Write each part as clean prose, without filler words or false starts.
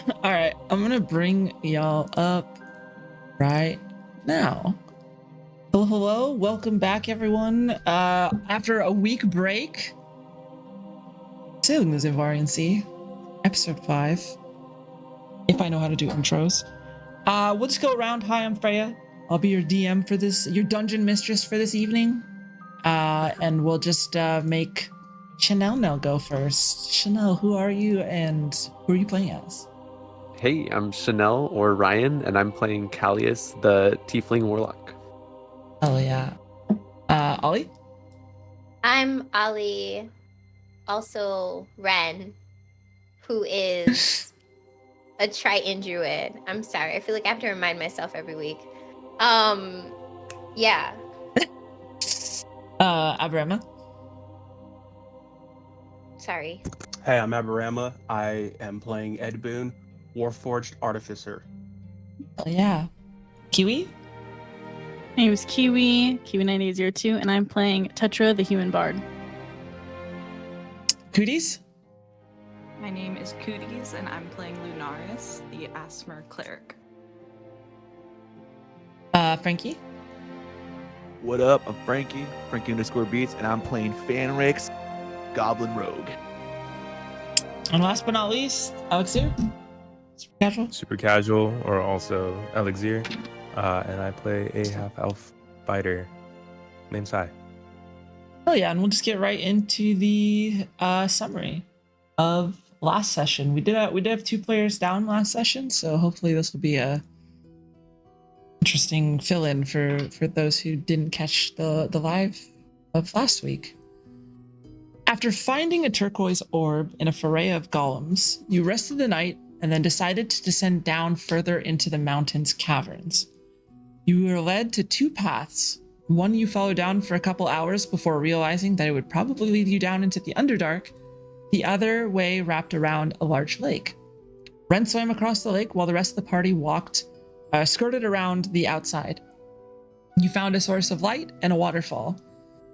All right, I'm gonna bring y'all up right now. Hello, welcome back, everyone. After a week break, Sailing the Xiinvarian Sea, episode 5. If I know how to do intros. We'll just go around. Hi, I'm Freya. I'll be your DM for this, your dungeon mistress for this evening. And we'll just make Chanel now go first. Chanel, who are you and who are you playing as? Hey, I'm Chanel or Ryan, and I'm playing Callius, the Tiefling Warlock. Oh yeah. Ollie? I'm Ollie, also Ren, who is a Triton Druid. I'm sorry, I feel like I have to remind myself every week. Yeah. Abrama? Sorry. Hey, I'm Aberama. I am playing Ed Boone, Warforged Artificer. Oh yeah. Kiwi? My name is Kiwi9802, and I'm playing Tetra, the Human Bard. Cooties? My name is Cooties, and I'm playing Lunaris, the Asmer Cleric. Frankie? What up? I'm Frankie_Beats, and I'm playing Fanrix, Goblin Rogue. And last but not least, Elixir? Super casual? Super casual, or also Elixir, and I play a half-elf fighter named Sai. Oh yeah, and we'll just get right into the summary of last session. We did have 2 players down last session, so hopefully this will be a interesting fill-in for those who didn't catch the live of last week. After finding a turquoise orb in a foray of golems, you rested the night and then decided to descend down further into the mountain's caverns. You were led to 2 paths. One you followed down for a couple hours before realizing that it would probably lead you down into the Underdark. The other way wrapped around a large lake. Ren swam across the lake while the rest of the party skirted around the outside. You found a source of light and a waterfall.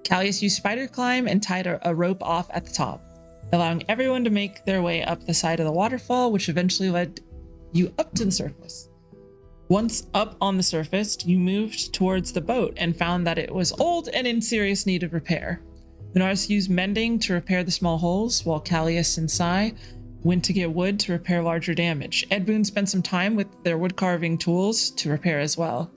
Callius used spider climb and tied a rope off at the top, allowing everyone to make their way up the side of the waterfall, which eventually led you up to the surface. Once up on the surface, you moved towards the boat and found that it was old and in serious need of repair. Lunaris used mending to repair the small holes, while Callius and Sai went to get wood to repair larger damage. Ed Boone spent some time with their wood-carving tools to repair as well.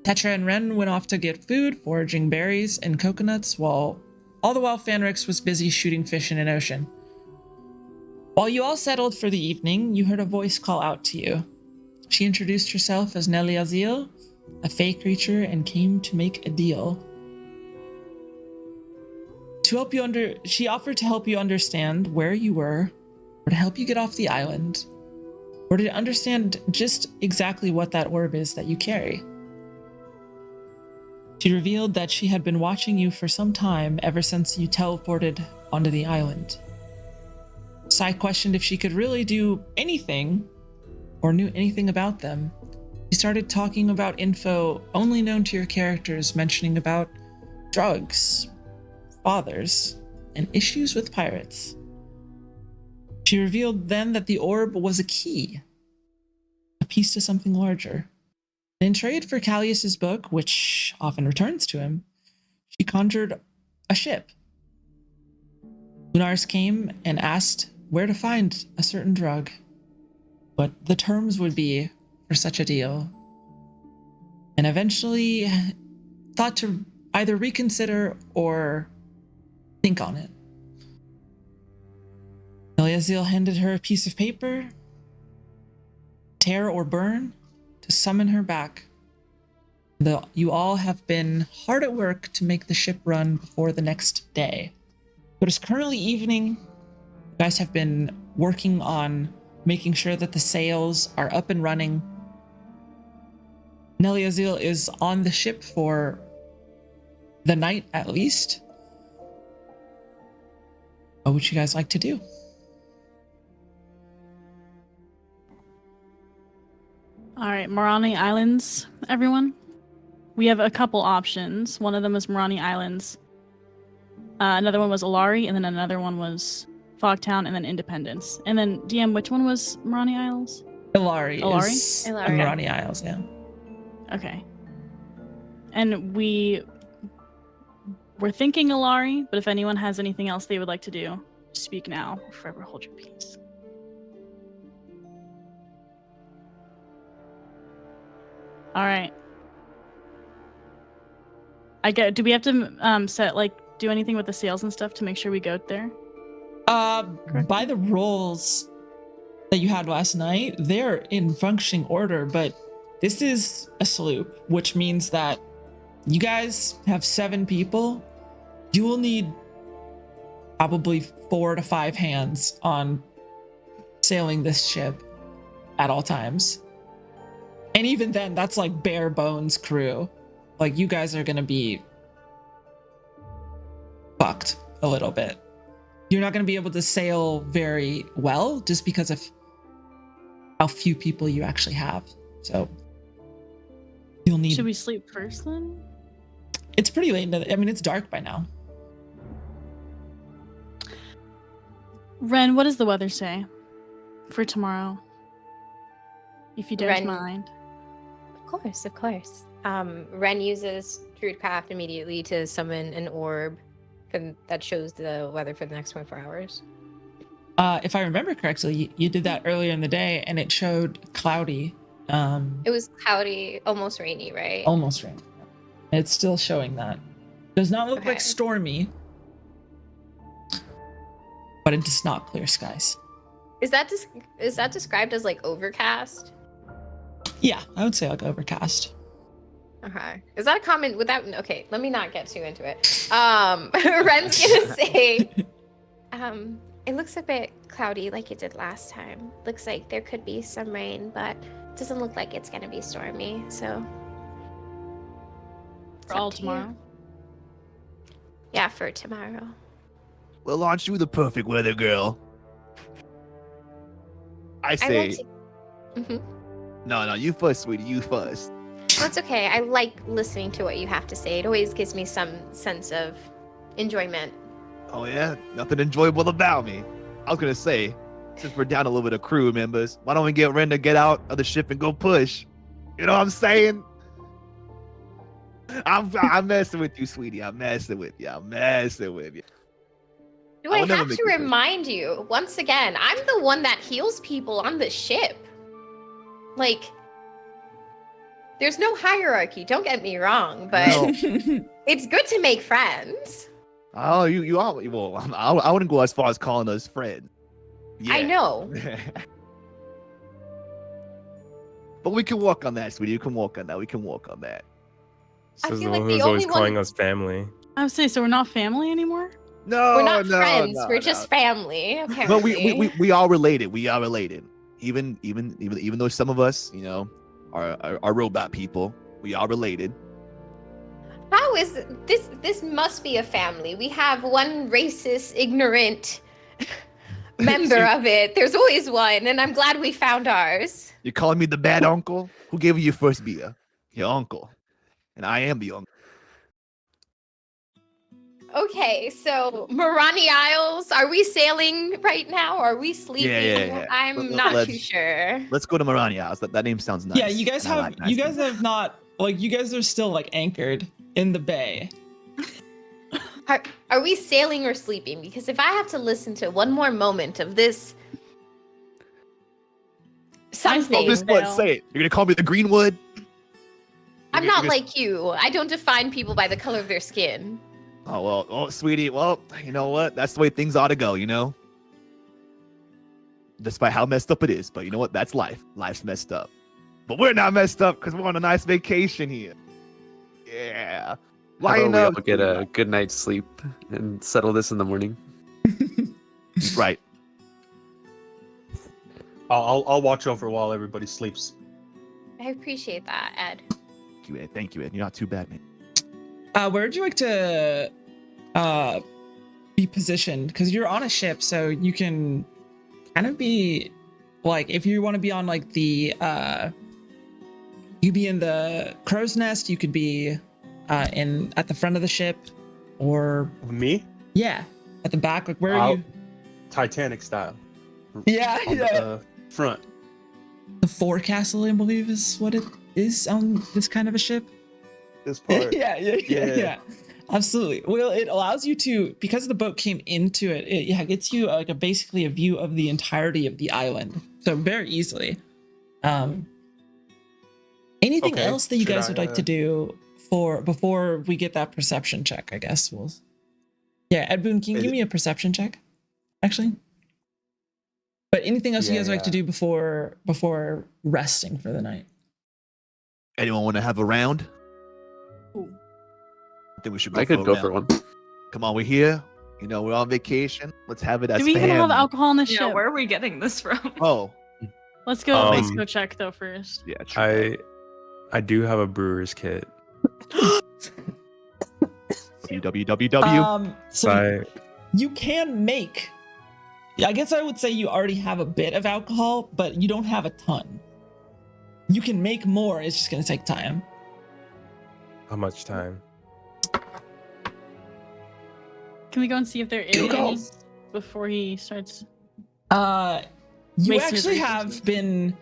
Tetra and Ren went off to get food, foraging berries and coconuts, all the while Fanrix was busy shooting fish in an ocean. While you all settled for the evening, you heard a voice call out to you. She introduced herself as Nelly Azil, a fey creature, and came to make a deal. She offered to help you understand where you were, or to help you get off the island, or to understand just exactly what that orb is that you carry. She revealed that she had been watching you for some time, ever since you teleported onto the island. Sai questioned if she could really do anything or knew anything about them. She started talking about info only known to your characters, mentioning about drugs, fathers, and issues with pirates. She revealed then that the orb was a key, a piece to something larger. In trade for Callius's book, which often returns to him, she conjured a ship. Lunaris came and asked where to find a certain drug, what the terms would be for such a deal, and eventually thought to either reconsider or think on it. Eliazil handed her a piece of paper, tear or burn, to summon her back. You all have been hard at work to make the ship run before the next day. It is currently evening. You guys have been working on making sure that the sails are up and running. Nelly Azil is on the ship for the night at least. What would you guys like to do? All right, Morani Islands, everyone. We have a couple options. One of them is Morani Islands. Another one was Alari, and then another one was Fogtown, and then Independence. And then, DM, which one was Morani Isles? Ilari Ilari? is Ilari. Amirani Isles, yeah. Okay. And we're thinking Ilari, but if anyone has anything else they would like to do, speak now or forever hold your peace. All right. Do we have to set do anything with the sales and stuff to make sure we go there? By the rolls that you had last night, they're in functioning order, but this is a sloop, which means that you guys have 7 people. You will need probably 4 to 5 hands on sailing this ship at all times. And even then, that's like bare bones crew. Like, you guys are gonna be fucked a little bit. You're not gonna be able to sail very well just because of how few people you actually have. So you'll need. Should we sleep first then? It's pretty late. I mean, it's dark by now. Ren, what does the weather say for tomorrow? If you don't Ren- mind. Of course. Ren uses Druidcraft immediately to summon an orb that shows the weather for the next 24 hours. If I remember correctly, you did that earlier in the day, and it showed cloudy. It was cloudy, almost rainy, right? Almost rain. It's still showing that. Does not look Okay. like stormy, but it does not clear skies. Is that described as like overcast? Yeah, I would say like overcast. Okay. Is that a common without okay, let me not get too into it. Ren's gonna say it looks a bit cloudy like it did last time. Looks like there could be some rain, but it doesn't look like it's gonna be stormy, so it's For all up to you. tomorrow? Yeah, for tomorrow. Well, aren't you the perfect weather girl? I I say, like to... no, you first, sweetie, you first. That's okay. I like listening to what you have to say. It always gives me some sense of enjoyment. Oh yeah, nothing enjoyable about me. I was gonna say, since we're down a little bit of crew members, why don't we get Ren to get out of the ship and go push? You know what I'm saying? I'm messing with you, sweetie. I'm messing with you. Do I I would never have make to you push. remind you once again? I'm the one that heals people on the ship. Like, there's no hierarchy. Don't get me wrong, but No. it's good to make friends. Oh, you are. Well, I wouldn't go as far as calling us friends. I Yeah. know. But we can work on that, sweetie. We can work on that. I Says the feel one like the who's always only calling one- us family. I would say, so we're not family anymore? No, We're not no, friends. no, We're no. just family. Apparently. But we are related. We are related. Even though some of us, are robot people, we are related. How is this? This must be a family. We have one racist, ignorant member of it. There's always one, and I'm glad we found ours. You're calling me the bad uncle? Who gave you your first beer? Your uncle. And I am the uncle. Okay, so Marani Isles, are we sailing right now? Are we sleeping? yeah. I'm not let's- too sure. Let's go to Marani House. That name sounds nice. Yeah, you guys And I have like nice you guys names. have not like you guys are still like anchored in the bay. Are we sailing or sleeping? Because if I have to listen to one more moment of this something, Just what? Say it. You're gonna call me the Greenwood? I'm You're not gonna- like you. I don't define people by the color of their skin. Oh, sweetie. Well, you know what? That's the way things ought to go. Despite how messed up it is, but you know what? That's life. Life's messed up, but we're not messed up because we're on a nice vacation here. Yeah. How Line about we up. all get a good night's sleep and settle this in the morning? Right. I'll watch over while everybody sleeps. I appreciate that, Ed. Thank you, Ed. You're not too bad, man. Where would you like to be positioned? Because you're on a ship, so you can kind of be like, if you want to be on like the you be in the crow's nest, you could be at the front of the ship, or Me? yeah, at the back. Like, where are I'll- you? Titanic style. Yeah, On the front. The forecastle, I believe, is what it is on this kind of a ship. This part. Yeah. Absolutely. Well, it allows you to, because the boat came into it, it gets you like basically a view of the entirety of the island. So very easily. Anything Okay, else that you should guys I, would like to do before we get that perception check? I guess Yeah, Ed Boon, can you Is give it- me a perception check? Actually. But anything else you guys would like to do before resting for the night? Anyone want to have a round? Ooh. I think we should go I could for a go round. for one. Come on, we're here. You know, we're on vacation. Let's have it as Do we even have family. alcohol on this Yeah, ship? where are we getting this from? Oh, Let's go. Let's Um, go check though first. yeah, true. I do have a brewer's kit. www. So I you can make. I guess I would say you already have a bit of alcohol, but you don't have a ton. You can make more. It's just going to take time. how much time? Can we go and see if there is You go. any before he starts? You Wasting his actually resources.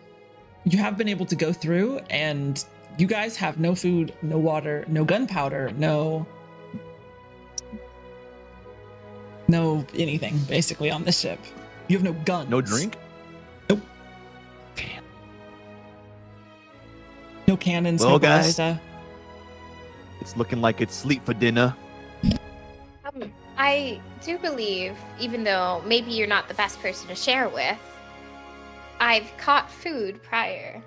have been able to go through, and you guys have no food, no water, no gunpowder, no anything basically on this ship. You have no guns. No drink? Nope. Damn. No cannons. Well, no guys. ballista. It's looking like it's sleep for dinner. I do believe, even though maybe you're not the best person to share with, I've caught food prior.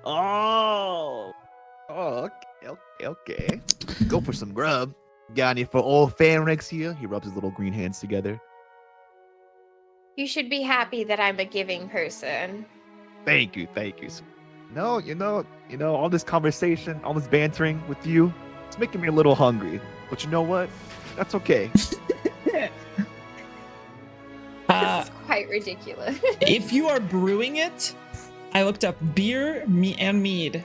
Oh. Oh, okay. Go for some grub. Got any for old Fanrex here? He rubs his little green hands together. You should be happy that I'm a giving person. Thank you. No, you know, all this conversation, all this bantering with you, it's making me a little hungry. But you know what? That's okay. This is quite ridiculous. If you are brewing it, I looked up beer and mead.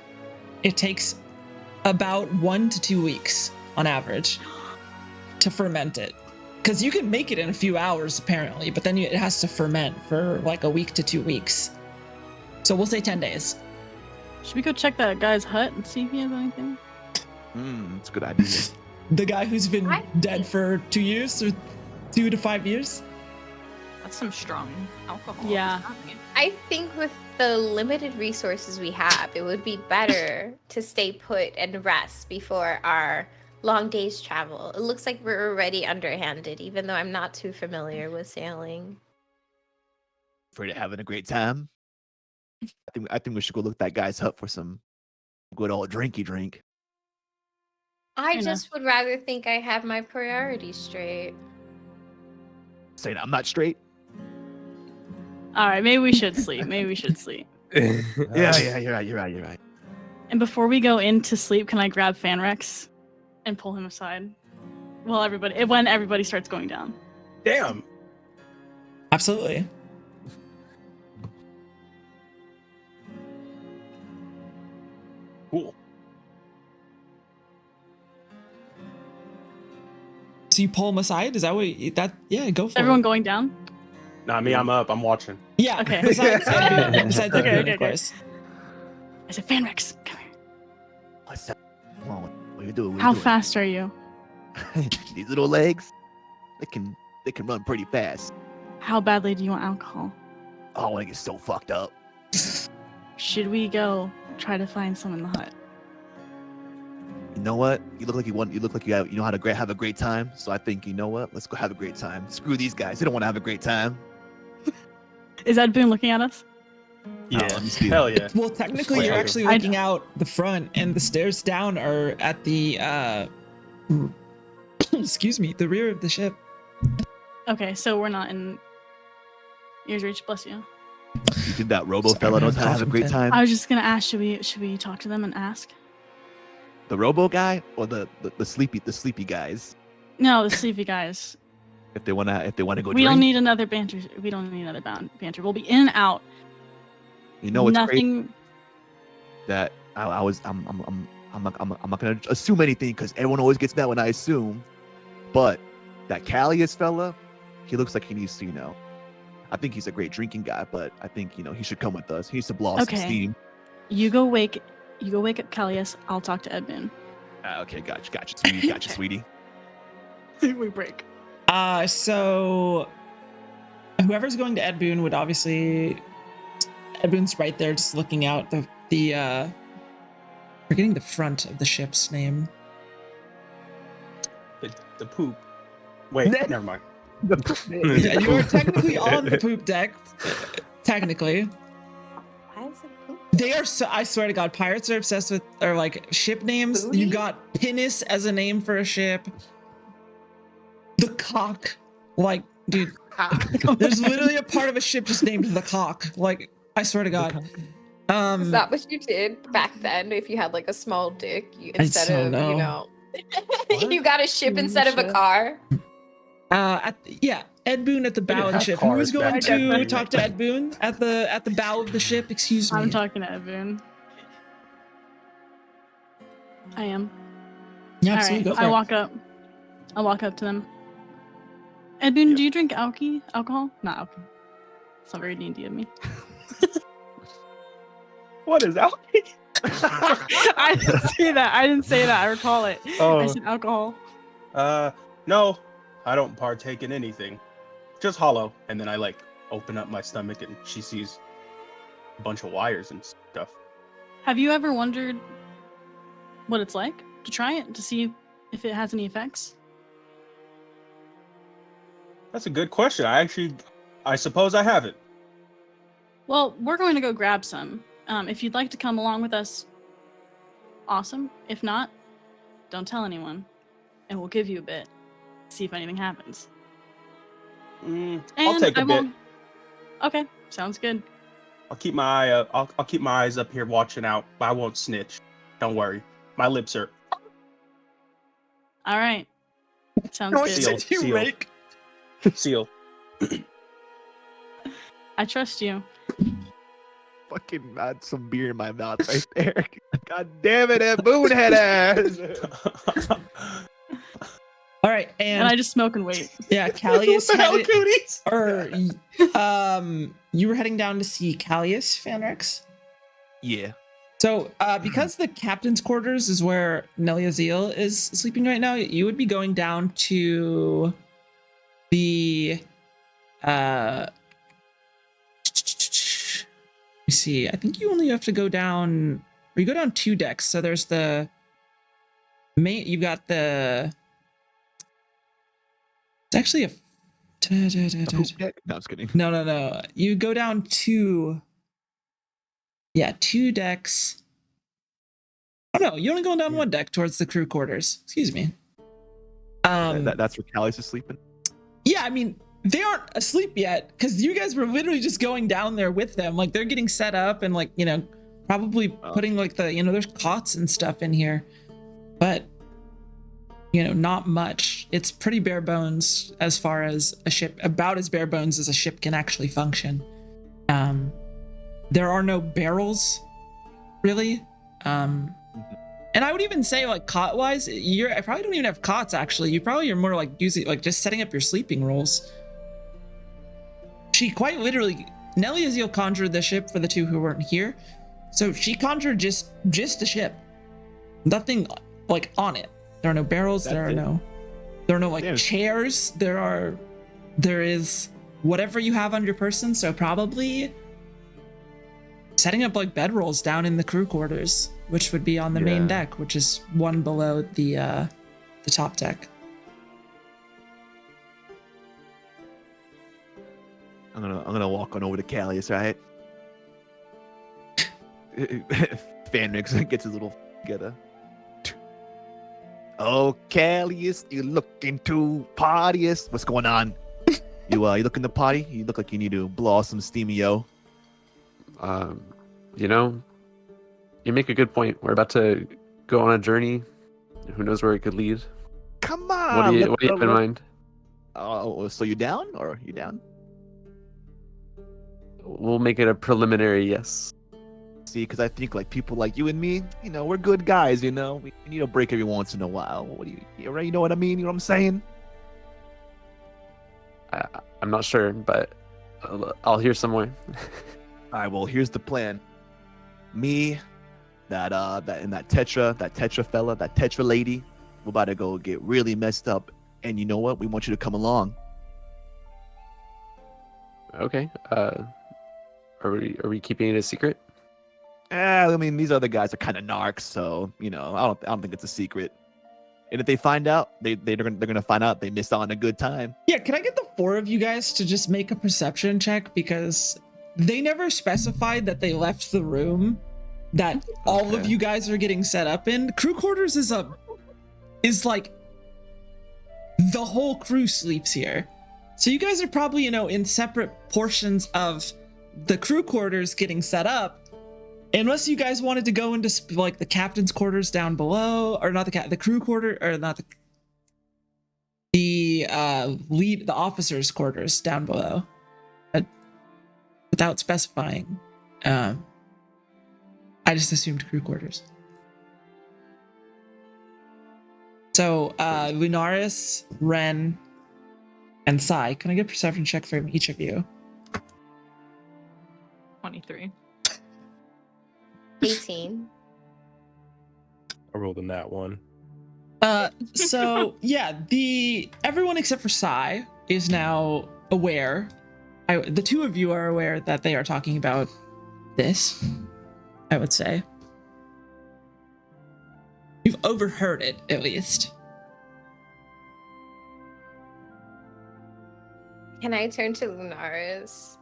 It takes about 1 to 2 weeks on average to ferment it. Because you can make it in a few hours, apparently, but then it has to ferment for like a week to 2 weeks. So we'll say 10 days. Should we go check that guy's hut and see if he has anything? It's a good idea. The guy who's been I- dead for 2 years or 2 to 5 years. That's some strong alcohol. Yeah. I think with the limited resources we have, it would be better to stay put and rest before our long day's travel. It looks like we're already underhanded, even though I'm not too familiar with sailing. Afraid of having a great time. I think we should go look at that guy's hut for some good old drinky drink. I Fair just would rather think I have my priorities straight. Saying I'm not straight. All right, maybe we should sleep. Yeah, you're right. And before we go into sleep, can I grab Fanrex and pull him aside? Well, when everybody starts going down. Damn. Absolutely. Cool. So you pull him aside? Is that what yeah, go for Is everyone it. going down? Nah, me, I'm up. I'm watching. Yeah. Okay. Besides besides Okay, Edwin, okay, of course. I said, Fanrex, come here. What's that? Come on, what you doing? How fast are you? These little legs, they can run pretty fast. How badly do you want alcohol? Oh, I want to get so fucked up. Should we go try to find some in the hut? You know what? You look like you know how to have a great time. So I think, you know what? Let's go have a great time. Screw these guys. They don't want to have a great time. Is Ed Boon looking at us? Yeah. let me see. Hell yeah. Well, technically, Wait, you're I- actually I- looking out the front, and the stairs down are at the excuse me, the rear of the ship. Okay, so we're not in ears reach. Bless you. You think that Robo Sorry, fella I'm knows how to have a great coughing time? I was just gonna ask, should we talk to them and ask? The Robo guy or the sleepy guys? No, the sleepy guys. If they wanna go We drink. don't need another banter. We don't need another banter. We'll be in and out. You know what's crazy? Nothing. That I'm not gonna assume anything because everyone always gets mad when I assume. But that Callius fella, he looks like he needs to, I think he's a great drinking guy, but I think he should come with us. He needs to blow off some Okay. steam. You go wake up Callius. I'll talk to Ed Boon. Okay, gotcha, sweetie, gotcha, sweetie. We break. So whoever's going to Ed Boon would obviously. Ed Boon's right there, just looking out. Forgetting the front of the ship's name. The poop. Wait, never mind. Yeah, you are technically on the poop deck. Technically. Why is it poop? They are so, I swear to God, pirates are obsessed with, or like ship names. Booty? You got Pinnis as a name for a ship. The Cock. Like, dude, there's literally a part of a ship just named the Cock. Like, I swear to God. Is that what you did back then? If you had like a small dick, you, I instead don't of know. you got a ship instead of a car. Ed Boon at the bow of the have ship. cars Who's going back to then. talk to Ed Boon at the bow of the ship? Excuse me. I'm talking to Ed Boon. I am. Yeah, All absolutely. right. Go for it. I'll walk up to them. Ed Boon, do you drink alcohol? Not alcohol. It's not very D&D of me. What is that? I didn't say that. I recall it. I Oh, said alcohol. no, I don't partake in anything. Just hollow. And then I like open up my stomach and she sees a bunch of wires and stuff. Have you ever wondered what it's like to try it to see if it has any effects? That's a good question. I suppose I haven't. Well, we're going to go grab some. If you'd like to come along with us, awesome. If not, don't tell anyone, and we'll give you a bit. See if anything happens. I'll take a bit. won't- Okay, sounds good. I'll keep my eye up. I'll keep my eyes up here watching out. I won't snitch. Don't worry. My lips are All right, sounds No, I good. said you Seal. rake. sealed. I trust you. Fucking had some beer in my mouth right there. God damn it, that boonhead ass. All right, And I just smoke and wait. yeah, Callius What the hell, headed, cooties? you were heading down to see Callius, Fanrex. Yeah. So, because the captain's quarters is where Nelia Zeal is sleeping right now, you would be going down to the let me see. I think you only have to go down, or you go down 2 decks. So there's the main. You got the. It's actually a. A poop deck? No, I was kidding. No. You go down 2. Yeah, 2 decks. Oh no, you're only going down 1 deck towards the crew quarters. Excuse me. That's where Callius is sleeping. Yeah, I mean, they aren't asleep yet because you guys were literally just going down there with them. Like, they're getting set up and, like, probably putting, like, there's cots and stuff in here. But, not much. It's pretty bare bones as far as a ship, about as bare bones as a ship can actually function. There are no barrels, really. And I would even say, like, cot-wise, I probably don't even have cots, actually. You probably are more, like, using, like, just setting up your sleeping rolls. She quite literally, Nelly Azil conjured the ship for the 2 who weren't here. So she conjured just a ship. Nothing, like, on it. There are no barrels, there are no like, Yeah. chairs. There is whatever you have on your person, so probably setting up, like, bedrolls down in the crew quarters, which would be on the main deck, which is 1 below the top deck. I'm gonna walk on over to Callius, right? Fanrix gets his little together. Oh, Callius, you looking to partyist? What's going on? You looking to party? You look like you need to blow off some steamy, yo. You make a good point. We're about to go on a journey. Who knows where it could lead? Come on. What do you have in mind? Oh, so you down or you down? We'll make it a preliminary yes. See, because I think like people like you and me, we're good guys. We need a break every once in a while. What do you know what I mean? You know what I'm saying? I'm not sure, but I'll hear some more. All right, well, here's the plan. Me, that Tetra fella, that Tetra lady, we're about to go get really messed up. And you know what? We want you to come along. Okay. Are we keeping it a secret? I mean, these other guys are kind of narcs, so I don't think it's a secret. And if they find out, they're gonna find out they missed out on a good time. Yeah, can I get the 4 of you guys to just make a perception check, because they never specified that they left the room that all of Okay. you guys are getting set up in. Crew quarters is like the whole crew sleeps here. So you guys are probably, in separate portions of the crew quarters getting set up. Unless you guys wanted to go into like the captain's quarters down below, or not the crew quarter, or not the officer's quarters down below, without specifying. I just assumed crew quarters. So Lunaris, Ren, and Sai, can I get a perception check from each of you? 23. 18. I rolled a nat 1. So yeah, everyone except for Sai is now aware. The 2 of you are aware that they are talking about this, I would say. You've overheard it, at least. Can I turn to Lunaris?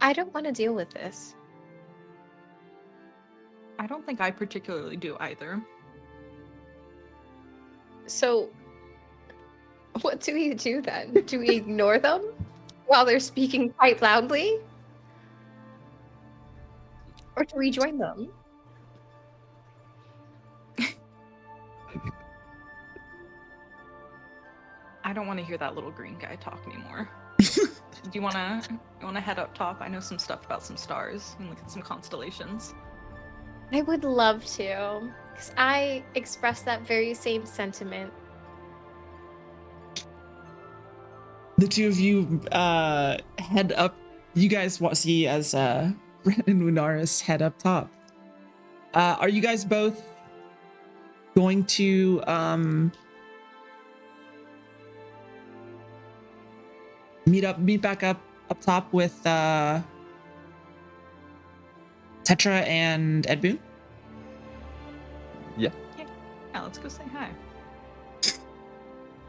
I don't want to deal with this. I don't think I particularly do either. So, what do we do then? Do we ignore them while they're speaking quite loudly? Or do we join them? I don't want to hear that little green guy talk anymore. Do you wanna head up top? I know some stuff about some stars and look at some constellations. I would love to, because I express that very same sentiment. The 2 of you head up. You guys see as Ren and Lunaris head up top. Are you guys both going to meet back up top with Tetra and Ed Boon? Yeah, let's go say hi.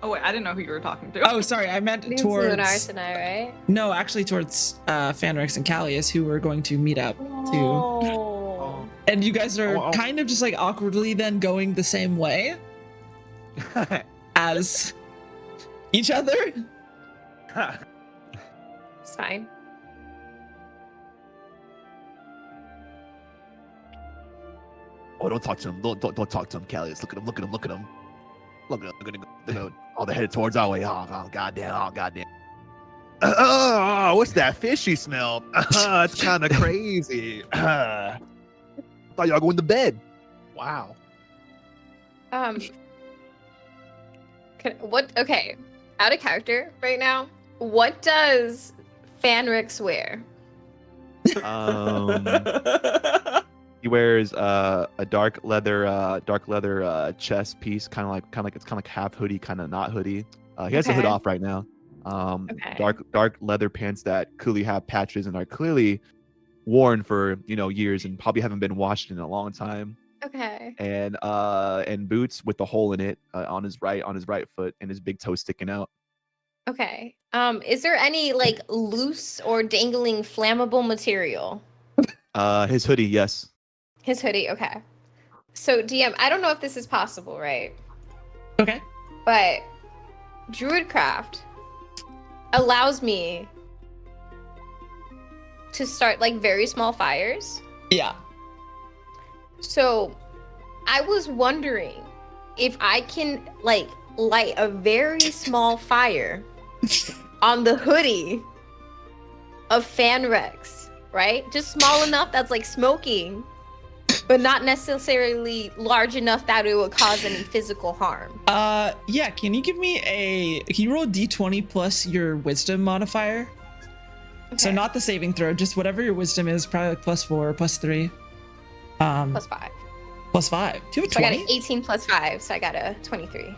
Oh wait, I didn't know who you were talking to. Oh, sorry, I meant Means towards. Lunaris and I, right? No, actually towards Fanrix and Callius, who were going to meet up too. Oh. And you guys are Oh. kind of just like awkwardly then going the same way as each other. It's fine. Oh, don't talk to him. Don't talk to him, Callius. Look at him. Look at him. Look at him. Look at him. They're gonna go. Oh, they're headed towards our way. Oh, goddamn. Oh, goddamn. What's that fishy smell? It's kind of crazy. Thought y'all going to bed. Wow. Okay, out of character right now. What does Fanrix wear? He wears a dark leather chest piece, kind of like it's half hoodie, kind of not hoodie. He has the hood Okay. off right now. Okay. Dark leather pants that clearly have patches and are clearly worn for years and probably haven't been washed in a long time. Okay. And boots with the hole in it on his right foot and his big toe sticking out. Okay. Is there any like loose or dangling flammable material? His hoodie, yes. His hoodie, okay. So DM, I don't know if this is possible, right? Okay. But Druidcraft allows me to start like very small fires. Yeah. So I was wondering if I can like light a very small fire on the hoodie of Fanrex, right? Just small enough that's like smoking. but not necessarily large enough that it would cause any physical harm. Yeah, can you roll a d20 plus your wisdom modifier? So Okay. not the saving throw, just whatever your wisdom is, probably like +4 or +3. Plus 5. +5. Do you have a So I 20? got an 18 plus 5, so I got a 23.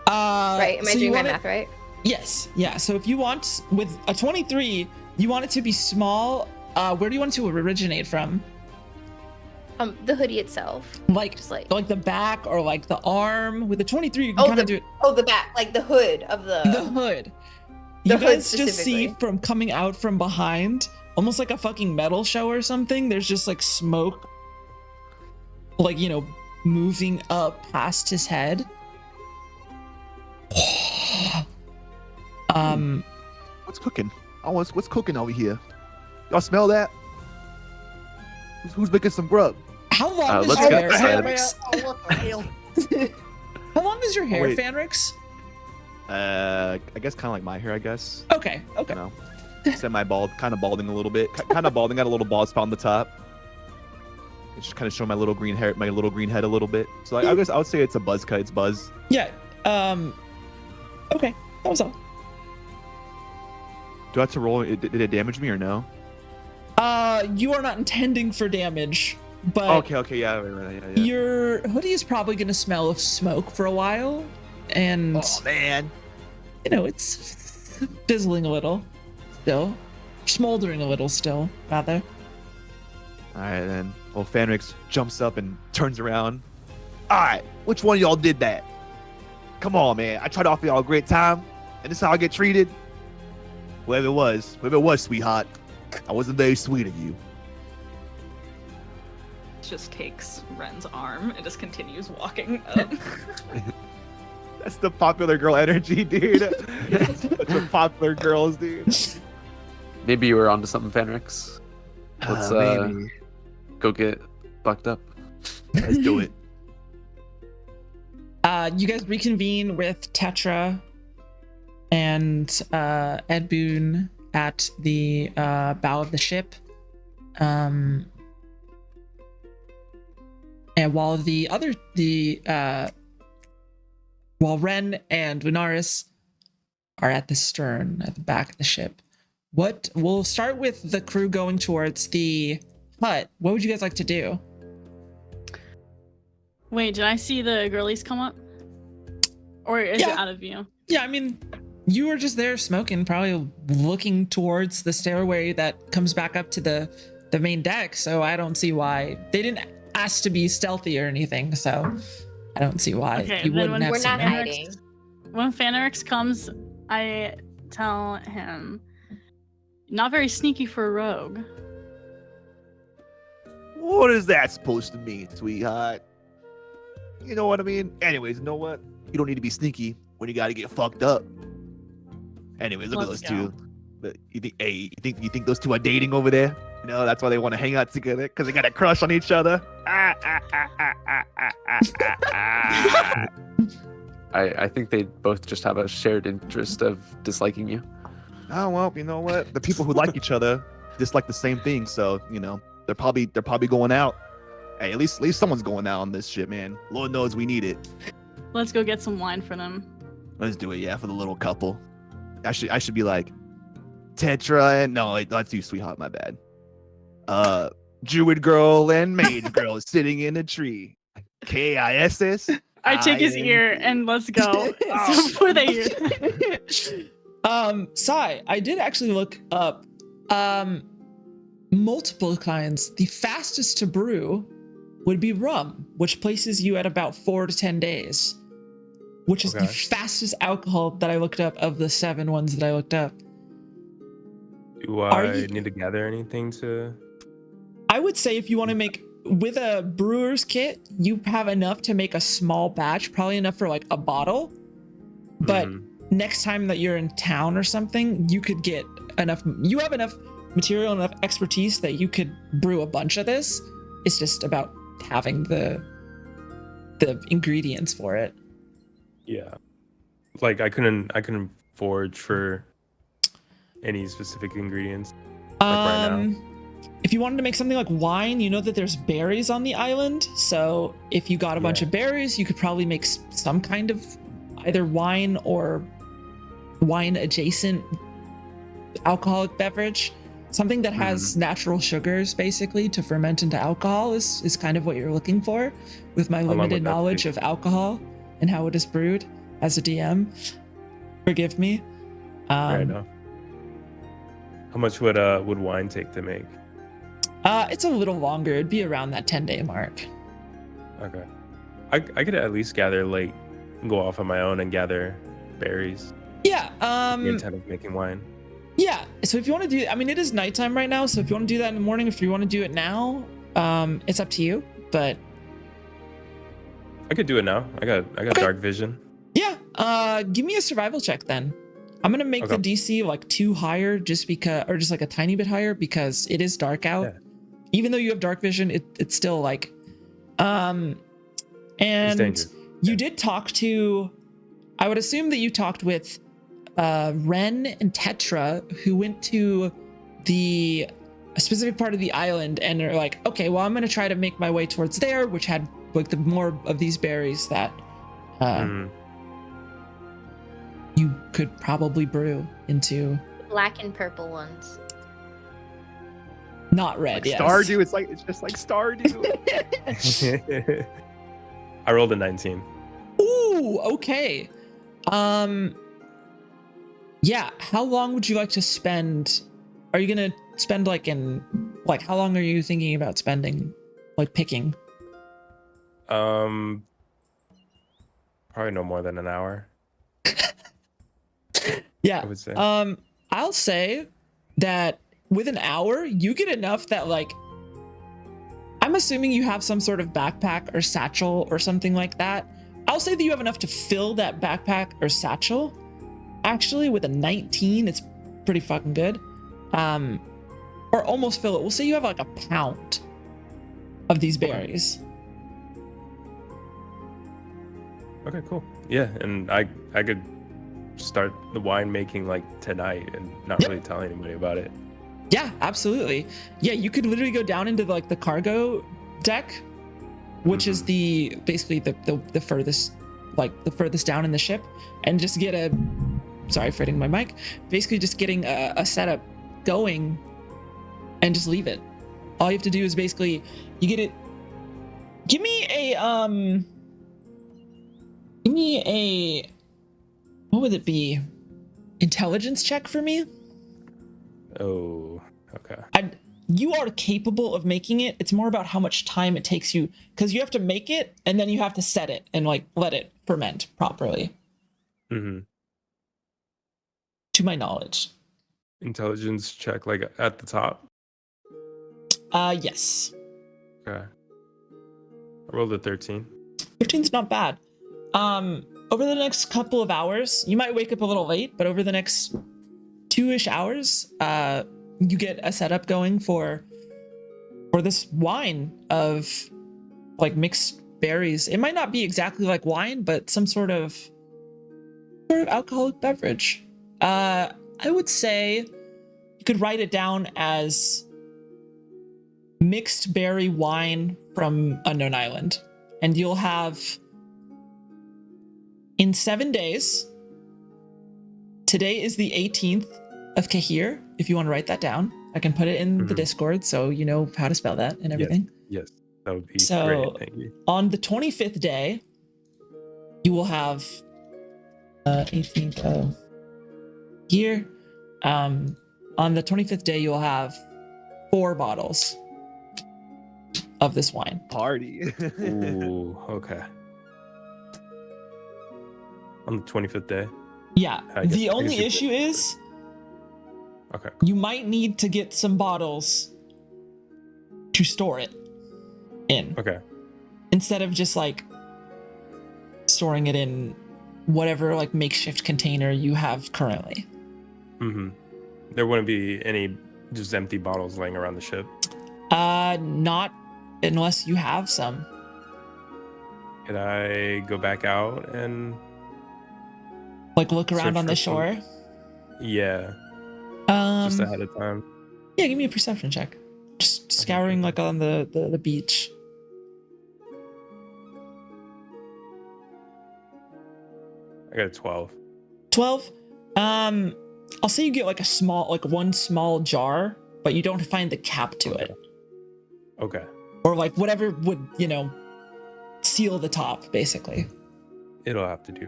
Right? Am I doing my math right? Yes. Yeah. So if you want, with a 23, you want it to be small. Where do you want it to originate from? The hoodie itself. Like, Just like the back or like the arm? With the 23, you can kind of do it. Oh, the back, like the hood of the hood. the You hood guys just see specifically. from coming out from behind, almost like a fucking metal show or something. There's just like smoke, like, moving up past his head. What's cooking? What's cooking over here? Y'all smell that? Who's making some grub? How long is let's your get hair, inside. Fanrix? Oh, what the hell? How long is your hair, wait. Fanrix? I guess kind of like my hair, I guess. Okay. You know, semi-bald, kind of balding a little bit. Kind of balding, got a little bald spot on the top. It's just kind of showing my little green hair, my little green head a little bit. So I guess I would say it's a buzz cut. It's buzz. Yeah. Okay. That was all. Do I have to roll? Did it damage me or no? You are not intending for damage, but Okay, yeah. your hoodie is probably going to smell of smoke for a while, and Oh man. it's fizzling a little still, smoldering a little still, rather. All right then. Well, Fanrix jumps up and turns around. All right, which one of y'all did that? Come on, man. I tried to offer y'all a great time, and this is how I get treated. Whoever it was, sweetheart, I wasn't very sweet of you. Just takes Ren's arm and just continues walking up. That's the popular girl energy, dude. That's the popular girls, dude. Maybe you were onto something, Fenrix. Let's Maybe. go get bucked up. Let's do it. You guys reconvene with Tetra and Ed Boon at the bow of the ship. And while while Ren and Lunaris are at the stern, at the back of the ship, we'll start with the crew going towards the hut. What would you guys like to do? Wait, did I see the girlies come up? Or is it Yeah. out of view? Yeah, I mean, you were just there smoking, probably looking towards the stairway that comes back up to the main deck. So I don't see why they didn't ask to be stealthy or anything. So I don't see why Okay, you then wouldn't have We're seen not them. hiding. When Fanarix comes, I tell him, not very sneaky for a rogue. What is that supposed to mean, sweetheart? You know what I mean? Anyways, you know what? You don't need to be sneaky when you gotta get fucked up. Anyways, look at Let's those go. two. But you think those two are dating over there? You know, that's why they want to hang out together, because they got a crush on each other. I think they both just have a shared interest of disliking you. Oh well, you know what? The people who like each other dislike the same thing, so you know they're probably going out. Hey, at least someone's going out on this shit, man. Lord knows we need it. Let's go get some wine for them. Let's do it, yeah, for the little couple. I should be like Tetra and no, wait, that's you, sweetheart. My bad. Druid girl and mage girl sitting in a tree. KISS. I take his ear and let's go. So before they hear. Sai, I did actually look up multiple kinds. The fastest to brew would be rum, which places you at about 4 to 10 days, which is the Okay. fastest alcohol that I looked up of the 7 ones that I looked up. Do Are I you- need to gather anything to? I would say if you want to make with a brewer's kit, you have enough to make a small batch, probably enough for like a bottle. But Mhm. next time that you're in town or something, you could get enough. You have enough material, enough expertise that you could brew a bunch of this. It's just about having the ingredients for it. Yeah, like I couldn't forage for any specific ingredients. Like right now? if you wanted to make something like wine, you know that there's berries on the island. So if you got a bunch of berries, you could probably make some kind of either wine or wine adjacent alcoholic beverage. Something that has natural sugars basically to ferment into alcohol is kind of what you're looking for with my limited knowledge of alcohol and how it is brewed as a DM. Forgive me. Fair enough. How much would wine take to make? It's a little longer. It'd be around that 10-day mark. Okay. I could at least gather go off on my own and gather berries. Yeah. The intent of making wine. Yeah. So if you want to do, I mean, it is nighttime right now. So if you want to do that in the morning, if you want to do it now, it's up to you. But I could do it now. I got dark vision. Yeah. Give me a survival check then. I'm gonna make the DC like 2 higher, just because, or just like a tiny bit higher, because it is dark out. Yeah. Even though you have dark vision, it's still like, and you did talk to, I would assume that you talked with Ren and Tetra, who went to a specific part of the island and are like, okay, well, I'm gonna try to make my way towards there, which had like the more of these berries that you could probably brew into Black and purple ones. Not red, yes. Stardew, it's just like Stardew. I rolled a 19. Ooh, okay. Yeah, how long would you like to spend? Are you gonna spend how long are you thinking about spending, like picking? Probably no more than an hour. Yeah. I would say. I'll say that with an hour, you get enough that I'm assuming you have some sort of backpack or satchel or something like that. I'll say that you have enough to fill that backpack or satchel. Actually, with a 19, it's pretty fucking good. Or almost fill it. We'll say you have like a pound of these berries. Okay, cool. Yeah, and I could start the wine making tonight and not really tell anybody about it. Yeah, absolutely. Yeah, you could literally go down into the cargo deck, which is basically the furthest down in the ship, and just get sorry for hitting my mic. Basically just getting a setup going and just leave it. All you have to do is basically you get it. Give me a what would it be? Intelligence check for me? Oh, okay. You are capable of making it. It's more about how much time it takes you, because you have to make it and then you have to set it and let it ferment properly. Mm-hmm. To my knowledge. Intelligence check at the top? Yes. Okay. I rolled a 13. 15's not bad. Over the next couple of hours, you might wake up a little late, but over the next 2-ish hours, you get a setup going for this wine of mixed berries. It might not be exactly like wine, but some sort of alcoholic beverage. I would say you could write it down as mixed berry wine from Unknown Island, and you'll have, in 7 days, today is the 18th of Kahir. If you want to write that down, I can put it in the Discord so you know how to spell that and everything. Yes, that would be great. Thank you. On the 25th day, you will have 18th of here. On the 25th day, you will have 4 bottles of this wine. Party. Ooh, okay. On the 25th day? Yeah. The only issue is you might need to get some bottles to store it in. Okay. Instead of just storing it in whatever makeshift container you have currently. Mm-hmm. There wouldn't be any just empty bottles laying around the ship? Not unless you have some. Could I go back out and look around on the shore? Yeah. Just ahead of time. Yeah, give me a perception check. just scouring like on the beach. I got a 12. 12. I'll say you get like one small jar, but you don't find the cap to it, Okay. or like whatever would seal the top, basically. It'll have to do.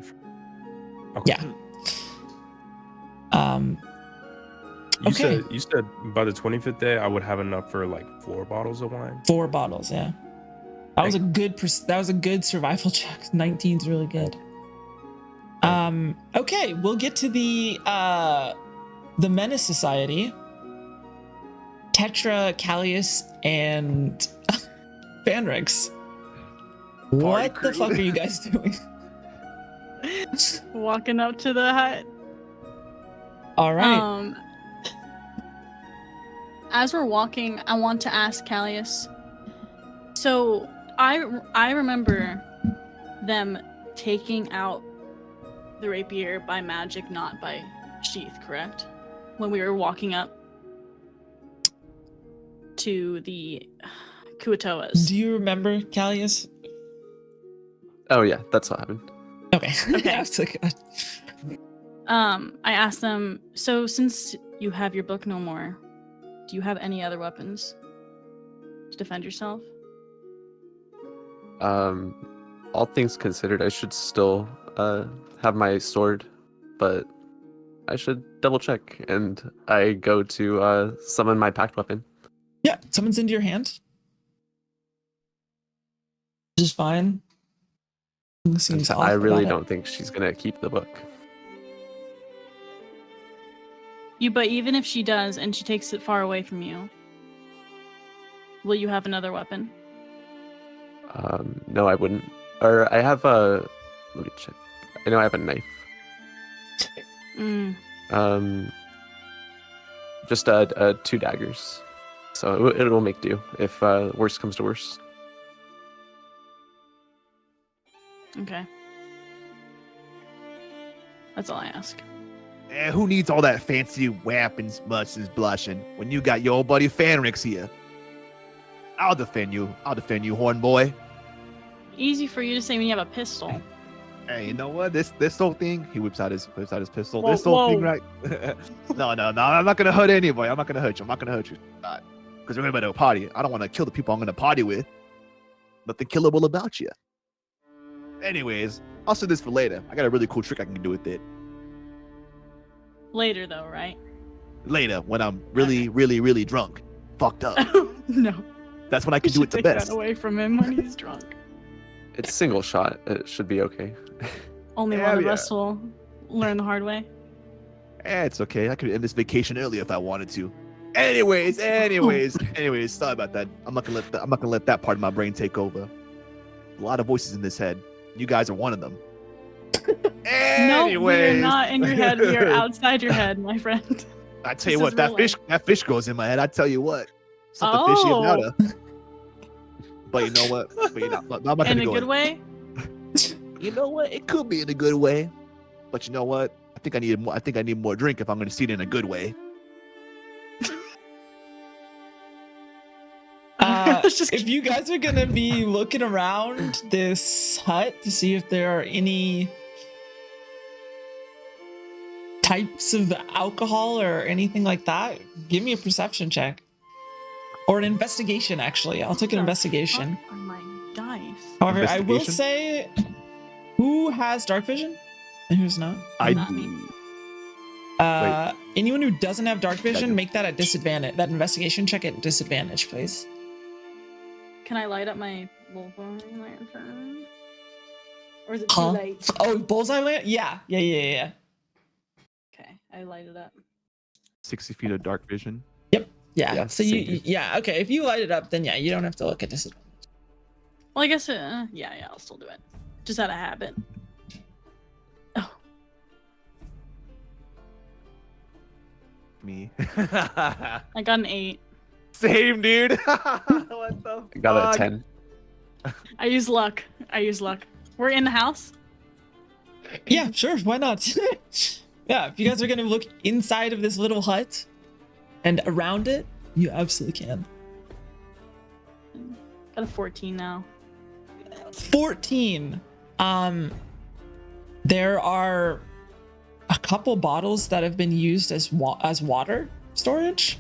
Okay. Yeah. Okay. You said by the 25th day I would have enough for like 4 bottles of wine. 4 bottles, yeah. That was a good survival check. 19's really good. Okay, we'll get to the Menace Society. Tetra, Callius, and Fanrix. What the fuck are you guys doing? Walking up to the hut. All right. As we're walking, I want to ask Callius. So I remember them taking out the rapier by magic, not by sheath, correct? When we were walking up to the Kuatoas. Do you remember, Callius? Oh yeah, that's what happened. Okay. Okay. I I asked them, so since you have your book no more, do you have any other weapons to defend yourself? All things considered, I should still have my sword, but I should double check. And I go to summon my packed weapon. Yeah, summons into your hand. Just fine. Seems I off really about it. don't think she's gonna keep the book. But even if she does and she takes it far away from you, will you have another weapon? No, I wouldn't. Or I have a. Let me check. I know I have a knife. Just 2 daggers. So it will make do if worst comes to worst. Okay. That's all I ask. Who needs all that fancy weapons much as blushing when you got your old buddy Fanrix here? I'll defend you, horn boy. Easy for you to say when you have a pistol. Hey, you know what? This whole thing. He whips out his pistol. Whoa, this whole thing, whoa. right? No. I'm not gonna hurt anybody. I'm not gonna hurt you. Because we're about to party. I don't want to kill the people I'm gonna party with. Nothing killable about you. Anyways, I'll save this for later. I got a really cool trick I can do with it. Later, though, right? Later, when I'm really drunk, fucked up. No. That's when I can do it the Take best. that away from him when he's drunk. It's single shot. It should be okay. Only Yeah, one of yeah. us will learn the hard way. It's okay. I could end this vacation early if I wanted to. Anyways. Sorry about that. I'm not gonna let that part of my brain take over. A lot of voices in this head. You guys are one of them. No, we're not in your head. We are outside your head, my friend. I tell you This what, is that fish goes in my head. I tell you what, something fishy about her. But you know what? I'm not gonna In a go good way? You know what? It could be in a good way, but you know what? I think I need more drink if I'm gonna see it in a good way. If you guys are gonna be looking around this hut to see if there are any types of alcohol or anything like that, give me a perception check. Or an investigation, actually. I'll take an investigation. Fuck are my dice? However, I will Investigation? say, who has dark vision and who's not? I Not me. Anyone who doesn't have dark vision, do. make that at disadvantage. That investigation check at disadvantage, please. Can I light up my bullseye lantern? Or is it too Huh? late? Oh, bullseye lamp? Yeah. Okay, I light it up. 60 feet of dark vision. Yeah. Yeah, So same here. yeah. Okay. If you light it up, then yeah, you don't have to look at disadvantage. Well, I guess, yeah, I'll still do it. Just out of habit. Oh, Me. I got an 8. Same, dude. What the? I got a fuck? 10. I use luck. We're in the house? Yeah, sure. Why not? Yeah. If you guys are gonna look inside of this little hut and around it, you absolutely can. Got a 14 now. 14. There are a couple bottles that have been used as water storage.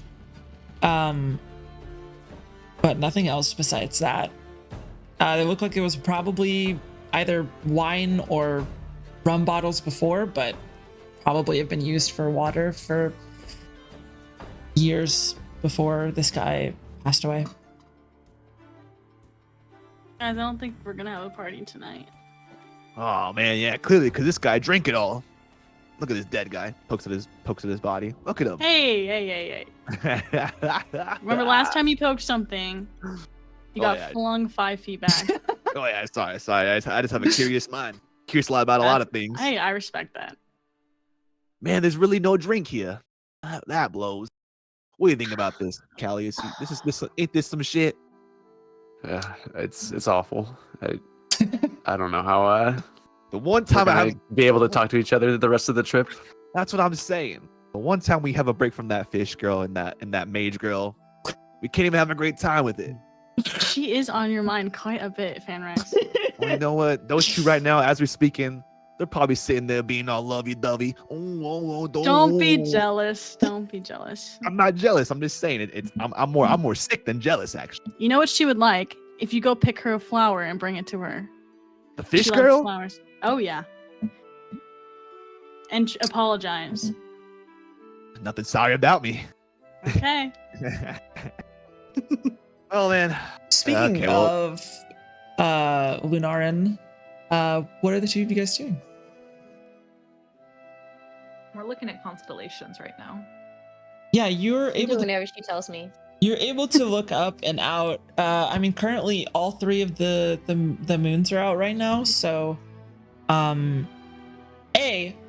But nothing else besides that. They look like it was probably either wine or rum bottles before, but probably have been used for water for years before this guy passed away. Guys, I don't think we're gonna have a party tonight. Oh man, yeah, clearly because this guy drank it all. Look at this dead guy. Pokes at his body. Look at him. Hey. Remember last time you poked something, you got flung 5 feet back. Oh yeah, sorry. I just have a curious mind. Curious a lot about a lot of things. Hey, I respect that. Man, there's really no drink here. That blows. What do you think about this, Callie? Ain't this some shit? Yeah, it's awful. I don't know how The one we're time gonna be able to talk to each other the rest of the trip. that's what I'm saying. The one time we have a break from that fish girl and that mage girl, we can't even have a great time with it. She is on your mind quite a bit, Fanrex. Well, you know what? Those two right now, as we're speaking, they're probably sitting there being all lovey-dovey. Don't be jealous. Don't be jealous. I'm not jealous. I'm just saying I'm more sick than jealous, actually. You know what she would like? If you go pick her a flower and bring it to her. The fish She loves girl? flowers. Oh yeah. And apologize. Nothing sorry about me. Okay. Oh man. Speaking Okay, well- of Lunarin, what are the two of you guys doing? We're looking at constellations right now. Yeah, you're able to whenever she tells me. You're able to look up and out. I mean, currently all 3 of the moons are out right now, so a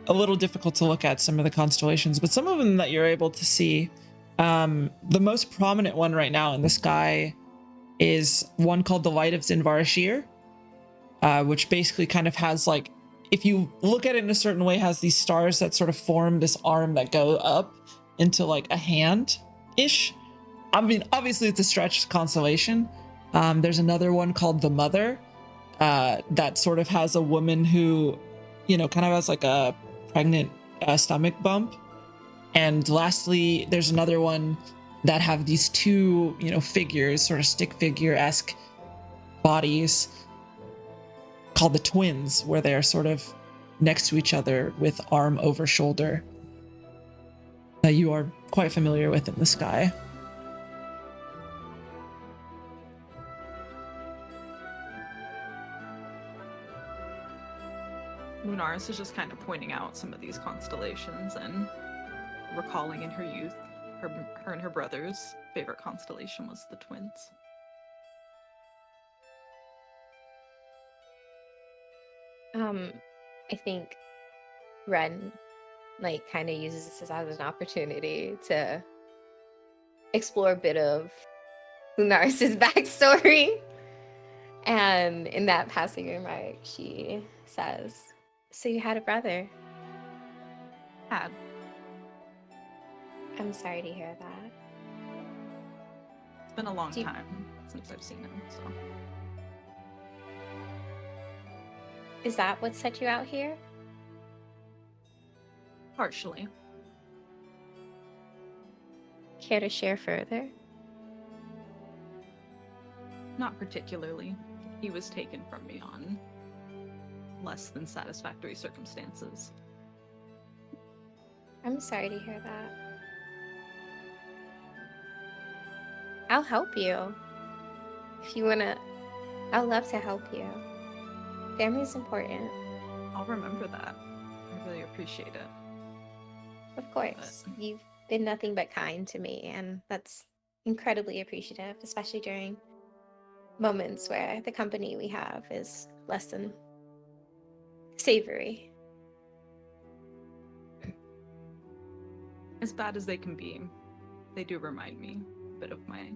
little difficult to look at some of the constellations, but some of them that you're able to see. The most prominent one right now in the sky is one called the Light of Xiinvarian, which basically kind of has like, if you look at it in a certain way, has these stars that sort of form this arm that go up into like a hand-ish. I mean, obviously it's a stretched constellation. There's another one called the Mother that sort of has a woman who, kind of has like a pregnant stomach bump. And lastly, there's another one that have these 2, figures, sort of stick figure-esque bodies called the Twins, where they're sort of next to each other with arm over shoulder, that you are quite familiar with in the sky. Lunaris is just kind of pointing out some of these constellations and recalling in her youth, her and her brother's favorite constellation was the Twins. I think Ren kind of uses this as an opportunity to explore a bit of Lunaris' backstory. And in that passing remark, she says, "So you had a brother?" Had. I'm sorry to hear that. It's been a long Do you- time since I've seen him, so. Is that what set you out here? Partially. Care to share further? Not particularly. He was taken from me on less than satisfactory circumstances. I'm sorry to hear that. I'll help you. If you wanna, I'd love to help you. Family's important. I'll remember that. I really appreciate it. Of course. You've been nothing but kind to me, and that's incredibly appreciative, especially during moments where the company we have is less than savory. As bad as they can be, they do remind me a bit of my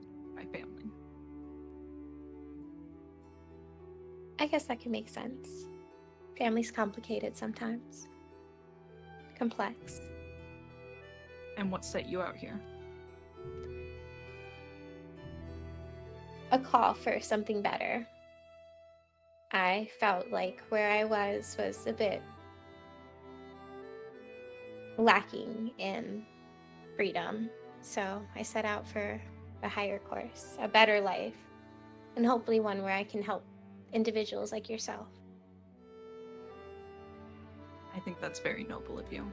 family. I guess that can make sense. Family's complicated sometimes. Complex. And what set you out here? a call for something better. I felt like where I was a bit lacking in freedom. So I set out for a higher course, a better life, and hopefully one where I can help individuals like yourself. I think that's very noble of you.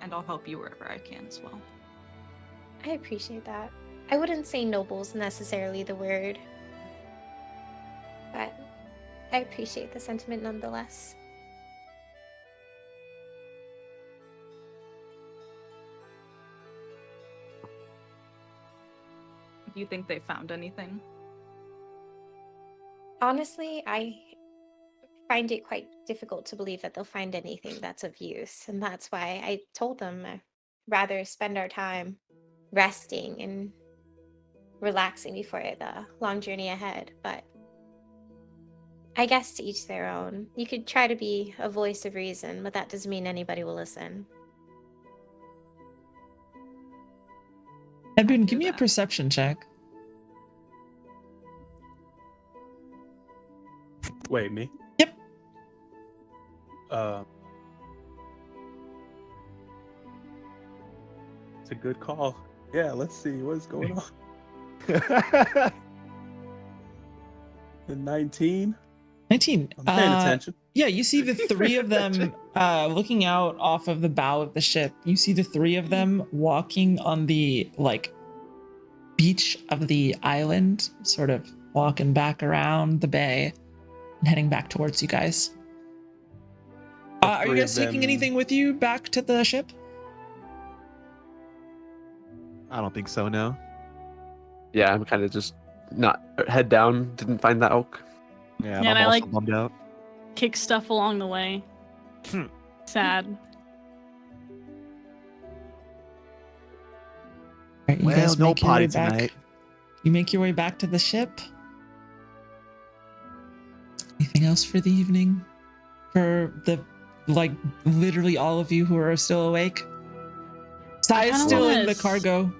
And I'll help you wherever I can as well. I appreciate that. I wouldn't say noble's necessarily the word, but I appreciate the sentiment nonetheless. Do you think they found anything? Honestly, I find it quite difficult to believe that they'll find anything that's of use, and that's why I told them I'd rather spend our time resting and relaxing before the long journey ahead. But I guess to each their own. You could try to be a voice of reason, but that doesn't mean anybody will listen. Edwin, do give me a that. perception check. Wait, me? Yep. It's a good call. Yeah, let's see what's going on. The 19. 19. I'm paying attention. Yeah, you see the three of them looking out off of the bow of the ship. You see the three of them walking on the beach of the island, sort of walking back around the bay and heading back towards you guys. Are you three guys of taking them- anything with you back to the ship? I don't think so. No. Yeah, I'm kind of just not head down. Didn't find the elk. Yeah, Yeah, I'm and I, also like- bummed out. Kick stuff along the way. Sad. All right, you Well, guys no make your way potty back. tonight. You make your way back to the ship. Anything else for the evening? For the literally all of you who are still awake? Sai is kinda still wanna in the s- cargo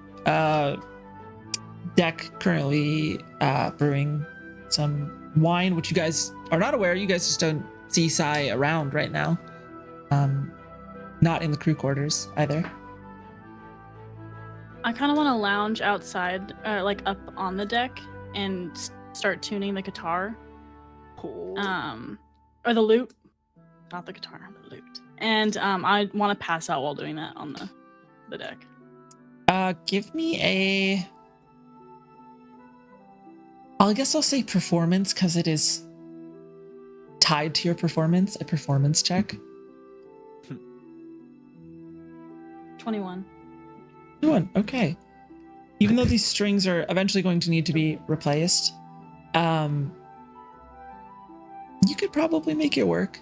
deck, currently brewing some wine, which you guys are not aware. You guys just don't see Sai around right now. Not in the crew quarters either. I kind of want to lounge outside, up on the deck, and start tuning the guitar. Or the lute, not the guitar, the lute. And I want to pass out while doing that on the deck. Give me a. I guess I'll say performance because it is tied to your performance. A performance check. 21. Good one. Okay. Even though these strings are eventually going to need to be replaced, you could probably make it work.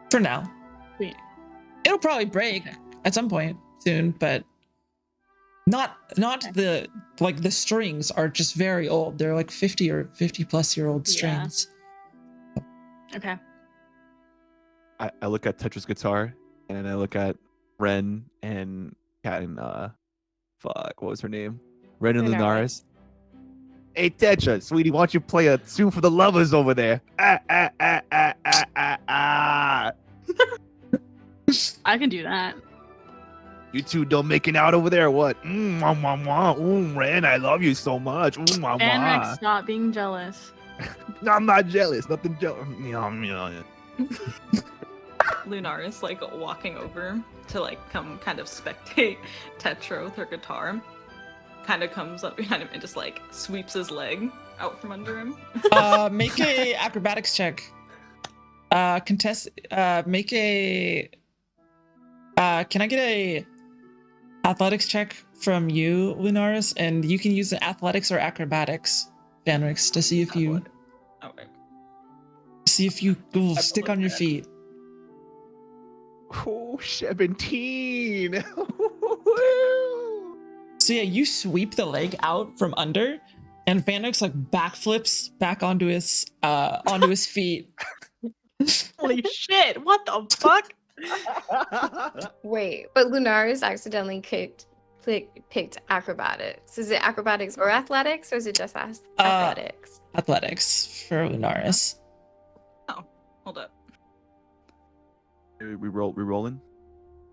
For now. Sweet. It'll probably break at some point soon, but not the the strings are just very old. They're like 50 or 50 plus year old Yeah. strings. Okay. I look at Tetra's guitar, and then I look at Ren and Kat and what was her name? Ren and Lunaris. Lunaris. Hey Tetra, sweetie, why don't you play a tune for the lovers over there? I can do that. You two done making out over there? Or what? Mwah, mwah, mwah. Ooh, Ren, I love you so much. Ooh, mwah, Anric, mwah. stop being jealous. No, I'm not jealous. Nothing jealous. Lunaris walking over to come kind of spectate Tetra with her guitar. Kind of comes up behind him and just sweeps his leg out from under him. Make a acrobatics check. Contest. Make a. Can I get a athletics check from you, Lunaris? And you can use the athletics or acrobatics, Vanrix, to see if you Okay. will stick on your feet. Oh, 17. So yeah, you sweep the leg out from under, and Vanrix backflips back onto his feet. Holy shit! What the fuck? Wait, but Lunaris accidentally kicked picked acrobatics. Is it acrobatics or athletics, or is it just athletics? Athletics for Lunaris. Oh, hold up. We rolling.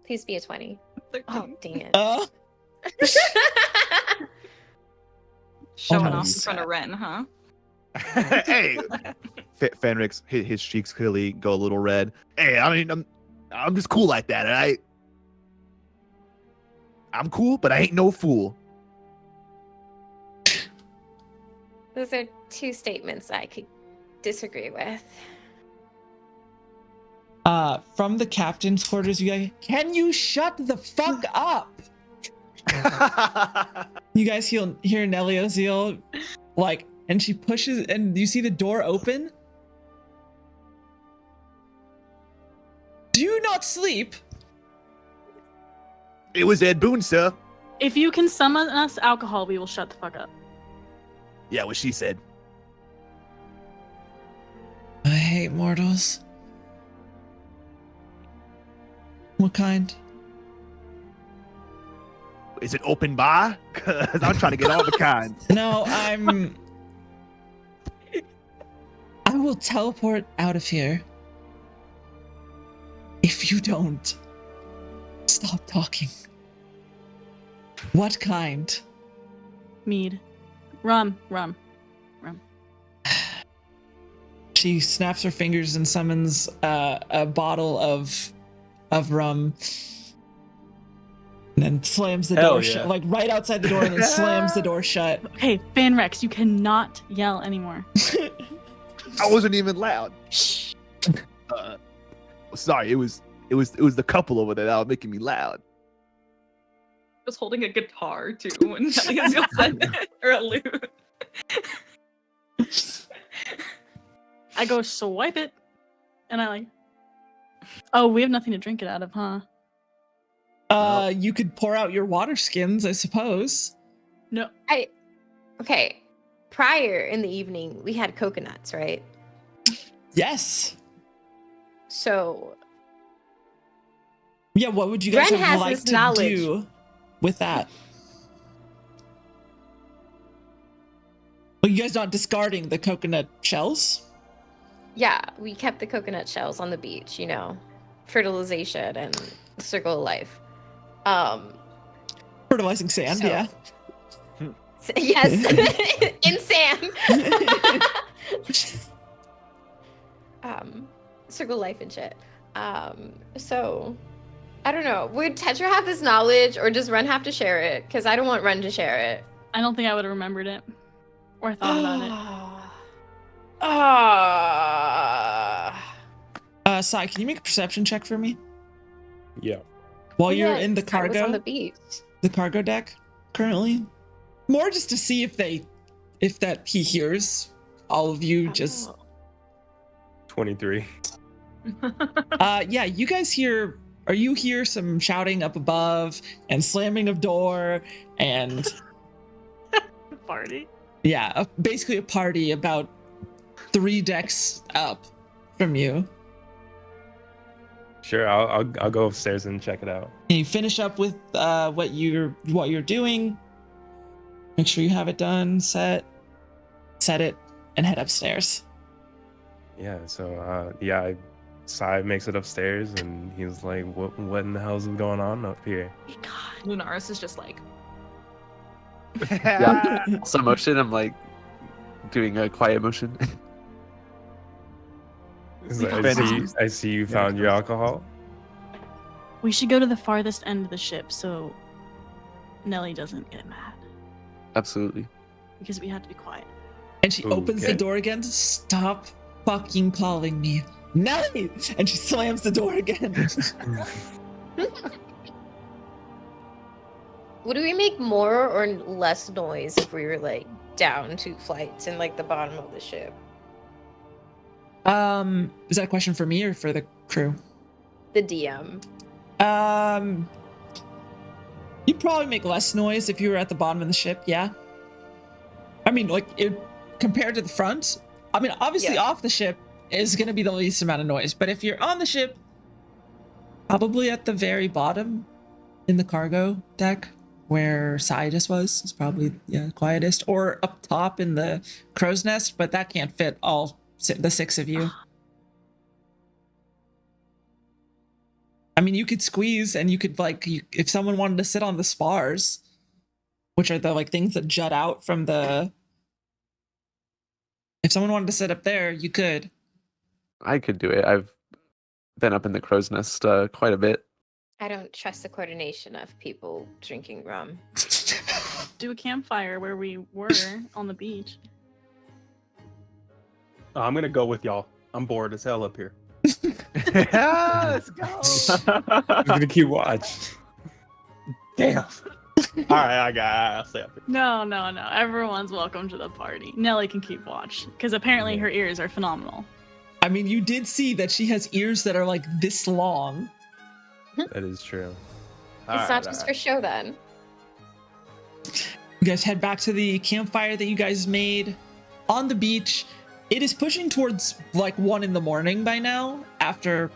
Please be a 20. 13. Oh, dang it. Showing Oh, off in sad. front of Ren, huh? Hey, Fenrix, his cheeks clearly go a little red. Hey, I mean, I'm just cool like that, alright? I'm cool, but I ain't no fool. Those are two statements I could disagree with. From the captain's quarters, you guys, can you shut the fuck up? You guys hear Neliozeal, like, and she pushes, and you see the door open. Do you not sleep? It was Ed Boon, sir. If you can summon us alcohol, we will shut the fuck up. Yeah, what she said. I hate mortals. What kind? Is it open bar? Cause I'm trying to get all the kinds. No, I will teleport out of here. If you don't stop talking. What kind? Mead. Rum. She snaps her fingers and summons a bottle of rum. And then slams the Hell door yeah. shut, like right outside the door, and then slams the door shut. Okay, Fanrex, you cannot yell anymore. I wasn't even loud. Sorry, it was the couple over there that was making me loud. Was holding a guitar too when Neliozeal said that, or a lute. I go swipe it, and I like. Oh, we have nothing to drink it out of, huh? You could pour out your water skins, I suppose. No. Okay. Prior in the evening, we had coconuts, right? Yes. So Yeah, what would you guys Ren have has liked this to knowledge. do with that? Well, you guys not discarding the coconut shells? yeah, we kept the coconut shells on the beach, fertilization and the circle of life. Fertilizing sand, So- yeah. Yes, in sand. Circle of life and shit. So I don't know. Would Tetra have this knowledge, or does Ren have to share it? Because I don't want Ren to share it. I don't think I would have remembered it or thought about it. Sai, can you make a perception check for me? Yeah. While you're Yeah, in the Sai was on cargo, the beach. the cargo deck currently? More just to see if he hears all of you just Oh. 23. yeah, you guys hear some shouting up above and slamming of door and Party. yeah, basically a party about 3 decks up from you. Sure, I'll go upstairs and check it out. And you finish up with what you're doing. Make sure you have it done, set it, and head upstairs. Yeah, so Sai makes it upstairs and he's like, what in the hell's going on up here? God. Lunaris is just like, Yeah. Some motion. I'm like doing a quiet motion. He's like, Fantasy. I see you found your alcohol. We should go to the farthest end of the ship so Nelly doesn't get mad Absolutely. because we have to be quiet. And she opens the Okay. door again. Stop fucking calling me Nelly! And she slams the door again. Would we make more or less noise if we were like down 2 flights in like the bottom of the ship? Is that a question for me or for the crew? The DM. You'd probably make less noise if you were at the bottom of the ship, yeah? I mean, like, compared to the front, I mean, obviously Yeah. off the ship is going to be the least amount of noise, but if you're on the ship, probably at the very bottom in the cargo deck where Sidus was is probably quietest, or up top in the crow's nest, but that can't fit all the 6 of you. I mean, you could squeeze, and you could if someone wanted to sit on the spars, which are the things that jut out from the. If someone wanted to sit up there, you could. I could do it. I've been up in the crow's nest quite a bit. I don't trust the coordination of people drinking rum. Do a campfire where we were on the beach. I'm gonna go with y'all. I'm bored as hell up here. Let's go. I'm gonna keep watch. Damn. All right, I'll stay up here. No. Everyone's welcome to the party. Nelly can keep watch because apparently her ears are phenomenal. I mean, you did see that she has ears that are like this long. That is true. It's not just for show then. You guys head back to the campfire that you guys made on the beach. It is pushing towards 1 in the morning by now, after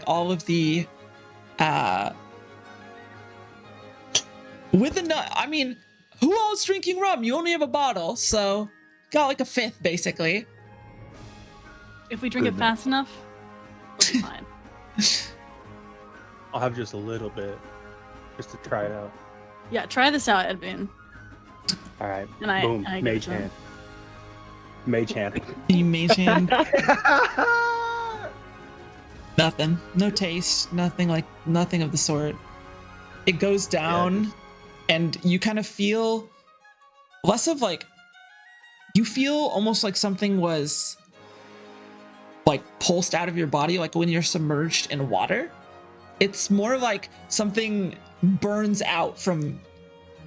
all of the I mean, who all is drinking rum? You only have a bottle, so got a fifth basically. If we drink it fast enough, we'll be fine. I'll have just a little bit, just to try it out. Yeah, try this out, Edwin. All right. And Boom. I Mage hand. Mage hand. You mage hand. Nothing. No taste. Nothing of the sort. It goes down, and you kind of feel less of you feel almost like something was pulsed out of your body, like when you're submerged in water. It's more like something burns out from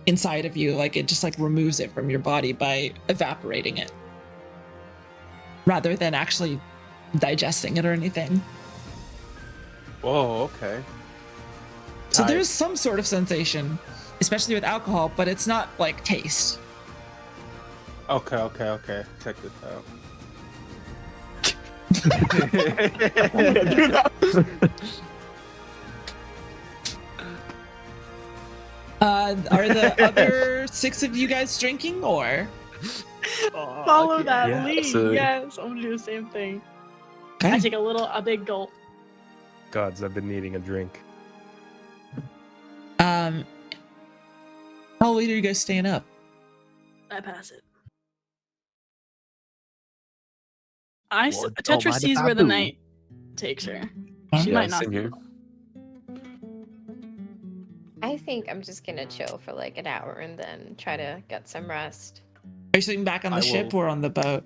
inside of you, it just removes it from your body by evaporating it, rather than actually digesting it or anything. Whoa, okay. So there's some sort of sensation, especially with alcohol, but it's not taste. Okay. Check this out. Are the other 6 of you guys drinking, or? Follow that Yeah, lead. absolutely. Yes, I'm gonna do the same thing. Okay. I take a big gulp. Gods, I've been needing a drink. How late are you guys staying up? I pass it. Well, don't Tetra mind if sees I where the do. night takes her. Huh? She Yeah, might not. same here. I think I'm just gonna chill for an hour and then try to get some rest. Are you sleeping back on the I ship will- or on the boat?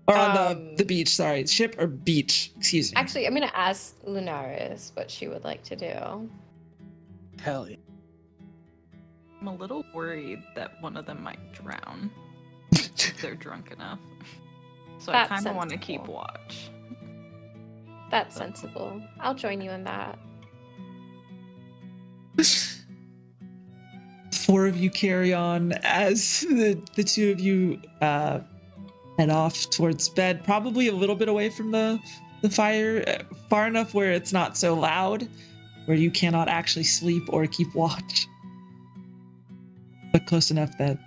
Or on the Um, beach, sorry. Ship or beach, excuse me. Actually, I'm gonna ask Lunaris what she would like to do. Hell yeah. I'm a little worried that one of them might drown if they're drunk enough. So I That's kind of want to keep sensible. watch. That's sensible. I'll join you in that. 4 of you carry on as the 2 of you head off towards bed, probably a little bit away from the fire, far enough where it's not so loud, where you cannot actually sleep or keep watch, but close enough that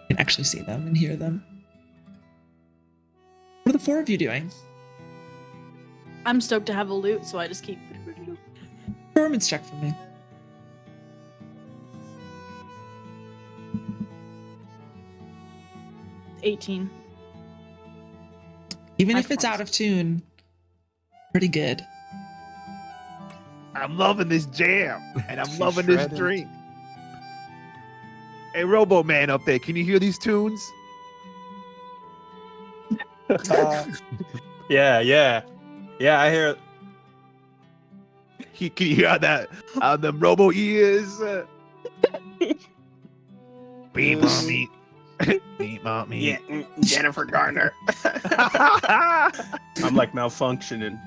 you can actually see them and hear them. What are the 4 of you doing? I'm stoked to have a loot, so I just keep. Performance check for me. $18. Even My if it's out force. of tune, pretty good. I'm loving this jam, and I'm She's loving this shredding. drink. Hey, Robo Man up there, can you hear these tunes? Yeah. I hear. Can you hear that? The Robo ears. Beep on me. Beep on me. Yeah, Jennifer Garner. I'm malfunctioning.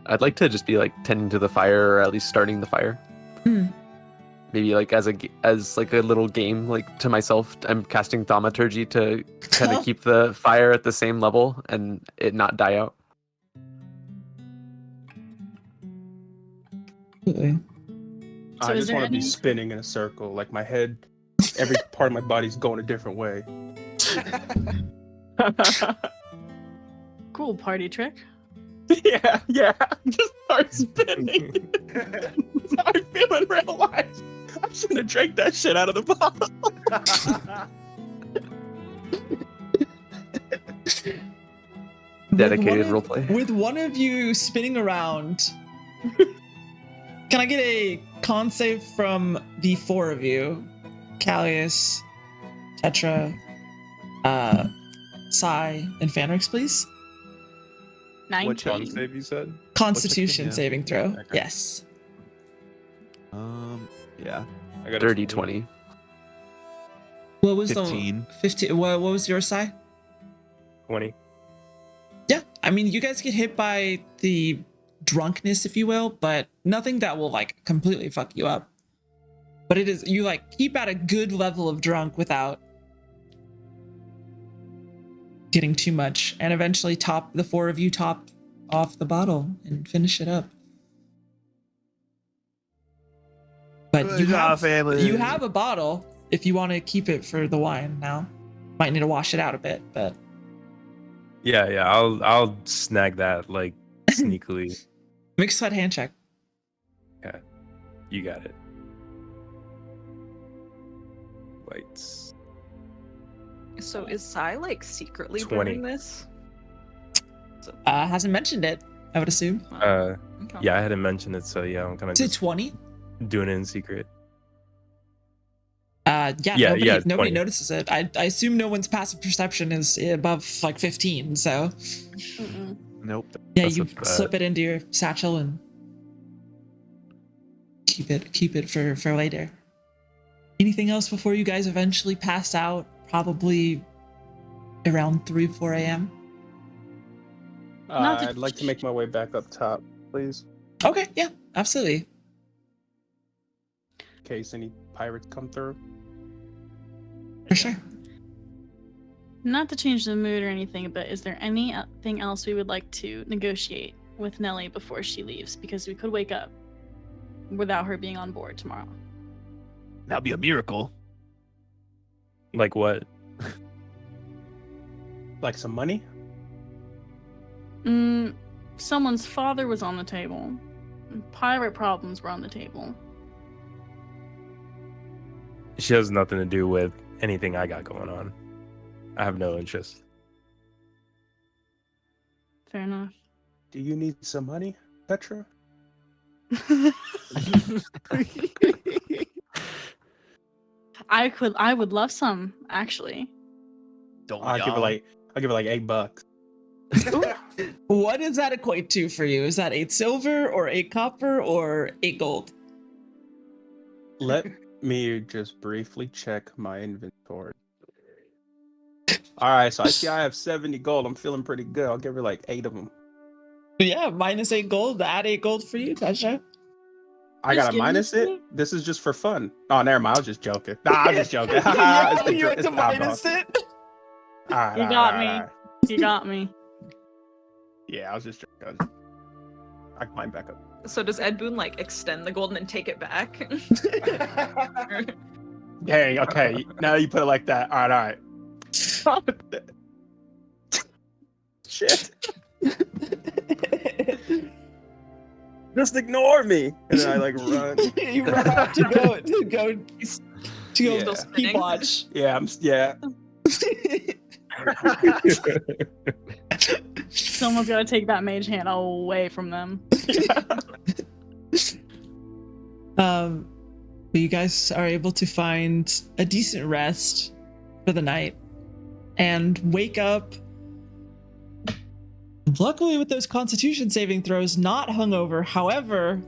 I'd like to just be tending to the fire, or at least starting the fire. Hmm. Maybe as a little game to myself. I'm casting thaumaturgy to kind of keep the fire at the same level and it not die out. Absolutely. So I is just there want to be any- spinning in a circle. Like my head, every part of my body's going a different way. cool party trick? yeah. Just start spinning. That's how I feel in real life. I shouldn't have drank that shit out of the bottle. Dedicated With one roleplay. With one of you spinning around, can I get a con save from the four of you? Callius, Tetra, Sai, and Fanrix, please. 19. Con save you said? Constitution yeah. saving throw. Okay. Yes. Yeah. I got Dirty 20. What was 15. the 15? What was your Sai? 20. Yeah, I mean, you guys get hit by the drunkenness, if you will, but nothing that will like completely fuck you up. But it is, you like keep at a good level of drunk without getting too much, and eventually the four of you top off the bottle and finish it up. But Good you job, have family. you have a bottle if you want to keep it for the wine now. Might need to wash it out a bit, but Yeah, I'll snag that like sneakily. make a sweat hand check. You got it. Lights. So is Sai like secretly 20. burning this? Hasn't mentioned it, I would assume. Uh, Okay. yeah, I hadn't mentioned it, so yeah, I'm kind of Is it just 20? doing it in secret. Yeah, nobody 20. notices it. I assume no one's passive perception is above like 15, so Mm-mm. Nope. yeah, That's you not bad. slip it into your satchel and keep it for later. Anything else before you guys eventually pass out? Probably around 3-4 a.m. Not to- I'd like to make my way back up top, please, Okay, yeah, absolutely. in case any pirates come through. For sure. Not to change the mood or anything, but is there anything else we would like to negotiate with Nellie before she leaves? Because we could wake up without her being on board tomorrow. That'd be a miracle. Like what? Like some money? Someone's father was on the table. Pirate problems were on the table. She has nothing to do with anything I got going on. I have no interest. Fair enough. Do you need some money, Petra? I would love some, actually. Don't I'll give it like $8. What does that equate to for you? Is that 8 silver or 8 copper or 8 gold? Let me just briefly check my inventory. All right, so I see I have 70 gold. I'm feeling pretty good. I'll give her like 8 of them. Yeah, minus 8 gold. Add 8 gold for you, Tasha. I Just gotta give me minus it. some. This is just for fun. Oh, never mind. I was just joking. Nah, I was just joking. Yeah, It's the you dr- had it's to the alcohol. minus it. All right, You all got right, me. all right. You got me. Yeah, I was just joking. I climbed back up. So does Ed Boon like extend the gold and then take it back? Hey, okay. Now you put it like that. All right. Shit. Just ignore me. And then I like run. You run out to go Yeah. keep watch. Yeah, yeah. Someone's got to take that mage hand away from them. But you guys are able to find a decent rest for the night and wake up. Luckily, with those Constitution saving throws, not hungover. However,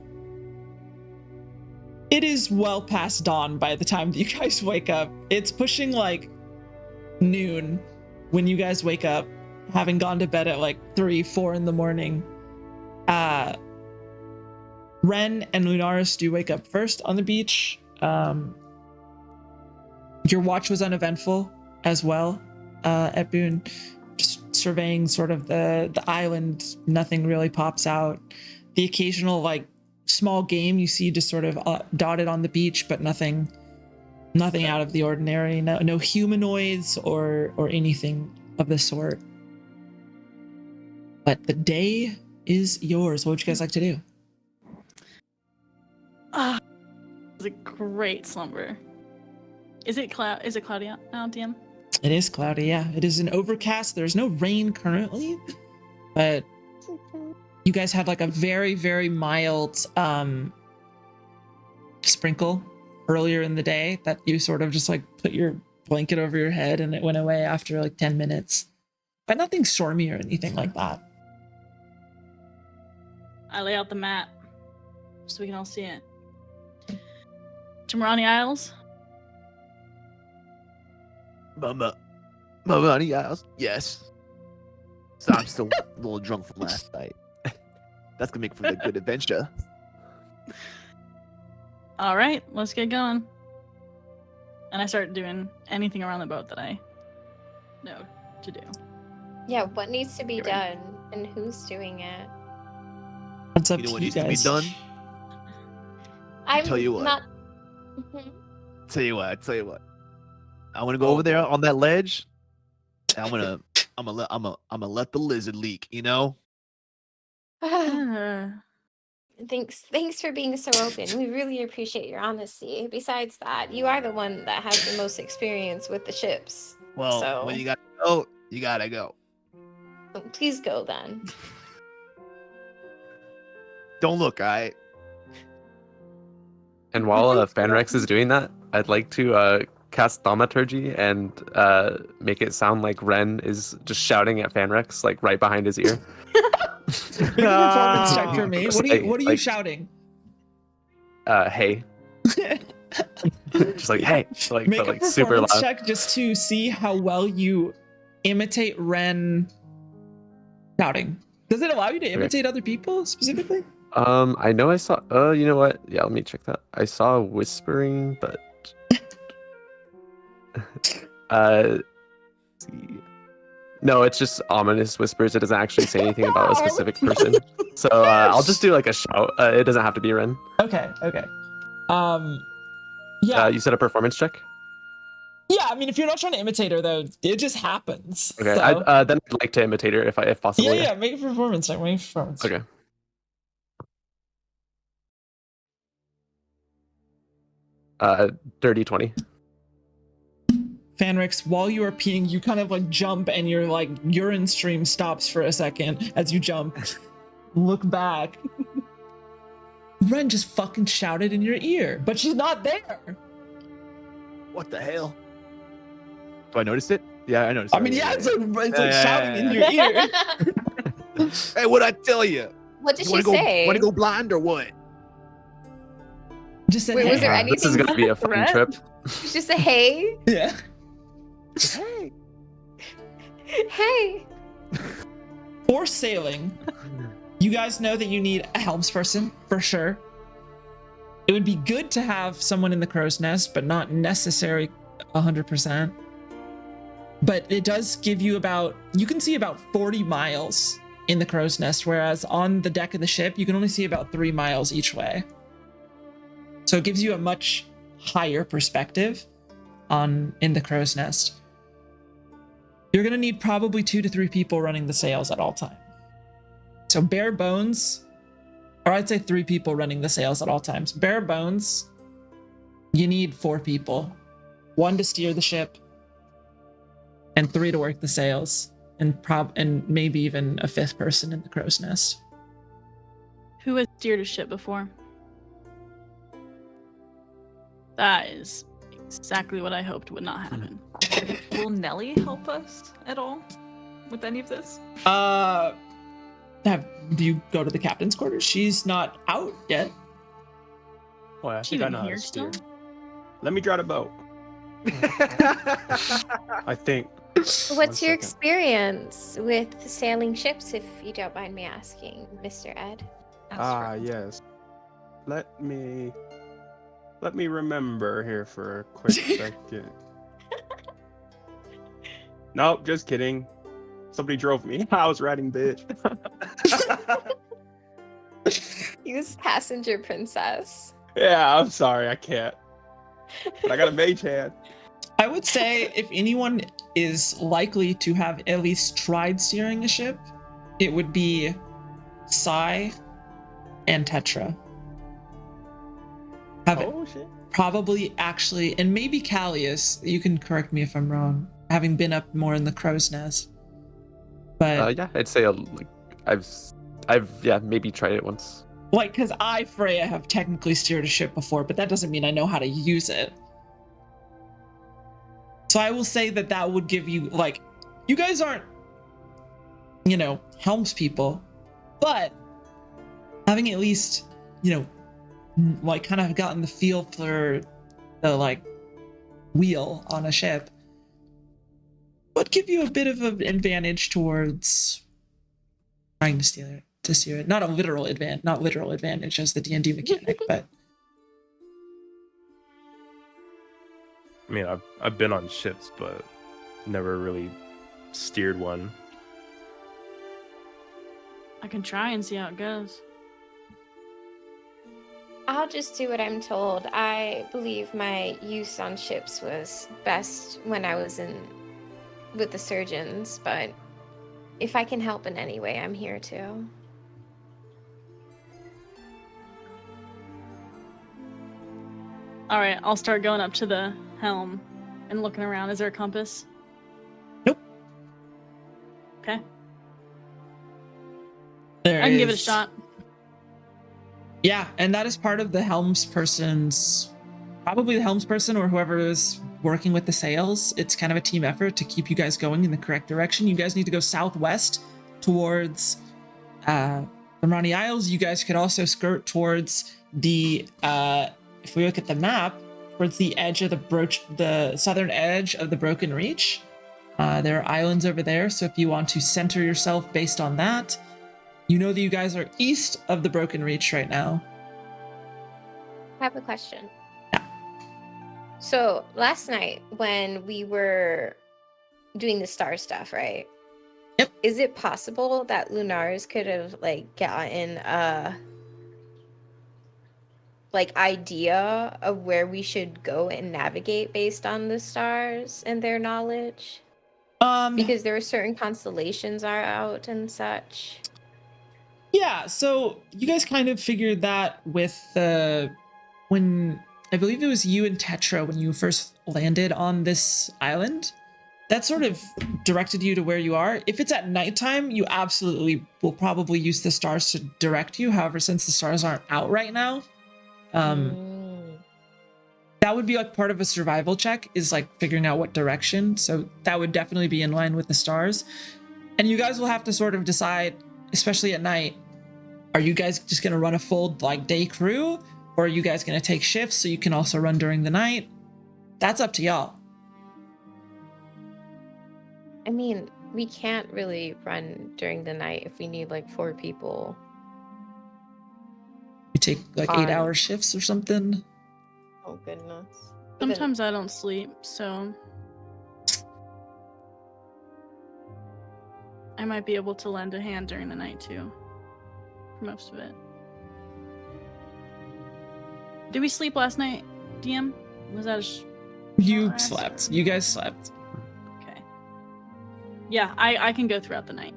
it is well past dawn by the time that you guys wake up. It's pushing like noon when you guys wake up, having gone to bed at like 3-4 in the morning. Ren and Lunaris do wake up first on the beach. Your watch was uneventful as well, at Boone. Just surveying sort of the island, nothing really pops out. The occasional like small game you see just sort of dotted on the beach, but nothing out of the ordinary. No humanoids or anything of the sort. But the day is yours. What would you guys like to do? It's a great slumber. Is it cloudy out now, DM? It is cloudy, yeah. It is an overcast. There's no rain currently, but you guys had like a very, very mild sprinkle earlier in the day that you sort of just like put your blanket over your head and it went away after like 10 minutes. But nothing stormy or anything like that. I lay out the map so we can all see it. Jamarani Isles? Mama, honey, yes. So I'm still a little drunk from last night. That's gonna make for a good adventure. All right, let's get going. And I start doing anything around the boat that I know to do. Yeah, what needs to be done and who's doing it? What's up You know to what you needs to be guys? done? I'm Tell you what. not. Mhm. Tell you what. I want to go over there on that ledge. And I'm gonna let the lizard leak. You know. Thanks for being so open. We really appreciate your honesty. Besides that, you are the one that has the most experience with the ships. Well, So- when you gotta go, you gotta go. Please go then. Don't look, I. And while Fanrex is doing that, I'd like to cast Thaumaturgy and make it sound like Ren is just shouting at Fanrex, like right behind his ear. Make a performance check for me. What are you Like- shouting? Hey. Just like, hey. Like, Make but a like super performance loud. check just to see how well you imitate Ren shouting. Does it allow you to imitate other people specifically? I know I saw. You know what? Yeah, let me check that. I saw whispering, but let's see. No, it's just ominous whispers. It doesn't actually say anything about a specific person. So I'll just do like a shout. It doesn't have to be Ren. Okay. Yeah. You said a performance check. Yeah, I mean, if you're not trying to imitate her, though, it just happens. Okay. So- Then I'd like to imitate her if possible. yeah, make a performance check. Okay. Dirty 20. Fanrix, while you are peeing, you kind of like jump and your like urine stream stops for a second as you jump. Look back. Ren just fucking shouted in your ear, but she's not there. What the hell? Do I notice it? Yeah, I noticed. I mean, yeah, it's like shouting in your ear. Hey, what'd I tell you? What did You she say? Want to go blind or what? Just said, Wait, hey. was there This is anything? gonna be a fun Ren? trip. Just a hey, Yeah. Hey. hey. For sailing, you guys know that you need a helmsperson for sure. It would be good to have someone in the crow's nest, but not necessary 100%. But it does give you you can see about 40 miles in the crow's nest, whereas on the deck of the ship, you can only see about 3 miles each way. So it gives you a much higher perspective in the crow's nest. You're gonna need probably 2 to 3 people running the sails at all times. So bare bones, or I'd say 3 people running the sails at all times. Bare bones, you need 4 people. 1 to steer the ship, and 3 to work the sails, and maybe even a 5th person in the crow's nest. Who has steered a ship before? That is exactly what I hoped would not happen. Will Nelly help us at all with any of this? Do you go to the captain's quarters? She's not out yet. Oh, I She think I even know how to here steer. still? Let me drive a boat. I think. What's One your second. experience with sailing ships, if you don't mind me asking, Mr. Ed? Yes. Let me remember here for a quick second. Nope, just kidding. Somebody drove me. I was riding, bitch. Use passenger princess. Yeah, I'm sorry, I can't. But I got a mage hand. I would say if anyone is likely to have at least tried steering a ship, it would be Sai and Tetra. Oh shit. Probably actually, and maybe Callius, you can correct me if I'm wrong, having been up more in the crow's nest. But Yeah, I'd say like I've maybe tried it once. like, because I, Freya, have technically steered a ship before, but that doesn't mean I know how to use it. So I will say that that would give you, like, you guys aren't, helms people, but having at least, like, kind of gotten the feel for the, like, wheel on a ship would give you a bit of an advantage towards trying to steer it. Not literal advantage as the D&D mechanic, but I mean, I've been on ships, but never really steered one. I can try and see how it goes. I'll just do what I'm told. I believe my use on ships was best when I was with the surgeons, but if I can help in any way, I'm here too. All right, I'll start going up to the helm and looking around. Is there a compass? Nope. Okay. I can give it a shot. Yeah, and that is part of the probably the helmsperson or whoever is working with the sails. It's kind of a team effort to keep you guys going in the correct direction. You guys need to go southwest towards the Rani Isles. You guys could also skirt towards the, if we look at the map, towards the edge of the southern edge of the Broken Reach. There are islands over there, so if you want to center yourself based on that, you know that you guys are east of the Broken Reach right now. I have a question. So last night when we were doing the star stuff, right? Yep. Is it possible that Lunars could have gotten a idea of where we should go and navigate based on the stars and their knowledge? Because there are certain constellations are out and such. Yeah, so you guys kind of figured that with when I believe it was you and Tetra when you first landed on this island. That sort of directed you to where you are. If it's at nighttime, you absolutely will probably use the stars to direct you. However, since the stars aren't out right now, that would be like part of a survival check, is like figuring out what direction. So that would definitely be in line with the stars. And you guys will have to sort of decide, especially at night, are you guys just going to run a full day crew? Or are you guys going to take shifts so you can also run during the night? That's up to y'all. I mean, we can't really run during the night if we need 4 people. You take 8-hour shifts or something? Oh, goodness. But then- Sometimes I don't sleep, so I might be able to lend a hand during the night too. For most of it. Did we sleep last night, DM? Was that You slept. You guys slept. Okay. Yeah, I can go throughout the night.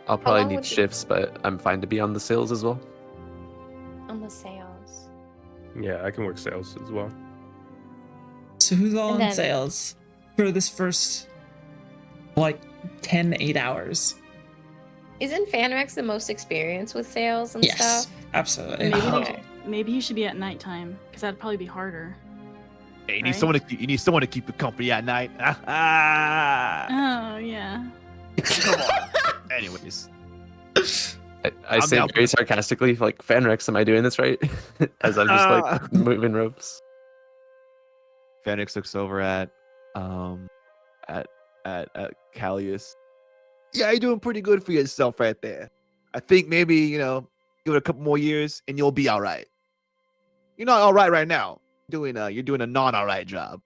I'll probably long need would you- shifts, but I'm fine to be on the sails as well. On the sails. Yeah, I can work sales as well. So who's all And on then- sales for this first 10 8 hours? Isn't Fanrex the most experienced with sails and Yes, stuff? absolutely. Maybe you should be at nighttime, because that'd probably be harder. Hey, you Right. need someone to keep you company at night. Oh yeah. Come on. Anyways, I I'm say down. very sarcastically, Fanrex, am I doing this right? As I'm just moving ropes. Phoenix looks over at Callius. Yeah, you're doing pretty good for yourself right there. I think maybe, give it a couple more years and you'll be all right. You're not all right now. You're doing a non all right job.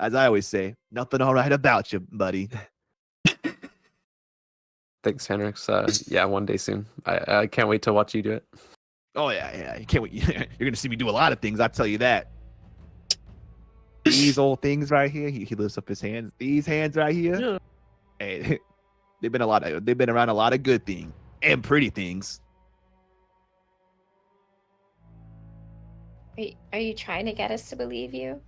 As I always say, nothing all right about you, buddy. Thanks, Henrix. Yeah, one day soon. I can't wait to watch you do it. Oh yeah. You can't wait. You're gonna see me do a lot of things. I tell you that. These old things right here. He lifts up his hands. These hands right here. Yeah. Hey, they've been around a lot of good things and pretty things. Are you trying to get us to believe you?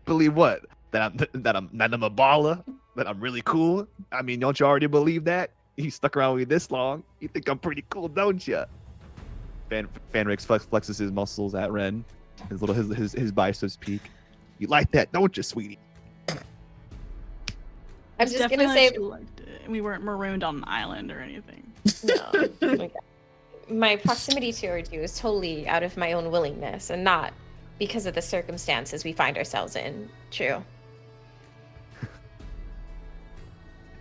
Believe what? That I'm a baller. That I'm really cool. I mean, don't you already believe that? You stuck around with me this long. You think I'm pretty cool, don't you? Fanrix flexes his muscles at Ren. His biceps peak. You like that, don't you, sweetie? I'm just gonna say She liked it. We weren't marooned on an island or anything. no. Okay. My proximity towards you is totally out of my own willingness and not because of the circumstances we find ourselves in. True.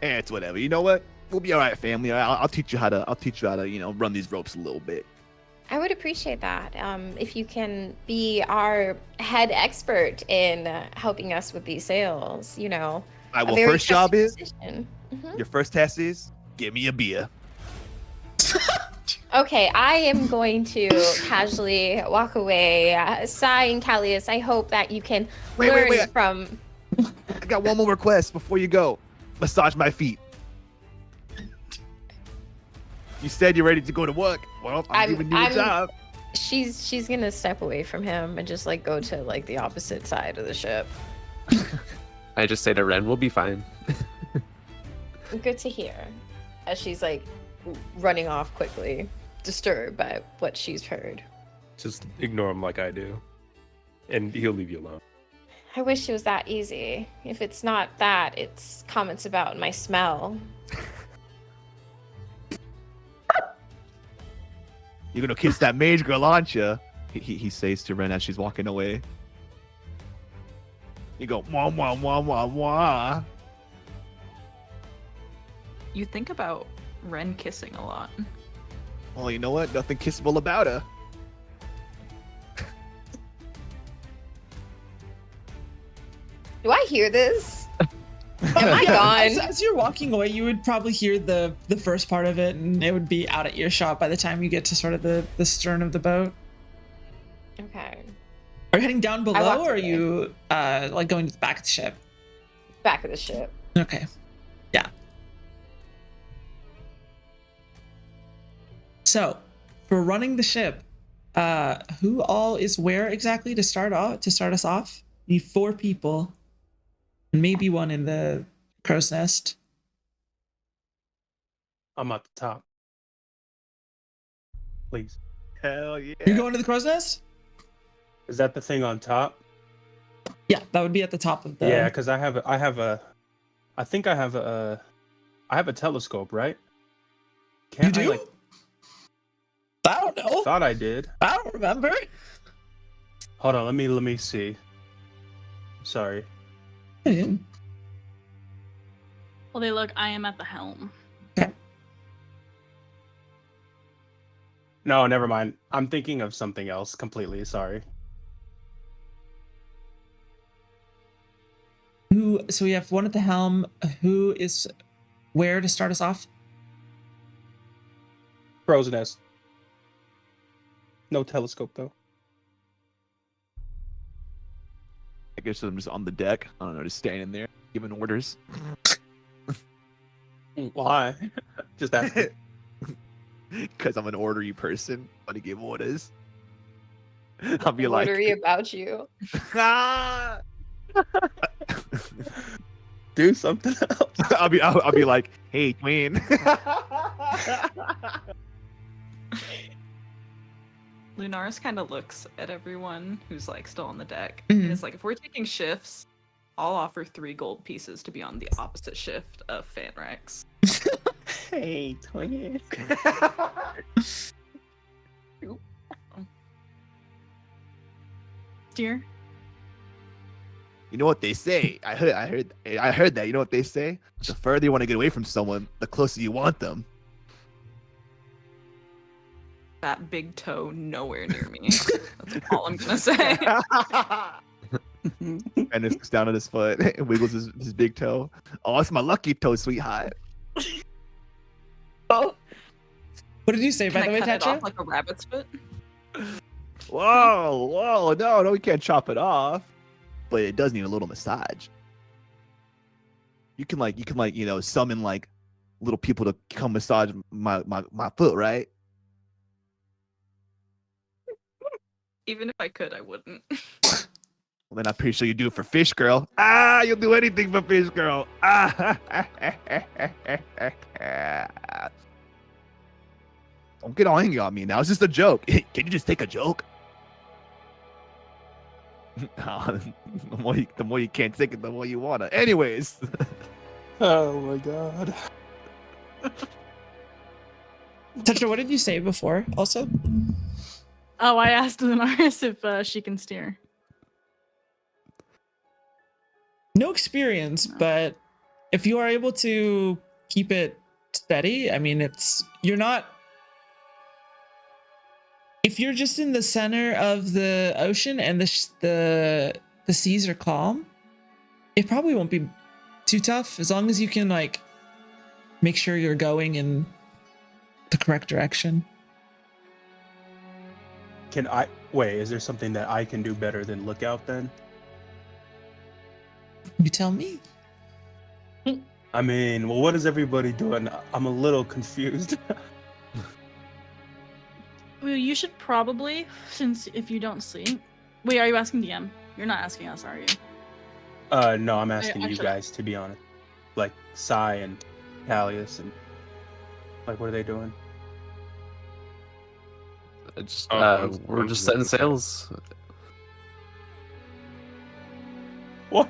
It's whatever. You know what? We'll be all right, family. I'll teach you how to run these ropes a little bit. I would appreciate that. If you can be our head expert in helping us with these sales, All right, a well, very first job trusted is position. Mhm. your first test is give me a beer. Okay, I am going to casually walk away, sighing, Callius. I hope that you can learn Wait. from. I got one more request before you go. Massage my feet. You said you're ready to go to work. Well, I'm giving you a job. She's gonna step away from him and just go to the opposite side of the ship. I just say to Ren, we'll be fine. Good to hear. As she's running off quickly, disturbed by what she's heard. Just ignore him like I do, and he'll leave you alone. I wish it was that easy. If it's not that, it's comments about my smell. You're gonna kiss that mage girl, aren't you? He says to Ren as she's walking away. You go, mwah, mwah, mwah, mwah, mwah. You think about Ren kissing a lot. Well, you know what? Nothing kissable about her. Do I hear this? Am I gone? As you're walking away, you would probably hear the first part of it, and it would be out at earshot by the time you get to sort of the stern of the boat. Okay. Are you heading down below, walked or are away. you going to the back of the ship? Back of the ship. Okay. Yeah. So, for running the ship, who all is where exactly to start us off? You need 4 people, and maybe one in the crow's nest. I'm at the top. Please. Hell yeah. You're going to the crow's nest? Is that the thing on top? Yeah, that would be at the top of the. Yeah, because I have a telescope, right? You do? I don't know. Thought I did. I don't remember. Hold on, let me see. Sorry. Well, they look. I am at the helm. No, never mind. I'm thinking of something else completely. Sorry. So we have one at the helm. Who is where to start us off? Crow's nest. No telescope though. I guess I'm just on the deck. I don't know, just standing there, giving orders. Why? Just asking. Because I'm an ordery person. I want to give orders. I'll be like, Literally about you. ah! Do something else. I'll be like, hey, twin. Lunaris kind of looks at everyone who's still on the deck. Mhm. And it's if we're taking shifts, I'll offer 3 gold pieces to be on the opposite shift of Fanrex. Hey, twin. Dear. You know what they say? I heard that. You know what they say? The further you want to get away from someone, the closer you want them. That big toe nowhere near me. That's all I'm gonna say. And it looks down at his foot and wiggles his big toe. Oh, it's my lucky toe, sweetheart. Oh. What did you say, Can by the I way, cut it Tetra? off like a rabbit's foot? Whoa, no, we can't chop it off. But it does need a little massage. You can summon like little people to come massage my foot, right? Even if I could, I wouldn't. Well, then I'm pretty sure you do it for Fish Girl. Ah, you'll do anything for Fish Girl. Ah. Don't get all angry on me now. It's just a joke. Can you just take a joke? The more you can't take it, the more you wanna. Anyways. Oh my god. Tetra, what did you say before? Also, Oh, I asked Lunaris if she can steer. no experience, but if you are able to keep it steady, I mean, you're not. If you're just in the center of the ocean and the seas are calm, it probably won't be too tough as long as you can like make sure you're going in the correct direction. Is there something that I can do better than lookout then? You tell me. I mean, well, what is everybody doing? I'm a little confused. Well, you should probably, since if you don't sleep. Wait, are you asking DM? You're not asking us, are you? No, I'm asking you actually- guys, to be honest. Like, Sai and Callius and... Like, what are they doing? We're just setting sails. What?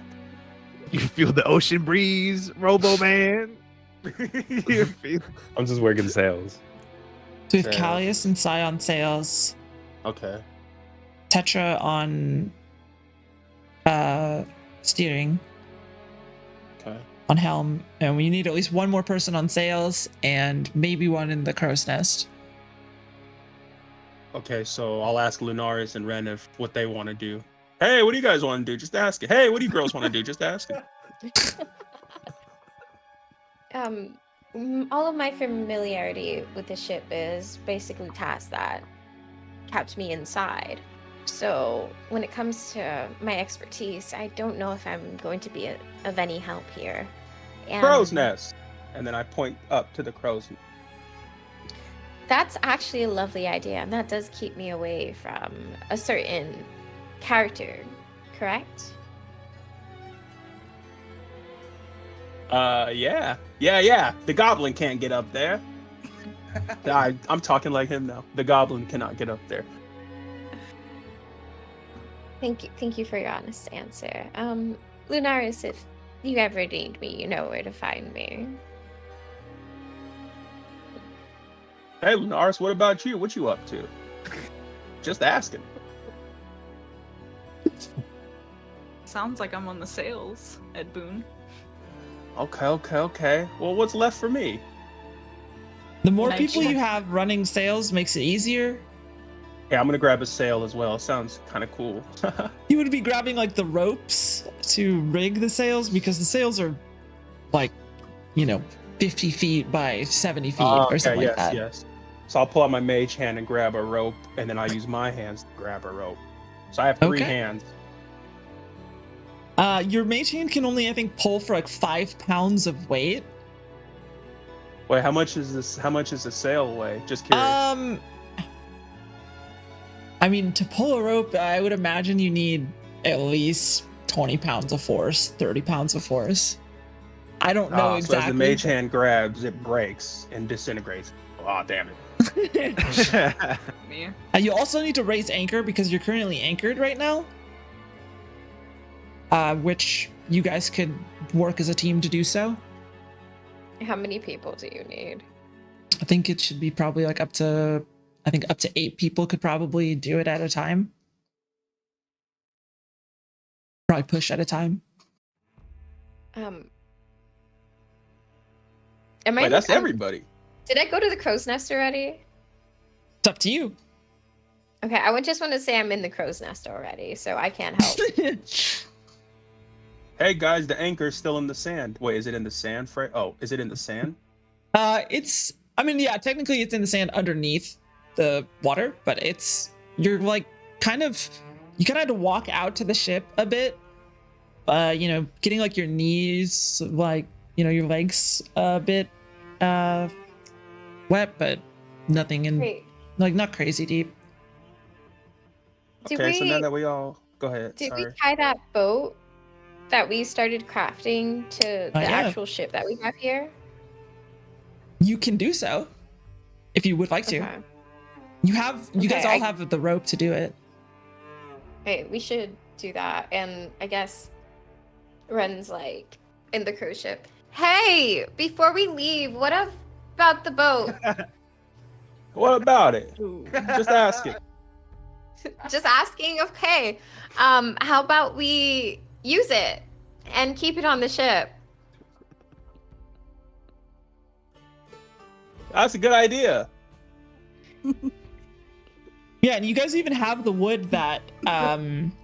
You feel the ocean breeze, Robo Man. You feel... I'm just working sails. So we have Sails. Callius and Sai on sails, Okay. Tetra on steering, Okay. on helm, and we need at least one more person on sails and maybe one in the crow's nest. Okay, so I'll ask Lunaris and Ren if what they want to do. Hey, what do you guys want to do? Just ask it. Hey, what do you girls want to do? Just ask it. All of my familiarity with the ship is basically tasks that kept me inside. So when it comes to my expertise, I don't know if I'm going to be of any help here. Crow's nest. And then I point up to the crow's nest. That's actually a lovely idea, and that does keep me away from a certain character, correct? Yeah. The goblin can't get up there. I'm talking like him now. The goblin cannot get up there. Thank you for your honest answer. Lunaris, if you ever need me, you know where to find me. Hey, Lunaris, what about you? What you up to? Just asking. Sounds like I'm on the sails, Ed Boon. Okay. Well, what's left for me? The more Nice. people you have running sails makes it easier. Hey, I'm gonna grab a sail as well. Sounds kind of cool. You would be grabbing like the ropes to rig the sails because the sails are like, 50 feet by 70 feet or something like that. Yes. So I'll pull out my mage hand and grab a rope, and then I use my hands to grab a rope. So I have three Okay. hands. Your mage hand can only, I think, pull for like 5 pounds of weight. Wait, how much is this? How much is the sail weigh? Just curious. I mean, to pull a rope, I would imagine you need at least 20 pounds of force, 30 pounds of force. I don't know So exactly. as the mage hand grabs, it breaks and disintegrates. Oh, damn it. Me. You also need to raise anchor because you're currently anchored right now. Which you guys could work as a team to do so. How many people do you need? I think it should be probably like up to 8 people could probably do it at a time. Probably push at a time. Am Wait, that's everybody. Did I go to the crow's nest already? It's up to you. Okay, I just want to say I'm in the crow's nest already, so I can't help. Hey guys, the anchor's still in the sand. Wait, is it in the sand, Frey? Oh, is it in the sand? Yeah, technically it's in the sand underneath the water, but you're like you kind of had to walk out to the ship a bit. Getting like your knees, like, your legs a bit wet, but nothing Wait, not crazy deep. do Okay, so now we that we all go ahead. did we Sorry. tie that boat that we started crafting to the Yeah. actual ship that we have here? You can do so if you would like to. Okay. You guys Okay, all have the rope to do it. Hey, we should do that. And I guess Ren's like in the cruise ship. Hey, before we leave, what about the boat? What about it? Ooh. Just ask it. Just asking. Okay. How about we use it and keep it on the ship? That's a good idea. Yeah, and you guys even have the wood that Sai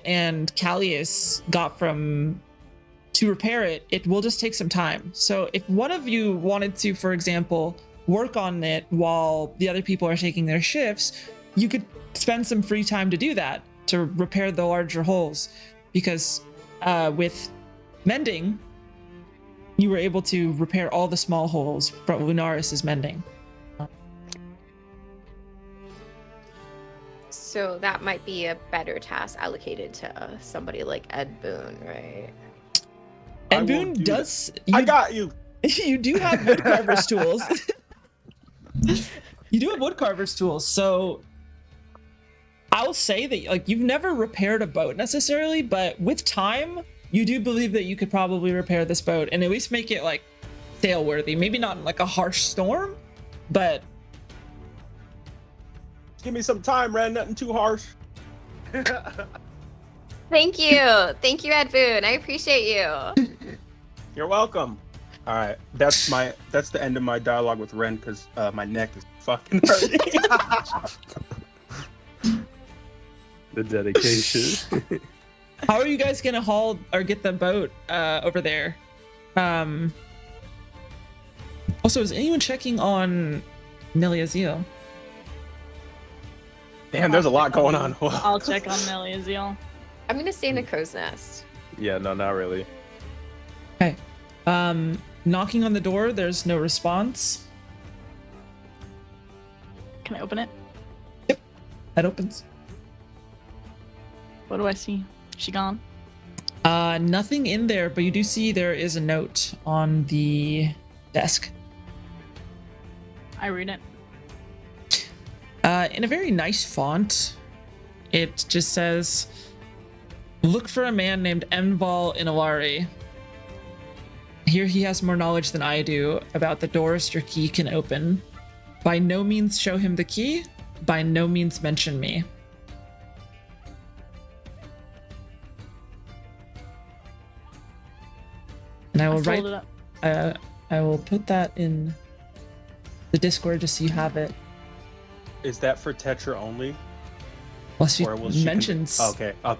and Callius got to repair it. It will just take some time. So if one of you wanted to, for example, work on it while the other people are taking their shifts, you could spend some free time to do that, to repair the larger holes, because with mending, you were able to repair all the small holes from Lunaris's mending. So that might be a better task allocated to somebody like Ed Boon, right? I And will Boone do does. I got you. You do have woodcarver's tools. You do have woodcarver's tools, so I'll say that like you've never repaired a boat necessarily, but with time, you do believe that you could probably repair this boat and at least make it like sail worthy. Maybe not in like a harsh storm, but Give me some time, Ren. Nothing too harsh. Thank you. Thank you, Ed Boon. I appreciate you. You're welcome. All right, that's the end of my dialogue with Ren because my neck is fucking hurting. The dedication. how are you guys gonna haul or get the boat over there? Also, is anyone checking on Nelly Azil? Damn, there's a lot going on. I'll check on Nelly Azil. I'm gonna stay in the crow's nest. Yeah, no, not really. Okay. Knocking on the door, there's no response. Can I open it? That opens. What do I see? She gone? Nothing in there, but you do see there is a note on the desk. I read it. In a very nice font, it just says, "Look for a man named Enval Inalari. Here he has more knowledge than I do about the doors your key can open. By no means show him the key. By no means mention me." And I will fold write. it up. I will put that in the Discord just so you have it. Is that for Tetra only? Well, she Or will she mentions. Okay. All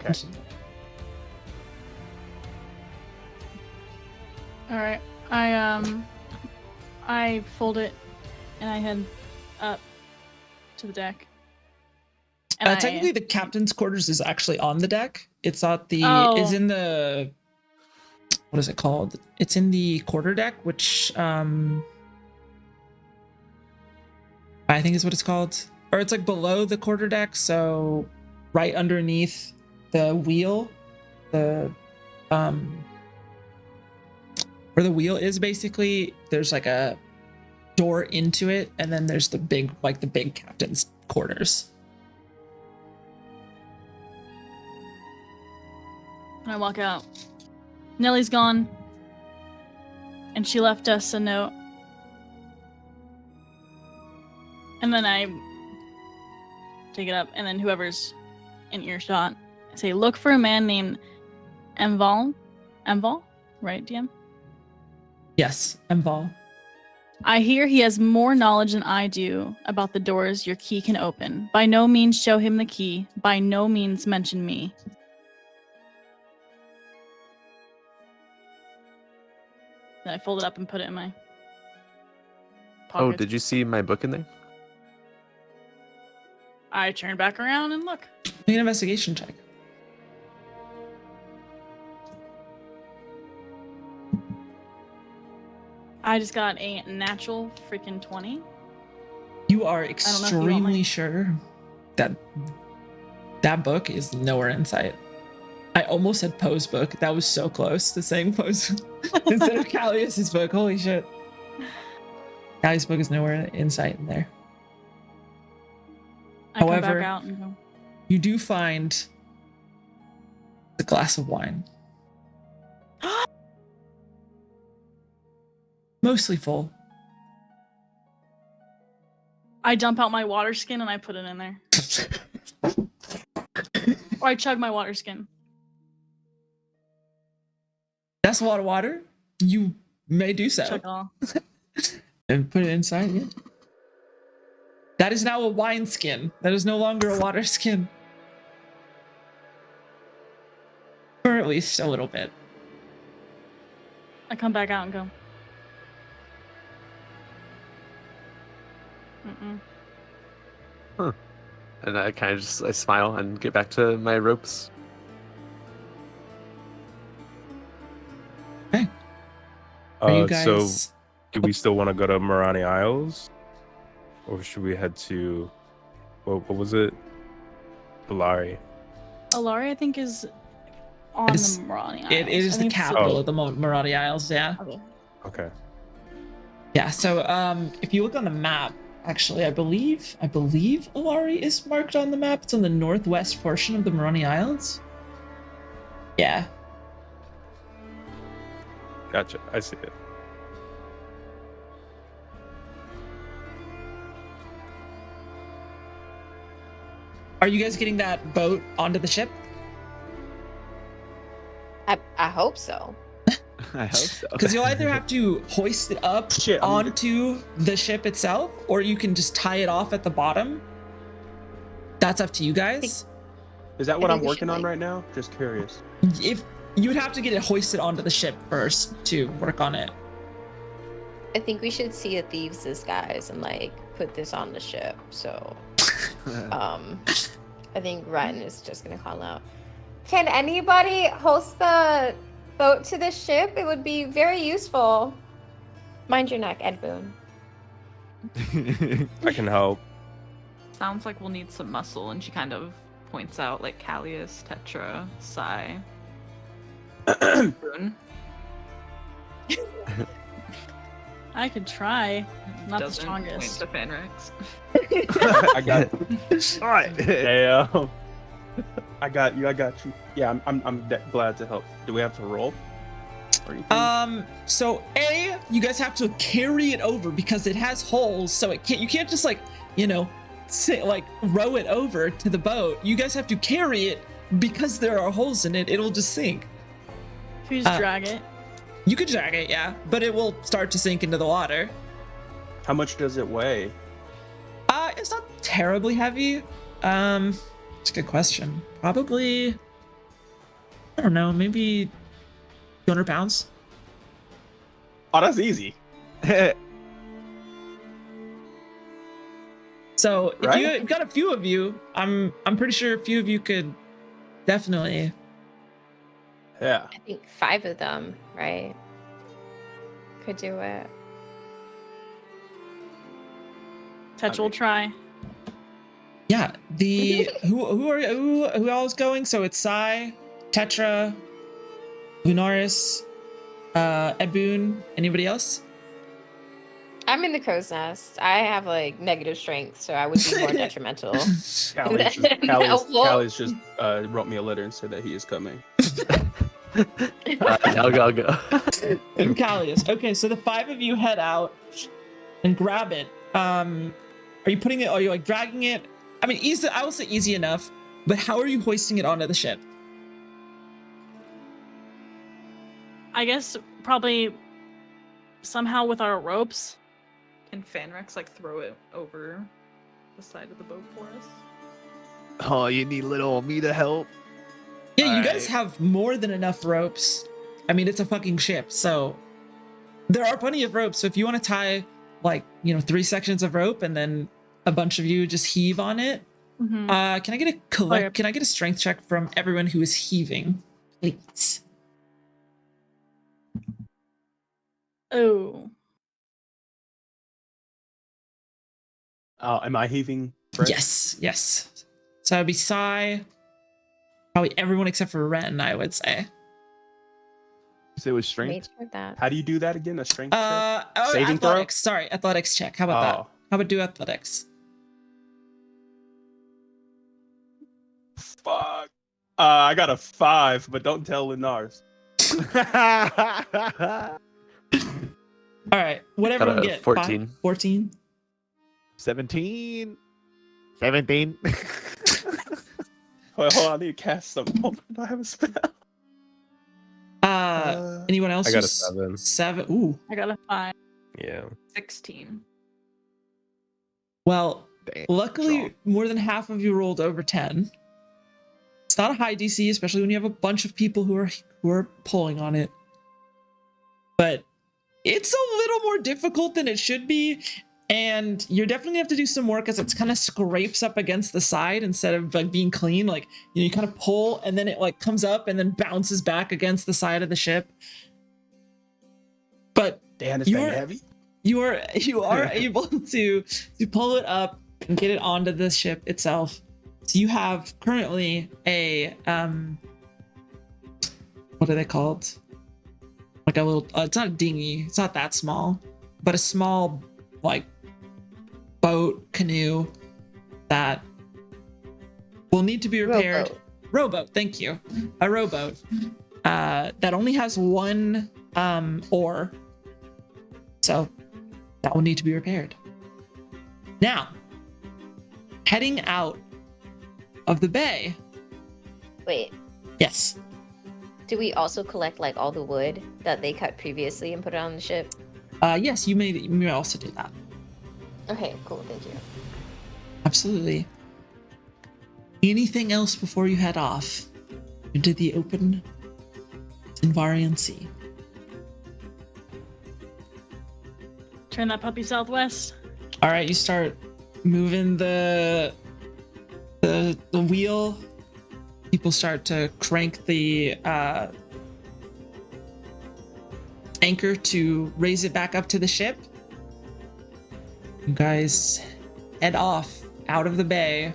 right. I fold it and I head up to the deck. And Technically, the captain's quarters is actually on the deck. It's at the. Oh. It's in the. What is it called? It's in the quarter deck, which I think is what it's called, or it's like below the quarter deck. So right underneath the wheel, where the wheel is basically, there's like a door into it, and then there's the big captain's quarters. And I walk out. Nellie's gone. And she left us a note. And then I take it up, and then whoever's in earshot, I say, "Look for a man named Enval." Enval? Right, DM? Yes, Enval. "I hear he has more knowledge than I do about the doors your key can open. By no means show him the key. By no means mention me." Then I fold it up and put it in my Oh, pocket. did you see my book in there? I turn back around and look. Make an investigation check. I just got a natural freaking 20. You are know if you want mine. extremely sure that that book is nowhere in sight. I almost said Poe's book. That was so close to saying Poe's instead of Callius's book. Holy shit. Callius's book is nowhere in sight in there. I come However, back out and go. You do find the glass of wine. Mostly full. I dump out my water skin and I put it in there. Or I chug my water skin. That's a lot of water. You may do so. Chug it all. And put it inside. Yeah. That is now a wine skin. That is no longer a water skin. Or at least a little bit. I come back out and go. Mm-mm. And I kind of just I smile and get back to my ropes. Okay. Are you guys... So do we still want to go to Marani Isles? Or should we head to what was it? Valari. Alari, I think, is on It is- the Marani Isles. It is I the think it's capital Oh. of the Maradi Isles, yeah. Okay. Okay. Yeah, so if you look on the map, actually, I believe Alari is marked on the map. It's on the northwest portion of the Marani Isles. Yeah. Gotcha. I see it. Are you guys getting that boat onto the ship? I hope so. I hope so. Because you'll either have to hoist it up Shit, I'm onto the ship itself, or you can just tie it off at the bottom. That's up to you guys. Is that what I I'm think we should, working on like- right now? Just curious. If you would have to get it hoisted onto the ship first to work on it. I think we should see a thieves' disguise and like put this on the ship. So, I think Ren is just gonna call out. Can anybody host the boat to the ship? It would be very useful. Mind your neck, Ed Boon. I can help. Sounds like we'll need some muscle, and she kind of points out like Callius, Tetra, Sai. Boone. I could try. Not the Doesn't strongest. Point to Fanrex. I got All right. Damn. I got you. Yeah, I'm glad to help. Do we have to roll? Or anything? So A, you guys have to carry it over because it has holes, so you can't just like, row it over to the boat. You guys have to carry it because there are holes in it. It'll just sink. If you just drag it. You could drag it, yeah, but it will start to sink into the water. How much does it weigh? It's not terribly heavy. It's a good question. Probably, I don't know, maybe 200 pounds. Oh, that's easy. So if Right? you've got a few of you, I'm pretty sure a few of you could definitely. Yeah. I think 5 of them, right? Could do it. Tetra will try. Yeah, the who all is going? So it's Sai, Tetra, Lunaris, Ebun. Anybody else? I'm in the crow's nest. I have like negative strength, so I would be more detrimental. Callie's just wrote me a letter and said that he is coming. I'll go. And Callius. Okay, so the 5 of you head out and grab it. Are you putting it? Are you like dragging it? I mean, easy. I will say easy enough. But how are you hoisting it onto the ship? I guess probably somehow with our ropes. Can Fanrex like throw it over the side of the boat for us? Oh, you need little me to help? Yeah, you guys Alright. have more than enough ropes. I mean, it's a fucking ship, so There are plenty of ropes, so if you want to tie like 3 sections of rope and then a bunch of you just heave on it. Mhm. Can I get a Can I get a strength check from everyone who is heaving, please? Oh. Am I heaving? Fred? Yes. So it'd be Sai, probably everyone except for Ren, I would say. You say it was Made strength? sure that. How do you do that again? A strength check? Oh, Saving throw? athletics. Sorry, athletics check. How about that? Oh. How about do athletics? Fuck. I got a 5, but don't tell Linars. All right, what Got everyone a get? 14. 14. 17. 17. Hold on, I need to cast something. Hold on, I have a spell. Anyone else? I got a who's 7. 7. Ooh. I got a 5. Yeah. 16. Well, Damn, luckily, strong. more than half of you rolled over 10. It's not a high DC, especially when you have a bunch of people who are pulling on it. But it's a little more difficult than it should be, and you're definitely gonna have to do some work as it kind of scrapes up against the side instead of like being clean. Like you kind of pull, and then it like comes up and then bounces back against the side of the ship. But Damn, this thing heavy. you are able to pull it up and get it onto the ship itself. So you have currently a what are they called? Like a little it's not a dinghy, it's not that small, but a small like boat, canoe that will need to be repaired. Rowboat, thank you. A rowboat that only has one oar. So that will need to be repaired. Now, heading out of the bay. Wait, Yes. do we also collect like all the wood that they cut previously and put it on the ship? Yes, you may also do that. Okay, cool, thank you. Absolutely. Anything else before you head off into the open Xiinvarian Sea? Turn that puppy southwest. All right, you start moving the wheel. People start to crank the anchor to raise it back up to the ship. You guys head off out of the bay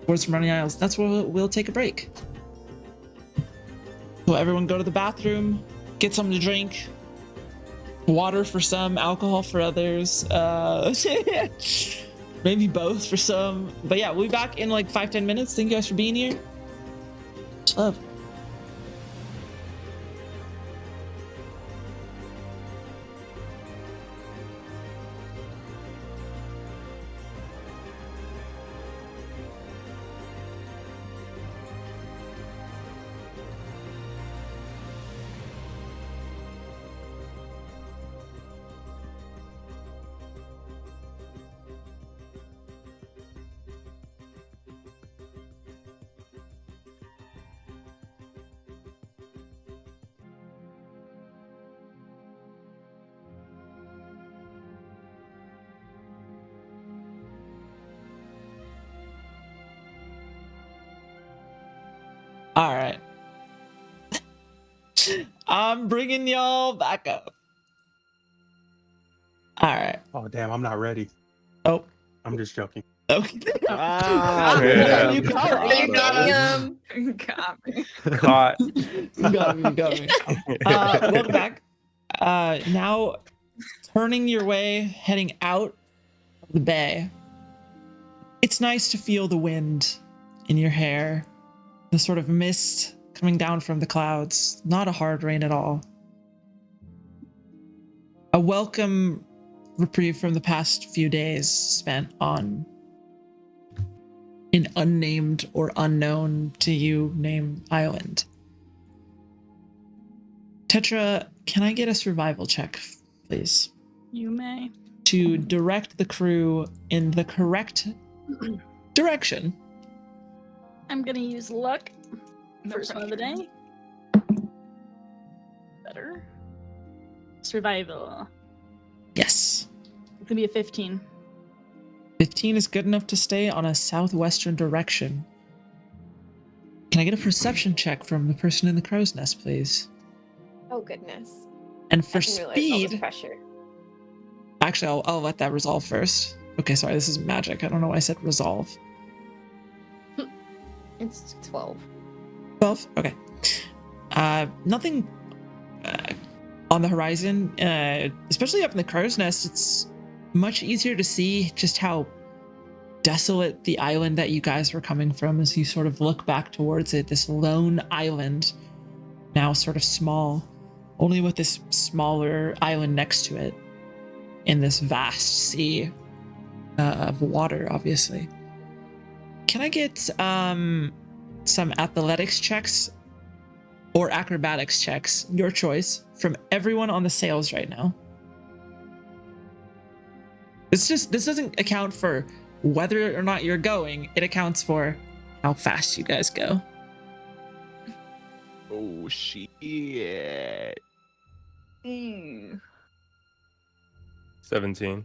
towards Running Isles. That's where we'll take a break. So everyone go to the bathroom, get something to drink. Water for some, alcohol for others. Maybe both for some. But yeah, we'll be back in like 5-10 minutes. Thank you guys for being here. Much love. All right. I'm bringing y'all back up. All right. Oh damn, I'm not ready. Oh. I'm just joking. Okay. Yeah. You got me. You got him. Got me. Caught. You got me. Welcome back. Now, turning your way, heading out of the bay. It's nice to feel the wind in your hair, the sort of mist coming down from the clouds. Not a hard rain at all. A welcome reprieve from the past few days spent on an unnamed or unknown to you named island. Tetra, can I get a survival check, please? You may. To direct the crew in the correct direction. I'm gonna use luck. No First one of the pressure. day. Better. Survival. Yes. It's gonna be a 15. 15 is good enough to stay on a southwestern direction. Can I get a perception check from the person in the crow's nest, please? Oh goodness. And for I didn't realize all this speed, pressure. actually, I'll let that resolve first. Okay, sorry, this is magic. I don't know why I said resolve. It's 12. 12? Okay. Nothing on the horizon, especially up in the crow's nest. It's much easier to see just how desolate the island that you guys were coming from as you sort of look back towards it. This lone island, now sort of small, only with this smaller island next to it in this vast sea of water, obviously. Can I get some athletics checks or acrobatics checks, your choice, from everyone on the sails right now? This doesn't account for whether or not you're going. It accounts for how fast you guys go. Oh shit. 17.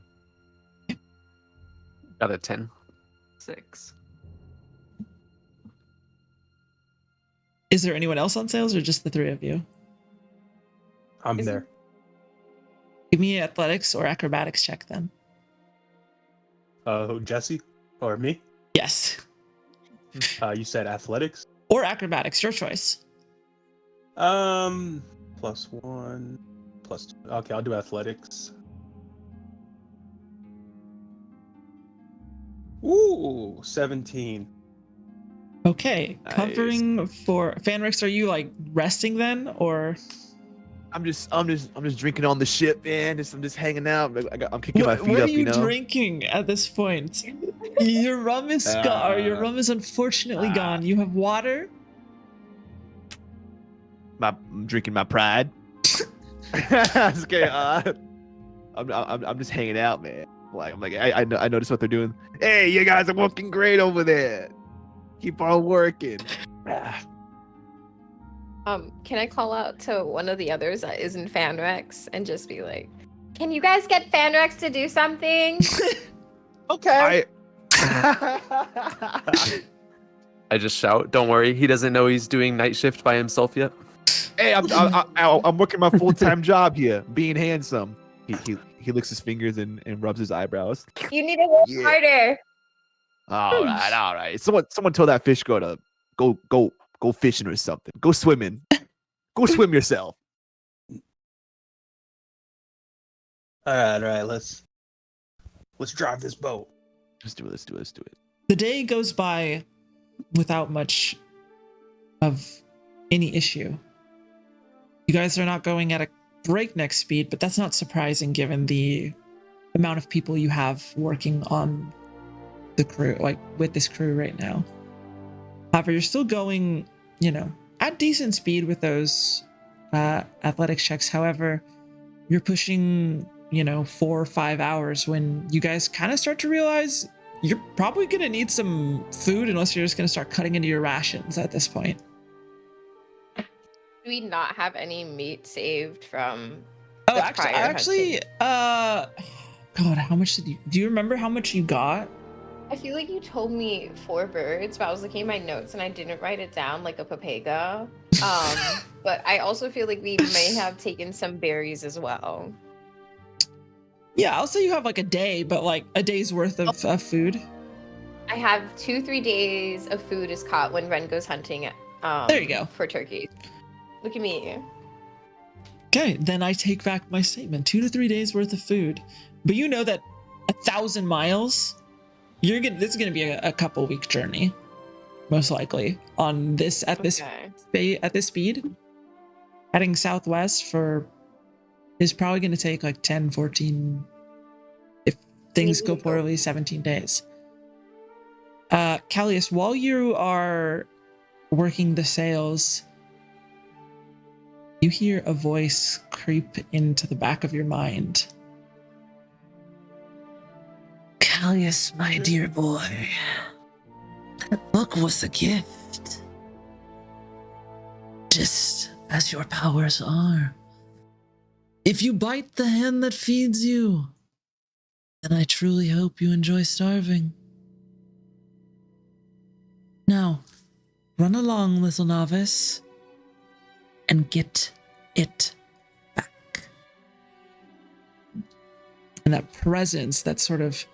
Got a 10. 6. Is there anyone else on sails or just the three of you? I'm Is there. Give me an athletics or acrobatics check then. Jesse or me? Yes. You said athletics. Or acrobatics, your choice. +1, +2. Okay, I'll do athletics. Ooh, 17. Okay, Nice. covering for Fanrix. Are you like resting then, or I'm just drinking on the ship, man. I'm just hanging out. I'm kicking my feet what up, are you know. drinking at this point? Your rum is gone. Or your rum is unfortunately gone. You have water. I'm drinking my pride. It's okay. I'm just hanging out, man. I noticed what they're doing. Hey, you guys are working great over there. Keep on working. Can I call out to one of the others that isn't Fanrex and just be like, can you guys get Fanrex to do something? Okay. I just shout, don't worry, he doesn't know he's doing night shift by himself yet. Hey, I'm working my full-time job here, being handsome. He licks his fingers and rubs his eyebrows. You need to work Yeah. harder. All right. Someone told that fish to go fishing or something. Go swimming. Go swim yourself. All right. Let's drive this boat. Let's do it. The day goes by without much of any issue. You guys are not going at a breakneck speed, but that's not surprising given the amount of people you have working on the crew, like with this crew right now. However, you're still going, at decent speed with those athletics checks. However, you're pushing, 4 or 5 hours when you guys kind of start to realize you're probably going to need some food unless you're just going to start cutting into your rations at this point. Do we not have any meat saved from Oh, the actually, prior God, how much do you remember how much you got? I feel like you told me 4 birds, but I was looking at my notes and I didn't write it down like a papega. But I also feel like we may have taken some berries as well. Yeah, I'll say you have like a day, but like a day's worth of food. I have 2-3 days of food is caught when Ren goes hunting. There you go. For turkeys. Look at me. Okay, then I take back my statement. 2 to 3 days worth of food. But you know that 1,000 miles, this is gonna be a couple week journey, most likely on this at this speed. Heading southwest is probably gonna take like 10, 14, if things go poorly, 17 days. Callius, while you are working the sails, you hear a voice creep into the back of your mind. Callius, my dear boy, that book was a gift. Just as your powers are. If you bite the hand that feeds you, then I truly hope you enjoy starving. Now, run along, little novice, and get it back. And that presence, that sort of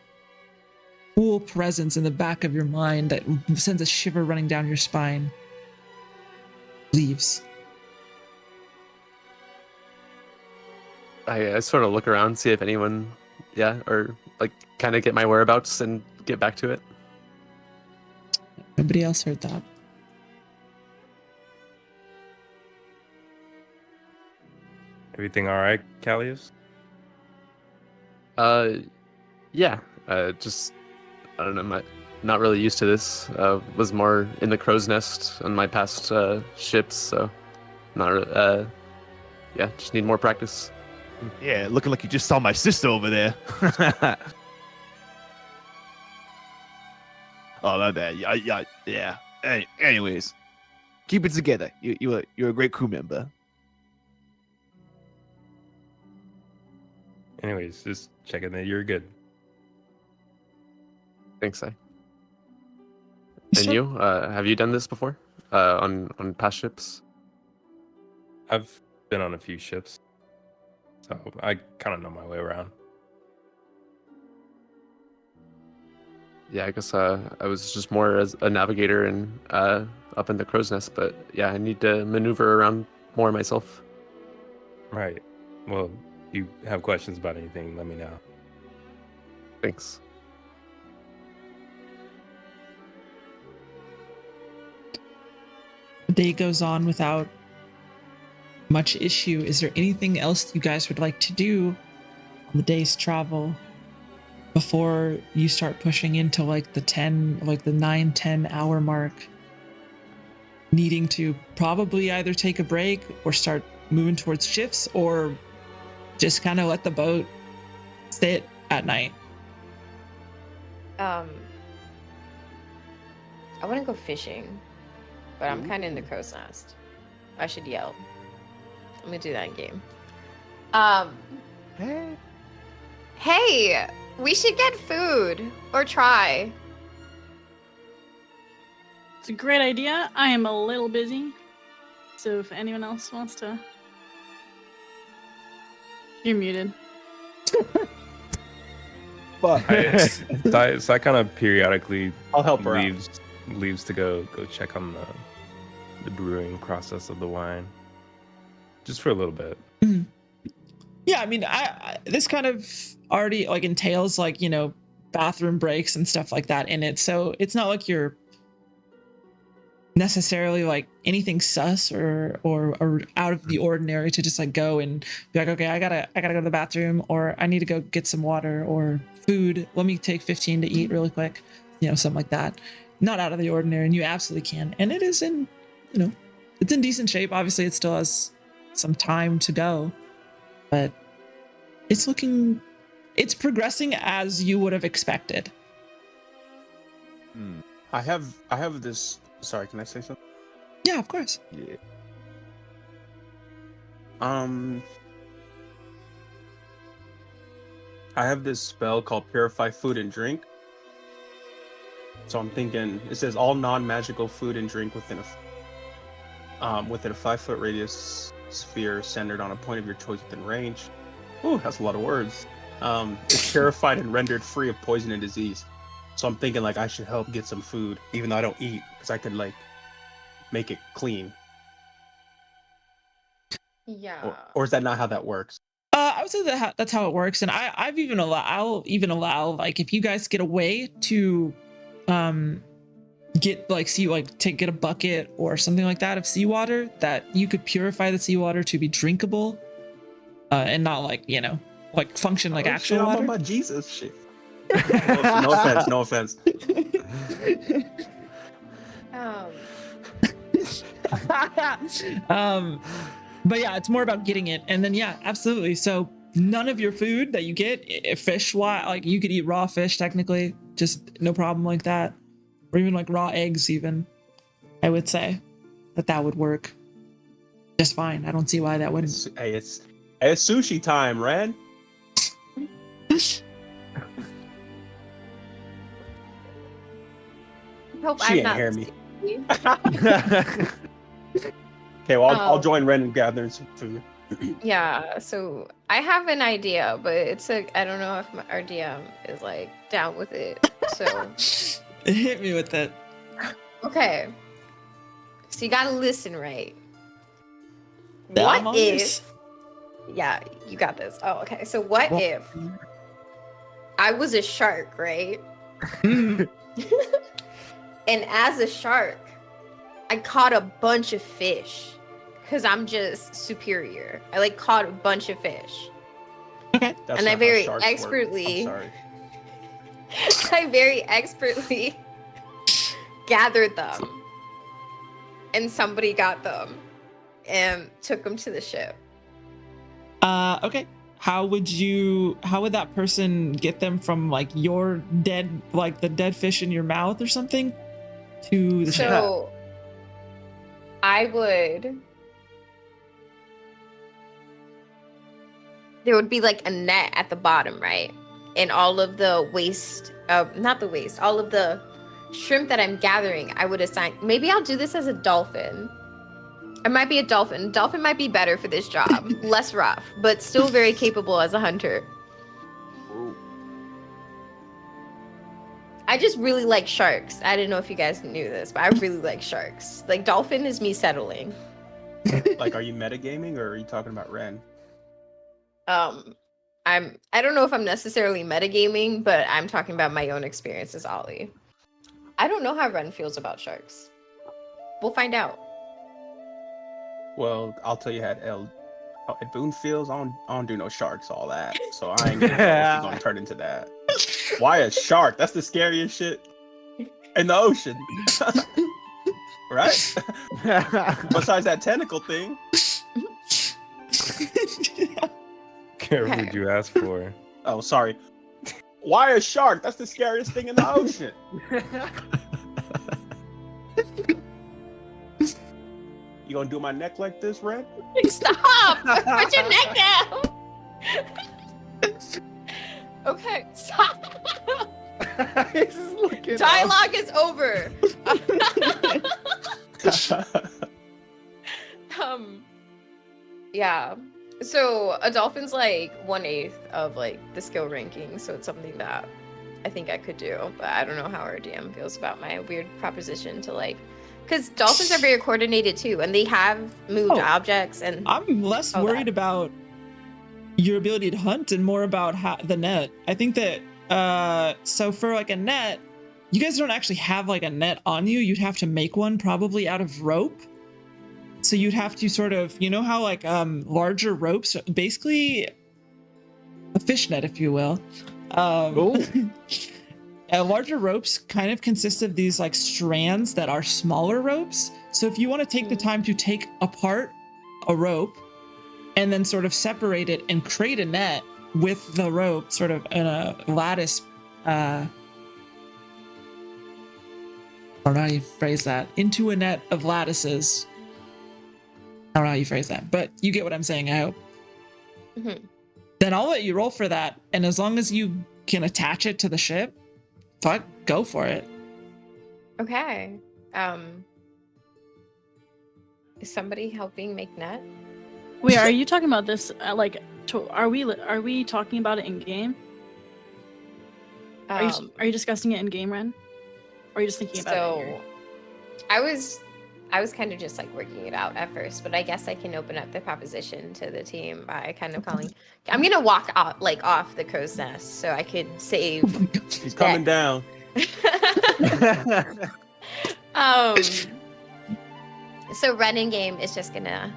cool presence in the back of your mind that sends a shiver running down your spine, leaves. I sort of look around, see if anyone, or like kind of get my whereabouts and get back to it. Nobody else heard that. Everything all right, Callius? Yeah. Just I don't know. Not really used to this. Was more in the crow's nest on my past ships, so not. Yeah, just need more practice. Yeah, looking like you just saw my sister over there. Oh, my bad. Yeah. Anyways, keep it together. You're a great crew member. Anyways, just checking that you're good. Thanks, I. And you? Have you done this before? On past ships? I've been on a few ships, so I kind of know my way around. Yeah, I guess I was just more as a navigator and up in the crow's nest, but yeah, I need to maneuver around more myself. Right. Well, if you have questions about anything, let me know. Thanks. The day goes on without much issue. Is there anything else you guys would like to do on the day's travel before you start pushing into like the 9-10 hour mark, needing to probably either take a break or start moving towards shifts, or just kind of let the boat sit at night? I want to go fishing, but I'm kind of in the crow's nest. I should yell. I'm gonna do that in game. Hey, we should get food or try. It's a great idea. I am a little busy, so if anyone else wants to, you're muted. But So I kind of periodically I'll help her out. leaves to go check on the brewing process of the wine, just for a little bit. Yeah, I mean, I this kind of already like entails like, bathroom breaks and stuff like that in it. So it's not like you're necessarily like anything sus or out of the ordinary to just like go and be like, okay, I gotta go to the bathroom, or I need to go get some water or food. Let me take 15 to eat really quick, something like that. Not out of the ordinary, and you absolutely can. And it is in, it's in decent shape. Obviously, it still has some time to go, but it's progressing as you would have expected. I have this. Sorry, can I say something? Yeah, of course. yeah. I have this spell called Purify Food and Drink. So I'm thinking it says all non-magical food and drink within a 5-foot radius sphere centered on a point of your choice within range. Ooh, that's a lot of words. It's purified and rendered free of poison and disease. So I'm thinking like I should help get some food, even though I don't eat, because I could like make it clean. Yeah. Or is that not how that works? I would say that's how it works, and I'll even allow like if you guys get a way to, get like get a bucket or something like that of seawater that you could purify the seawater to be drinkable, and not like like function like actual shit, water. I'm on my Jesus shit. No offense. But yeah, it's more about getting it, and then yeah, absolutely. So none of your food that you get, fish, like you could eat raw fish technically, just no problem like that, or even like raw eggs. Even I would say that would work just fine. I don't see why that wouldn't. Hey, it's It's sushi time, Ren. I hope She I'm ain't not hear me. sushi. Okay, well, I'll Oh. join Ren in gathering some food. Yeah, so I have an idea, but I don't know if our DM is like down with it. So Hit me with it. okay. So you gotta listen, right? Yeah, What I'm all if ears. Yeah, you got this. Oh, okay. So what Well- if I was a shark, right? Mm. And as a shark, I caught a bunch of fish. Cause I'm just superior. I like caught a bunch of fish. Okay. That's And I not how very sharks work. expertly- I'm sorry. I very expertly gathered them. And somebody got them and took them to the ship. Okay. How would that person get them from like your dead, like the dead fish in your mouth or something, to the ship? So I would. There would be like a net at the bottom, right? And all of the waste, not the waste, all of the shrimp that I'm gathering, I would assign. Maybe I'll do this as a dolphin. It might be a dolphin. Dolphin might be better for this job. Less rough, but still very capable as a hunter. I just really like sharks. I didn't know if you guys knew this, but I really like sharks. Like dolphin is me settling. Like, are you metagaming or are you talking about Ren? I don't know if I'm necessarily metagaming, but I'm talking about my own experience as Ollie. I don't know how Ren feels about sharks. We'll find out. Well, I'll tell you at Boonfields, I don't do no sharks, all that. So I ain't gonna know if you're gonna turn into that. Why a shark? That's the scariest shit in the ocean. Right? Besides that tentacle thing. What Okay. did you ask for? Oh, sorry. Why a shark? That's the scariest thing in the ocean. You gonna do my neck like this, Red? Stop! Put your neck down! Okay, stop! He's just looking up. Dialogue is over. Yeah. So a dolphin's like 1/8 of like the skill ranking, so it's something that I think I could do, but I don't know how our DM feels about my weird proposition to like, because dolphins are very coordinated too, and they have moved Oh, objects and I'm less all worried that. about your ability to hunt and more about the net. I think that so for like a net, you guys don't actually have like a net on you. You'd have to make one probably out of rope. So you'd have to sort of, you know how like larger ropes, basically a fish net, if you will. Larger ropes kind of consist of these like strands that are smaller ropes. So if you want to take the time to take apart a rope and then sort of separate it and create a net with the rope sort of in a lattice, I don't know how you phrase that, into a net of lattices. I don't know how you phrase that, but you get what I'm saying, I hope. Mhm. Then I'll let you roll for that. And as long as you can attach it to the ship, fuck, go for it. Okay. Is somebody helping make net? Wait, are you talking about this? Are we talking about it in game? Are you discussing it in game, Ren? Or are you just thinking about it? Here? I was kind of just like working it out at first, but I guess I can open up the proposition to the team by kind of calling. I'm gonna walk out like off the crow's nest so I could save. He's coming down. So running game is just gonna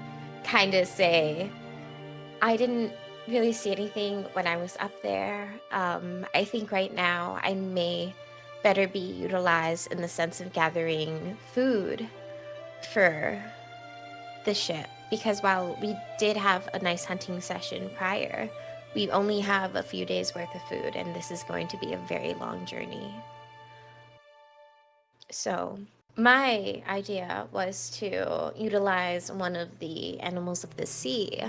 kind of say, I didn't really see anything when I was up there. I think right now I may better be utilized in the sense of gathering food for the ship, because while we did have a nice hunting session prior, we only have a few days worth of food, and this is going to be a very long journey. So my idea was to utilize one of the animals of the sea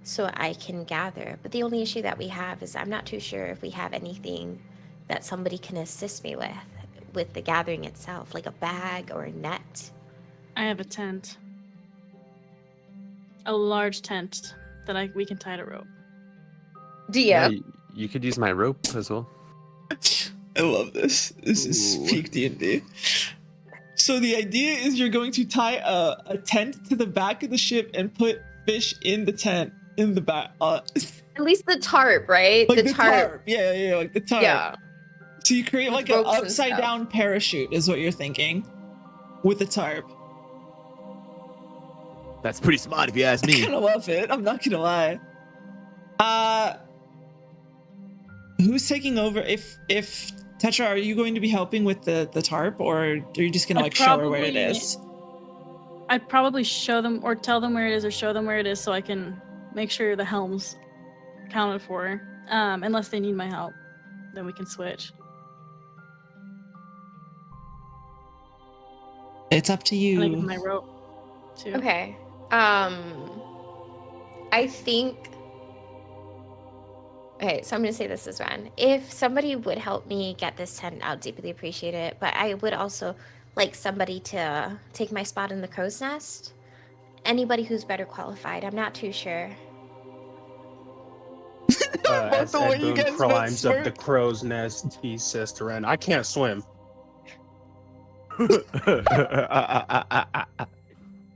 so I can gather. But the only issue that we have is I'm not too sure if we have anything that somebody can assist me with the gathering itself, like a bag or a net. I have a tent. A large tent that we can tie to rope. Yeah, DM. you could use my rope as well. I love this. This is Ooh. peak D&D. So the idea is you're going to tie a tent to the back of the ship and put fish in the tent in the back. At least the tarp, right? Like the tarp. Yeah, like the tarp. Yeah. So you create With like an ropes and upside stuff. down parachute is what you're thinking with the tarp. That's pretty smart if you ask I me. kind of love it. I'm not gonna lie. Who's taking over? If Tetra, are you going to be helping with the tarp, or are you just gonna like show her where it is? I'd probably show them or tell them where it is or show them where it is so I can make sure the helm's accounted for. Unless they need my help, then we can switch. It's up to And I give you. my rope too. Okay. I think. Okay, so I'm gonna say this is Ren. If somebody would help me get this tent, I'll deeply appreciate it. But I would also like somebody to take my spot in the crow's nest. Anybody who's better qualified. I'm not too sure. As the way Ed you Boon guys climbs both up the crow's nest, he says to Ren, "I can't swim,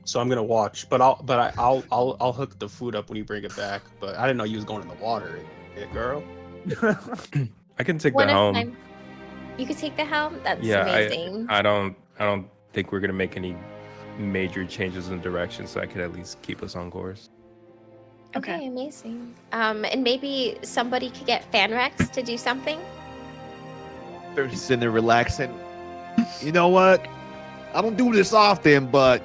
so I'm gonna watch. But I'll hook the food up when you bring it back. But I didn't know you was going in the water, girl." I can take One the at a helm. time. You could take the helm. That's Yeah, amazing. I don't think we're gonna make any major changes in direction, so I could at least keep us on course. Okay, amazing. And maybe somebody could get Fanrex to do something. They're just sitting there relaxing. You know what? I don't do this often, but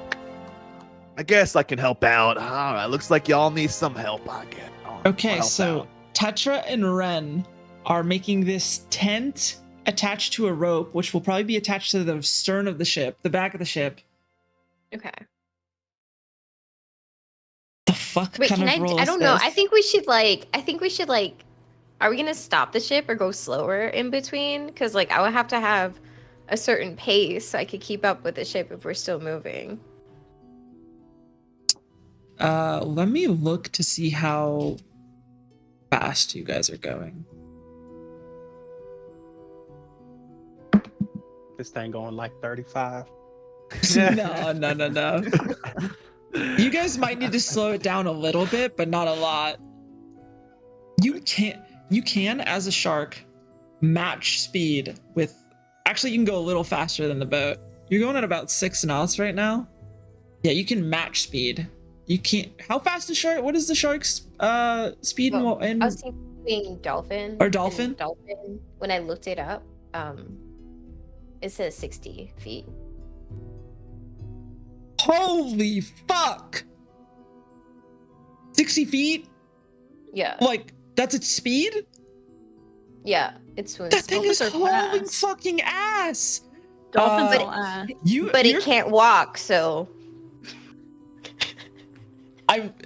I guess I can help out. All right, looks like y'all need some help, I guess. I'll Okay, help so out. Tetra and Ren are making this tent attached to a rope, which will probably be attached to the stern of the ship, the back of the ship. Okay. The fuck Wait, kind can of roll I is don't know. this? I think we should like are we gonna stop the ship or go slower in between? Because like I would have to have a certain pace so I could keep up with the ship if we're still moving. Let me look to see how fast you guys are going. This thing going like 35. No. You guys might need to slow it down a little bit, but not a lot. You can, as a shark, match speed with... Actually, you can go a little faster than the boat. You're going at about 6 knots right now. Yeah, you can match speed. You can't... How fast is shark? What is the shark's speed Well, in... I was thinking dolphin. Or and dolphin? Dolphin. When I looked it up, it says 60 feet. Holy fuck! 60 feet? Yeah. Like, that's its speed? Yeah. It swims. That thing is Dolphins are hauling fast. fucking ass! Dolphins Uh, all ass. But you're- it can't walk, so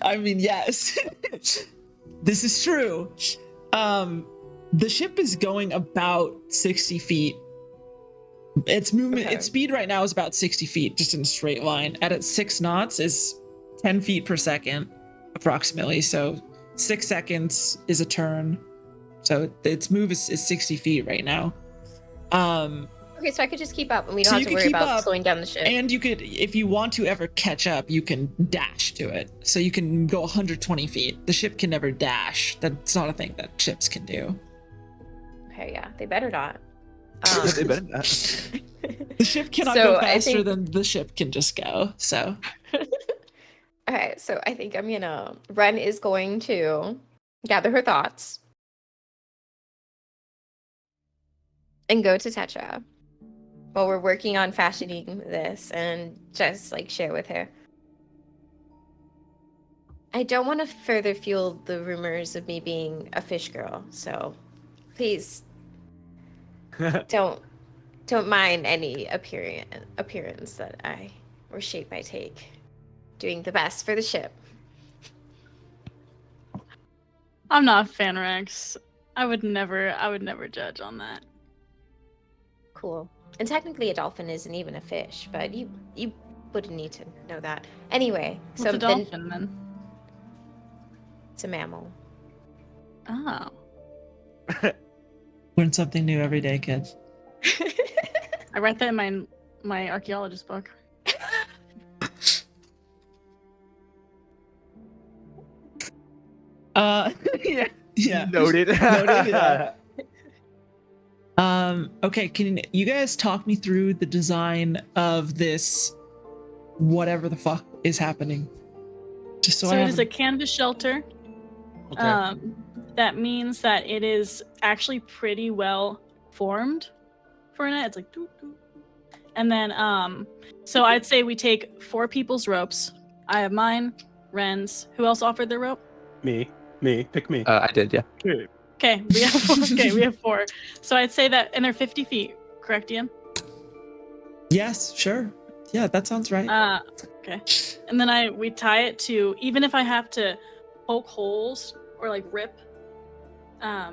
I mean, yes. This is true. The ship is going about 60 feet. Its movement, Okay. its speed right now is about 60 feet, just in a straight line. At its 6 knots is 10 feet per second, approximately. So 6 seconds is a turn. So its move is 60 feet right now. okay, so I could just keep up and we don't So have you to can worry keep about up, slowing down the ship. And you could, if you want to ever catch up, you can dash to it. So you can go 120 feet. The ship can never dash. That's not a thing that ships can do. Okay, yeah, they better not. They better not. The ship cannot So go I faster think- than the ship can just go. So Okay, so I think Ren is going to gather her thoughts and go to Tetra while we're working on fashioning this and just like share with her. I don't want to further fuel the rumors of me being a fish girl, so please don't mind any appearance that I or shape I take. Doing the best for the ship. I'm not fan Rex. I would never judge on that. Cool. And technically, a dolphin isn't even a fish, but you wouldn't need to know that. Anyway, What's so a dolphin then? it's a mammal. Oh. Learn something new every day, kids. I read that in my archaeologist book. Yeah. Noted. Noted, yeah. Okay, can you guys talk me through the design of this whatever the fuck is happening? Just so I it have is a canvas shelter. Okay. That means that it is actually pretty well formed for a net. It's like doo, doo. And then so I'd say we take 4 people's ropes. I have mine, Ren's. Who else offered their rope? Me. Pick me. I did, yeah. Okay, we have 4. Okay, we have 4. So I'd say that, and they're 50 feet, correct, Ian? Yes, sure. Yeah, that sounds right. Okay. And then we tie it to, even if I have to poke holes or like rip, I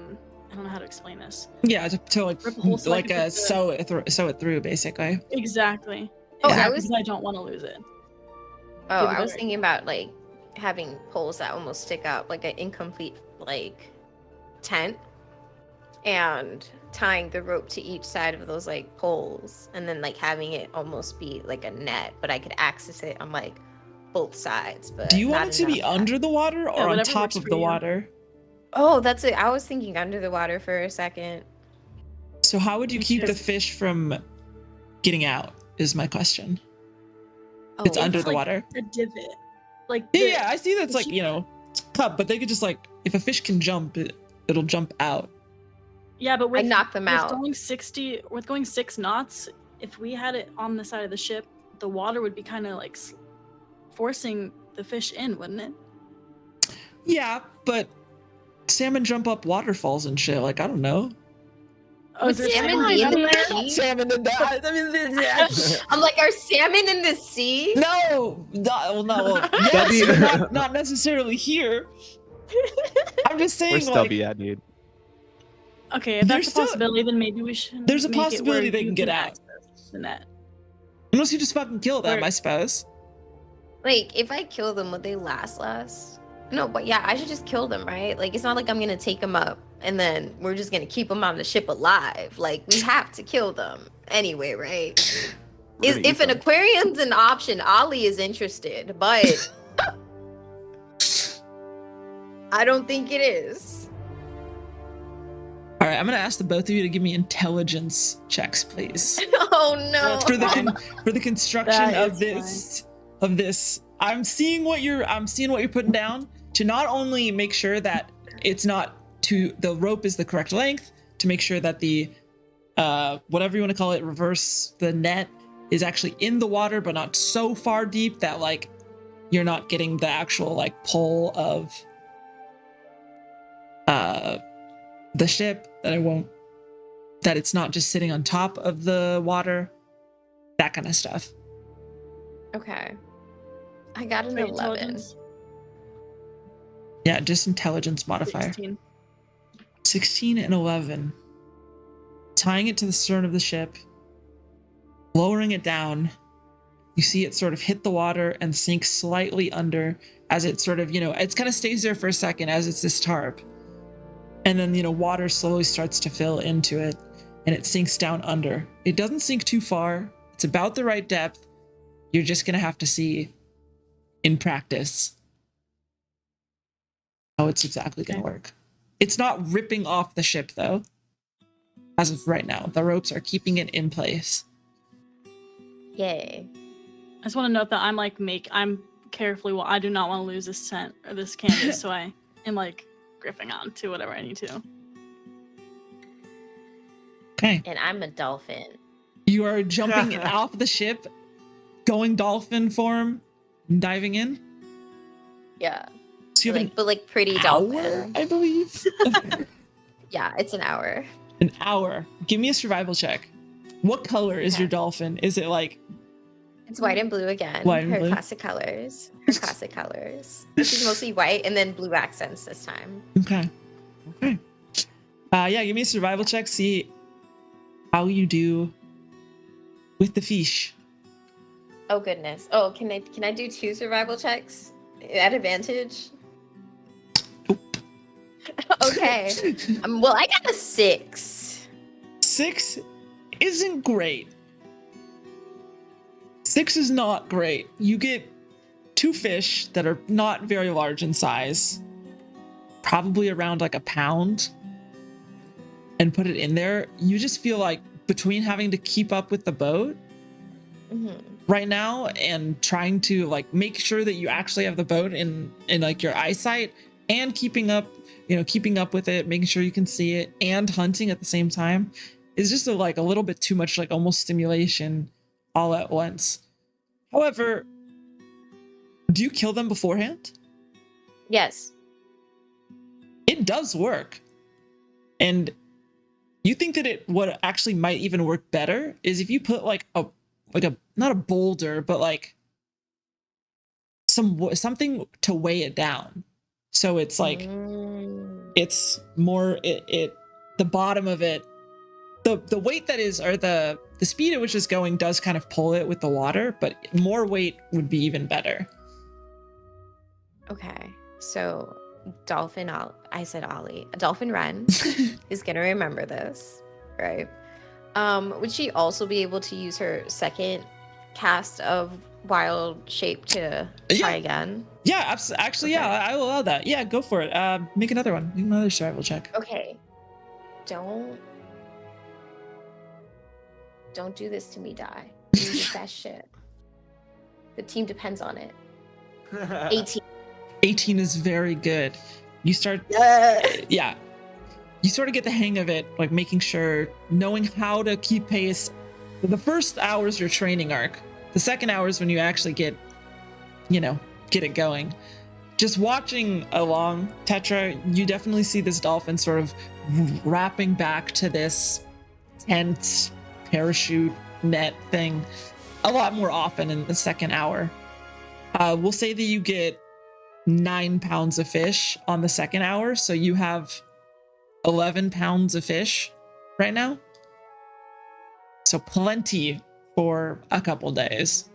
don't know how to explain this. Yeah, to like Rip a hole so I like can put sew it through, basically. Exactly. Oh, Exactly, because I don't want to lose it. Oh, Give it I was away. thinking about like having poles that almost stick out, like an incomplete like tent, and tying the rope to each side of those like poles, and then like having it almost be like a net, but I could access it on like both sides. But Do you want not it to be enough that- under the water or on whatever top works of for the you. water? Oh, that's it. I was thinking under the water for a second. So how would you Me keep too. the fish from getting out is my question. Oh, It's under the like water. a divot. Like Yeah, I see that's the like, you know, cup, but they could just like, if a fish can jump, it'll jump out. Yeah, but I knocked them out. With going 6 knots, if we had it on the side of the ship, the water would be kind of like forcing the fish in, wouldn't it? Yeah, but salmon jump up waterfalls and shit. Like, I don't know. Oh, Would is there salmon salmon be in down the there? sea? Salmon in that. I mean, I'm like, are salmon in the sea? no, yes, Stubby. but not necessarily here. I'm just saying, Where's like, Stubby at, dude? Okay, if There's that's a still- possibility, then maybe we should. there's a make it where possibility they you can get out. access the net. unless you just fucking kill them, Where- I suppose. Like, if I kill them, would they last? No, but yeah, I should just kill them, right? Like, it's not like I'm gonna take them up and then we're just gonna keep them on the ship alive. Like, we have to kill them anyway, right? We're gonna If eat an them. aquarium's an option, Ollie is interested, but I don't think it is. All right, I'm gonna ask the both of you to give me intelligence checks, please. Oh no. For the construction That of is this. I'm seeing what you're putting down to not only make sure that it's not the rope is the correct length, to make sure that the whatever you want to call it, reverse the net is actually in the water but not so far deep that like you're not getting the actual like pull of the ship, that it's not just sitting on top of the water, that kind of stuff. Okay. I got an Wait, 11. intelligence? Yeah, just intelligence modifier. 16. 16 and 11. Tying it to the stern of the ship, lowering it down. You see it sort of hit the water and sink slightly under as it sort of, it kind of stays there for a second as it's this tarp. And then, water slowly starts to fill into it and it sinks down under. It doesn't sink too far. It's about the right depth. You're just going to have to see in practice how it's exactly going to work. It's not ripping off the ship though. As of right now, the ropes are keeping it in place. Yay. I just want to note that I'm carefully. Well, I do not want to lose this scent or this canvas, so I am like gripping on to whatever I need to. Okay. And I'm a dolphin. You are jumping off the ship, going dolphin form, diving in. Yeah. So you have But like pretty an dolphin. hour, I believe. Yeah, it's an hour. An hour. Give me a survival check. What color is Okay. your dolphin? Is it like It's white and blue again. White and Her blue? classic colors. Her classic colors. She's mostly white and then blue accents this time. Okay. Okay. Yeah, give me a survival check. See how you do with the fish. Oh goodness. Oh, can I do 2 survival checks at advantage? Nope. Okay. Well, I got a 6. 6 isn't great. 6 is not great. You get 2 fish that are not very large in size, probably around like a pound, and put it in there. You just feel like between having to keep up with the boat right now and trying to like make sure that you actually have the boat in like your eyesight and keeping up with it, making sure you can see it and hunting at the same time is just a little bit too much, like almost stimulation all at once. However, do you kill them beforehand? Yes. It does work. And you think that what actually might even work better is if you put like a not a boulder, but like something to weigh it down. So it's like it's more the bottom of it, the weight that is, or the speed at which it's going does kind of pull it with the water, but more weight would be even better. Okay. So Dolphin Ollie. Dolphin Ren is gonna remember this, right? Would she also be able to use her second cast of wild shape to try again? Yeah, actually, Okay. yeah, I will allow that. Yeah, go for it. Make another one. Make another survival check. Okay. Don't do this to me, Die. You did that shit. The team depends on it. 18. 18 is very good. You start, yeah. You sort of get the hang of it, like making sure, knowing how to keep pace. The first hour is your training arc. The second hour is when you actually get it going. Just watching along, Tetra, you definitely see this dolphin sort of wrapping back to this tent, parachute, net thing a lot more often in the second hour. We'll say that you get 9 pounds of fish on the second hour, so you have 11 pounds of fish right now. So plenty for a couple days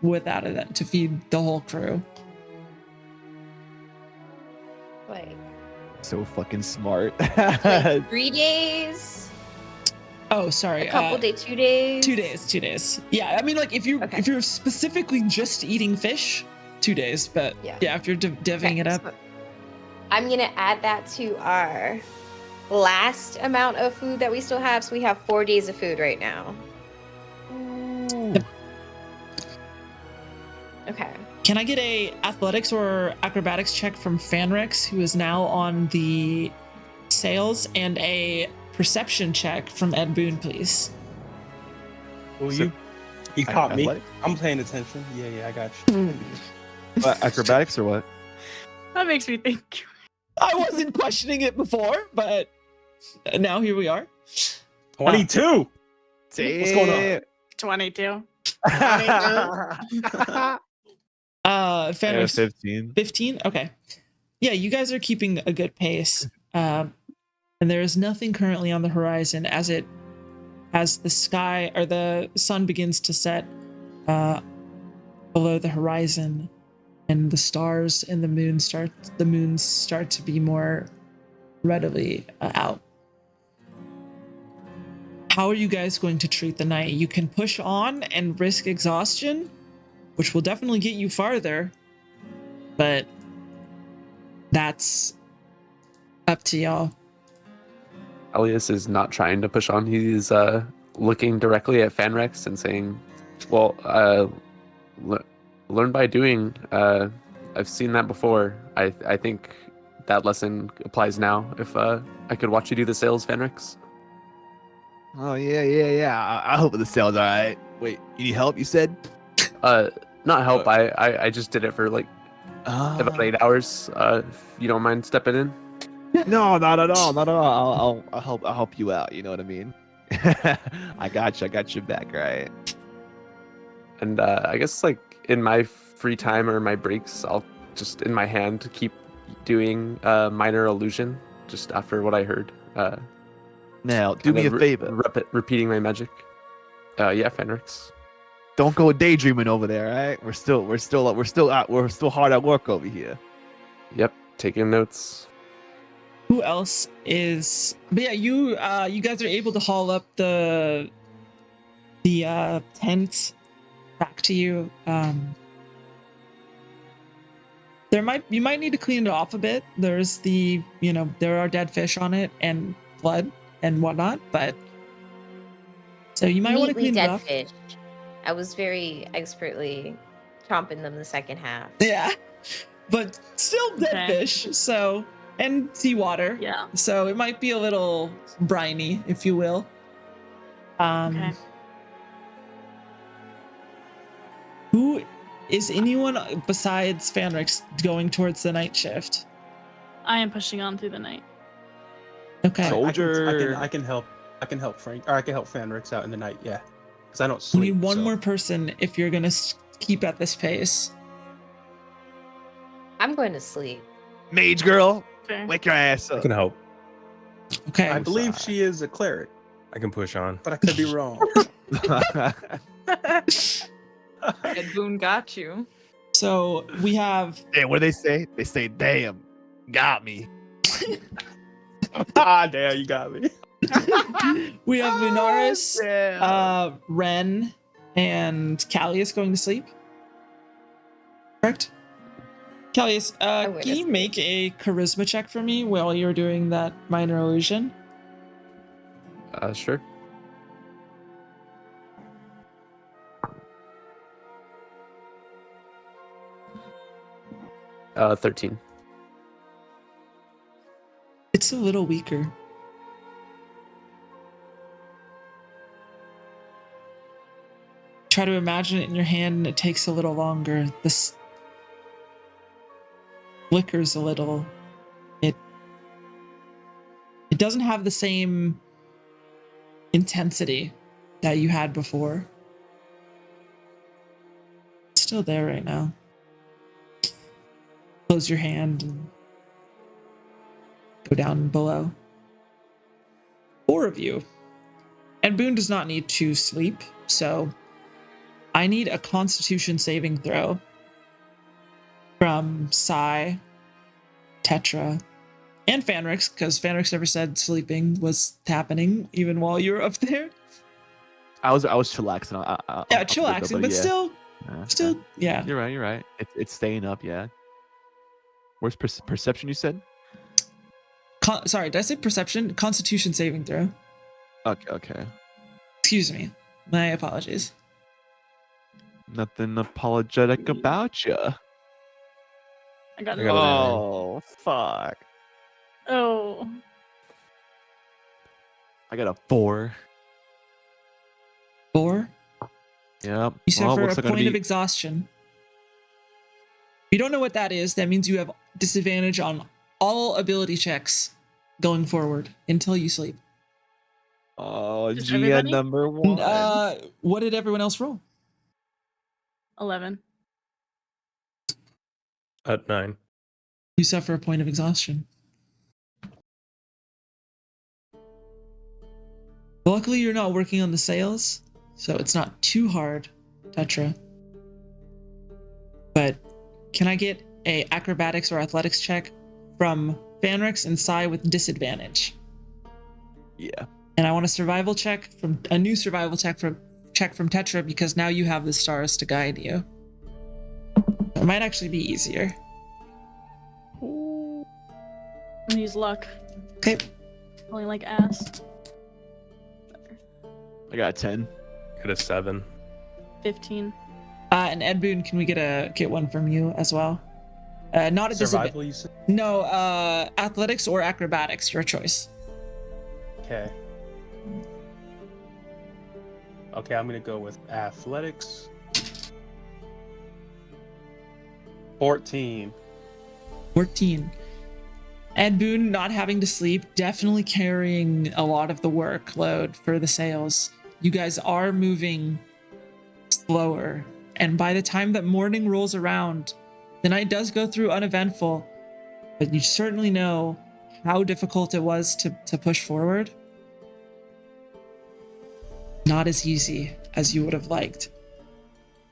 without it to feed the whole crew. Like So fucking smart. 3 days. Oh, sorry. A couple days, 2 days. 2 days. 2 days. Yeah, I mean, like if you're specifically just eating fish, 2 days. But yeah, if you're divvying it up, so I'm gonna add that to our last amount of food that we still have. So we have 4 days of food right now. Okay. Can I get a athletics or acrobatics check from Fanrix, who is now on the sails, and a perception check from Ed Boone, please? Well, So- you caught me. Athletic? I'm paying attention. Yeah, I got you. Acrobatics or what? That makes me think. I wasn't questioning it before, but now here we are. 22. What's going on? 22. Fanrix, 15. 15? Okay. Yeah, you guys are keeping a good pace. And there is nothing currently on the horizon as the sky or the sun begins to set below the horizon, and the stars and the moons start to be more readily out. How are you guys going to treat the night? You can push on and risk exhaustion, which will definitely get you farther, but that's up to y'all. Elias is not trying to push on. He's looking directly at Fanrex and saying, well, learn by doing. I've seen that before. I think that lesson applies now. If I could watch you do the sales, Fanrex. Oh yeah. I hope the sales all right. Wait, you need help? You said? Not help. I just did it for like about 8 hours. If you don't mind stepping in. No, not at all. Not at all. I'll help you out. You know what I mean? I got your back, right? And I guess like in my free time or my breaks, I'll just in my hand keep doing minor illusion just after what I heard. Now, do me a favor. Repeating my magic. Yeah, Fenrix. Don't go daydreaming over there, all right? We're still hard at work over here. Yep, taking notes. Who else is? But yeah, you guys are able to haul up the tent back to you. You might need to clean it off a bit. There's there are dead fish on it and blood and whatnot, but so you might want to Neatly clean it dead off. fish. I was very expertly chomping them the second half. Yeah, but still dead Okay. fish. So and seawater. Yeah. So it might be a little briny, if you will. Okay. Who is anyone besides Fanrix going towards the night shift? I am pushing on through the night. Okay. Soldier. I can help Frank, or I can help Fanrix out in the night. Yeah, because I don't We sleep. need one so- more person if you're gonna keep at this pace. I'm going to sleep. Mage girl, Fair. wake your ass I up. can help. Okay. I believe she is a cleric, I can push on. but I could be wrong. Ed Boon got you. So we have Hey, what do they say? They say, "Damn, got me." Damn, you got me. we have Lunaris, Damn. Ren, and Callius going to sleep. Correct? Callius, I'm can gonna you make a charisma check for me while you're doing that minor illusion? Sure. Uh, 13. It's a little weaker. Try to imagine it in your hand and it takes a little longer. This flickers a little. It doesn't have the same intensity that you had before. It's still there right now. Close your hand and go down below. 4 of you. And Boone does not need to sleep, so I need a Constitution saving throw from Sai, Tetra, and Fanrix, because Fanrix never said sleeping was happening even while you were up there. I was chillaxing. Yeah, chillaxing, but still, yeah. You're right. It's staying up. Yeah. Where's perception? You said. Sorry, did I say perception? Constitution saving throw. Okay. Excuse me. My apologies. Nothing apologetic about you. I got I it. got Oh fuck! Oh. I got a 4. 4. Yep. You suffer looks a like I'm point of gonna exhaustion. If you don't know what that is, that means you have disadvantage on all ability checks going forward until you sleep. Oh, Just GN everybody? number 1. What did everyone else roll? 11. At 9. You suffer a point of exhaustion. Luckily, you're not working on the sails, so it's not too hard, Tetra. But can I get a acrobatics or athletics check from Fanrix and Sai with disadvantage? Yeah. And I want a new survival check from Tetra because now you have the stars to guide you. It might actually be easier. I'm gonna use luck. Okay. Only like ass. I got a 10. Got a 7. 15. And Ed Boone, can we get one from you as well? Not a disadvantage. Survival, you said? No, athletics or acrobatics, your choice. Okay. Okay, I'm gonna go with athletics. 14. 14. Ed Boone not having to sleep, definitely carrying a lot of the workload for the sails. You guys are moving slower. And by the time that morning rolls around, the night does go through uneventful, but you certainly know how difficult it was to push forward. Not as easy as you would have liked.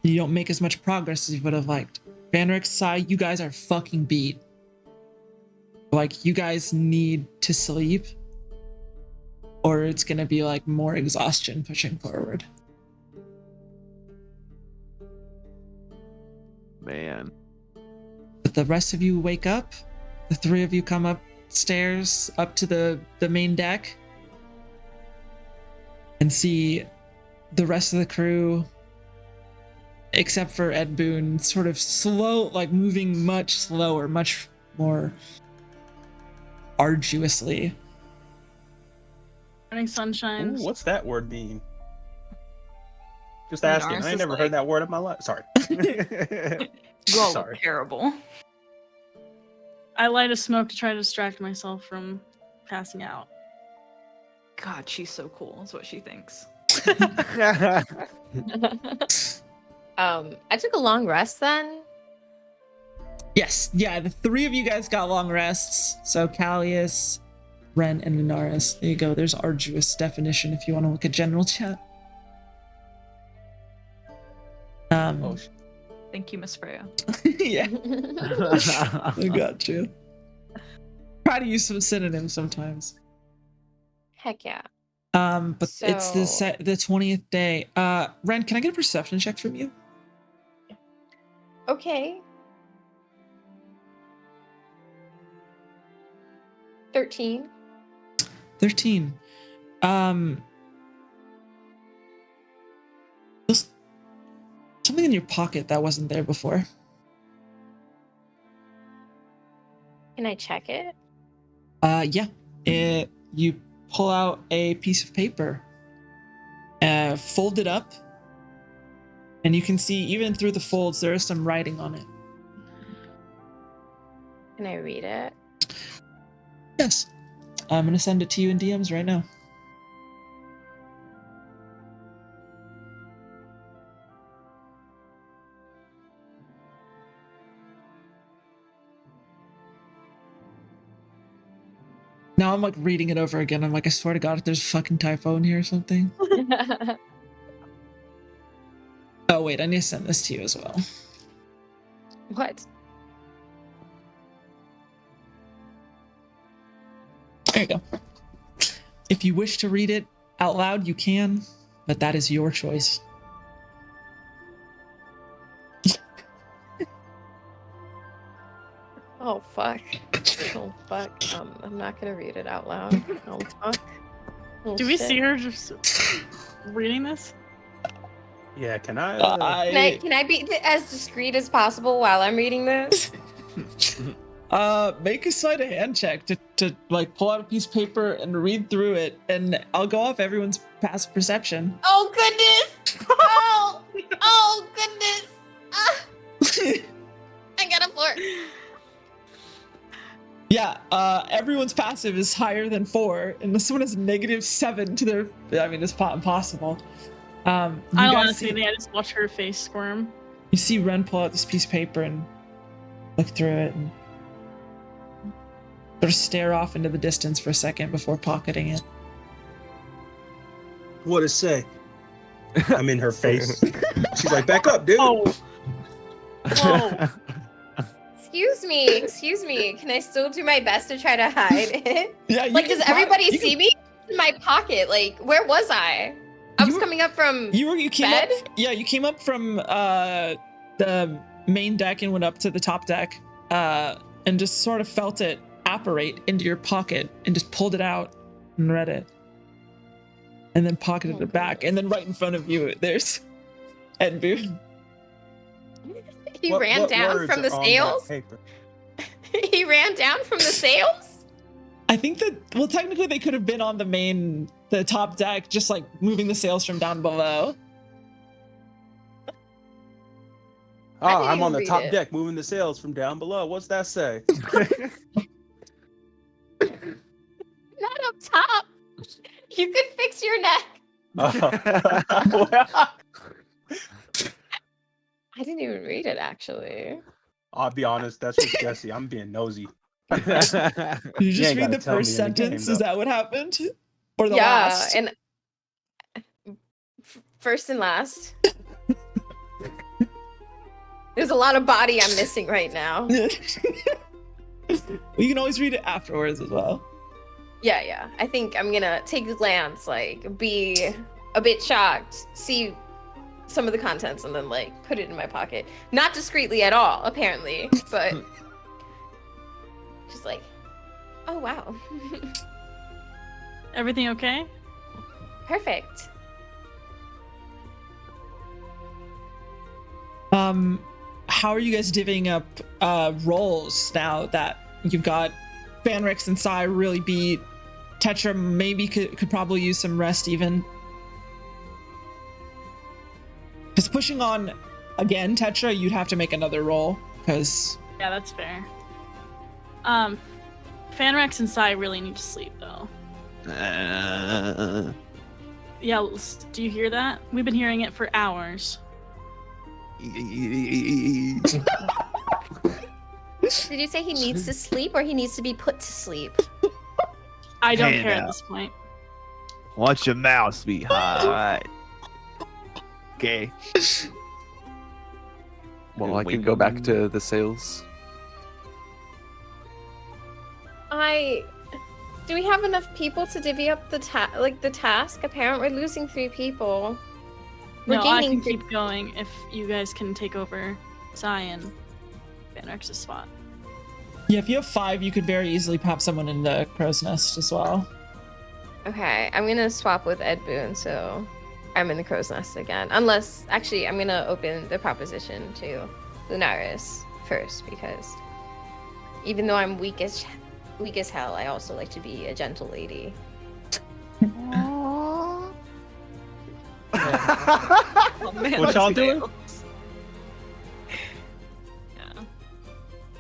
You don't make as much progress as you would have liked. Vanric, Sai, you guys are fucking beat. Like, you guys need to sleep, or it's gonna be like more exhaustion pushing forward. Man. But the rest of you wake up. The three of you come upstairs, up to the main deck, and see the rest of the crew, except for Ed Boon, sort of slow, like moving much slower, much more arduously. Morning sunshine. Ooh, what's that word mean? Just And asking. ours I ain't is never like- heard that word in my life. Sorry. You all Sorry. look terrible. I light a smoke to try to distract myself from passing out. God, she's so cool, is what she thinks. I took a long rest then. Yes, yeah, the three of you guys got long rests. So Callius, Ren, and Inaris. There you go. There's arduous definition if you want to look at general chat. Oh, Thank you, Miss Freya. Yeah, I got you. Try to use some synonyms sometimes. Heck yeah. But it's the So- the 20th day. Ren, can I get a perception check from you? Okay. 13. 13. There's something in your pocket that wasn't there before. Can I check it? Yeah. You pull out a piece of paper, fold it up, and you can see even through the folds there is some writing on it. Can I read it? Yes. I'm gonna send it to you in DMs right now. Now I'm like reading it over again. I'm like, I swear to God, if there's a fucking typo in here or something. Oh wait, I need to send this to you as well. What? There you go. If you wish to read it out loud, you can, but that is your choice. Oh fuck. Oh fuck. I'm not gonna read it out loud. Oh fuck. Oh, Do we shit. see her just reading this? yeah. Can I? Can I be as discreet as possible while I'm reading this? Make a sleight of hand check to like pull out a piece of paper and read through it, and I'll go off everyone's passive perception. Oh goodness! Oh! Oh goodness! Ah, I got a 4. Yeah, everyone's passive is higher than 4, and this one has -7 to their. I mean, it's impossible. You I guys honestly see- think I just watch her face squirm. You see Ren pull out this piece of paper and look through it and sort of stare off into the distance for a second before pocketing it. What to say? I'm in her face. She's like, back up, dude. Oh. Whoa. Excuse me. Can I still do my best to try to hide it? Yeah, you Like, can does po- everybody you see can- me? In my pocket. Like, where was I? I You was were- coming up from. You came bed? up. Yeah, you came up from the main deck and went up to the top deck, and just sort of felt it apparate into your pocket and just pulled it out and read it, and then pocketed Oh, it back. And then right in front of you, there's Ed Boon. He What- ran what down words from the are on that sails. paper? He ran down from the sails. I think that, well, technically they could have been on the top deck, just like moving the sails from down below. I Oh, didn't I'm on even the read top it. deck moving the sails from down below. What's that say? Not up top. You could fix your neck. I didn't even read it actually. I'll be honest, that's just Jesse. I'm being nosy. Did you You just ain't read gotta the tell me first in the game, sentence? though. Is that what happened? Or the Yeah, last? and first and last. There's a lot of body I'm missing right now. You can always read it afterwards as well. Yeah. I think I'm gonna take a glance, like, be a bit shocked, see some of the contents, and then, like, put it in my pocket. Not discreetly at all, apparently, but just like, oh wow. Everything okay? Perfect. How are you guys divvying up roles now that you've got Fanrix and Sai really beat? Tetra maybe could probably use some rest even. Because pushing on again, Tetra, you'd have to make another roll. Because Yeah, that's fair. Fanrex and Sai really need to sleep though. Yeah, do you hear that? We've been hearing it for hours. Did you say he needs to sleep or he needs to be put to sleep? I don't Hey care now. at this point. Watch your mouth, sweetheart. All right. Okay. Well, I can go back to the sales. Do we have enough people to divvy up the task? Apparently, we're losing 3 people. We're No, I gaining can keep going if you guys can take over Sai and Fanrex's spot. yeah, if you have 5, you could very easily pop someone in the crow's nest as well. Okay, I'm gonna swap with Ed Boon, so I'm in the crow's nest again. Unless, actually, I'm gonna open the proposition to Lunaris first, because even though I'm weak as hell, I also like to be a gentle lady. Oh, man, What y'all doing? fails. Yeah.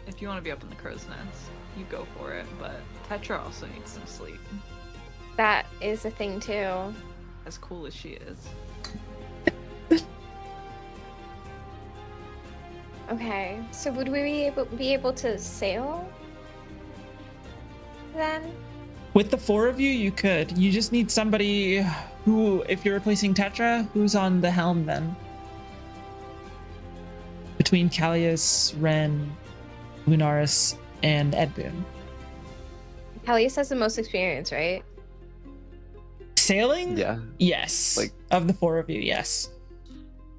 If you want to be up in the crow's nest, you go for it. But Tetra also needs some sleep. That is a thing too. As cool as she is. Okay, so would we be able to sail then? With the 4 of you, you could. You just need somebody who, if you're replacing Tetra, who's on the helm then? Between Callius, Ren, Lunaris, and Edboon. Callius has the most experience, right? Sailing? Yeah. Yes. Like- of the 4 of you, yes.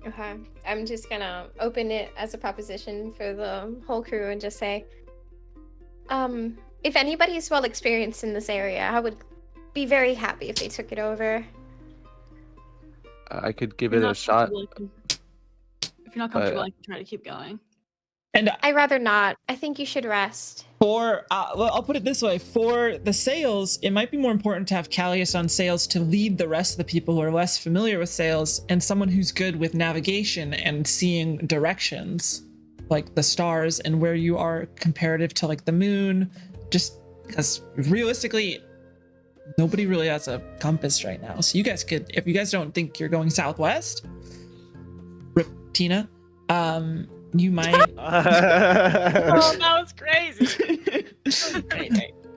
Okay, I'm just gonna open it as a proposition for the whole crew and just say, if anybody is well experienced in this area, I would be very happy if they took it over. I could give If it you're a not shot. comfortable, if you're not comfortable, I can try to keep going. And I'd rather not. I think you should rest. well, I'll put it this way. For the sails, it might be more important to have Callius on sails to lead the rest of the people who are less familiar with sails, and someone who's good with navigation and seeing directions, like the stars and where you are comparative to like the moon, just because realistically, nobody really has a compass right now. So you guys could, if you guys don't think you're going southwest, Rip Tina, you might Oh, that was crazy.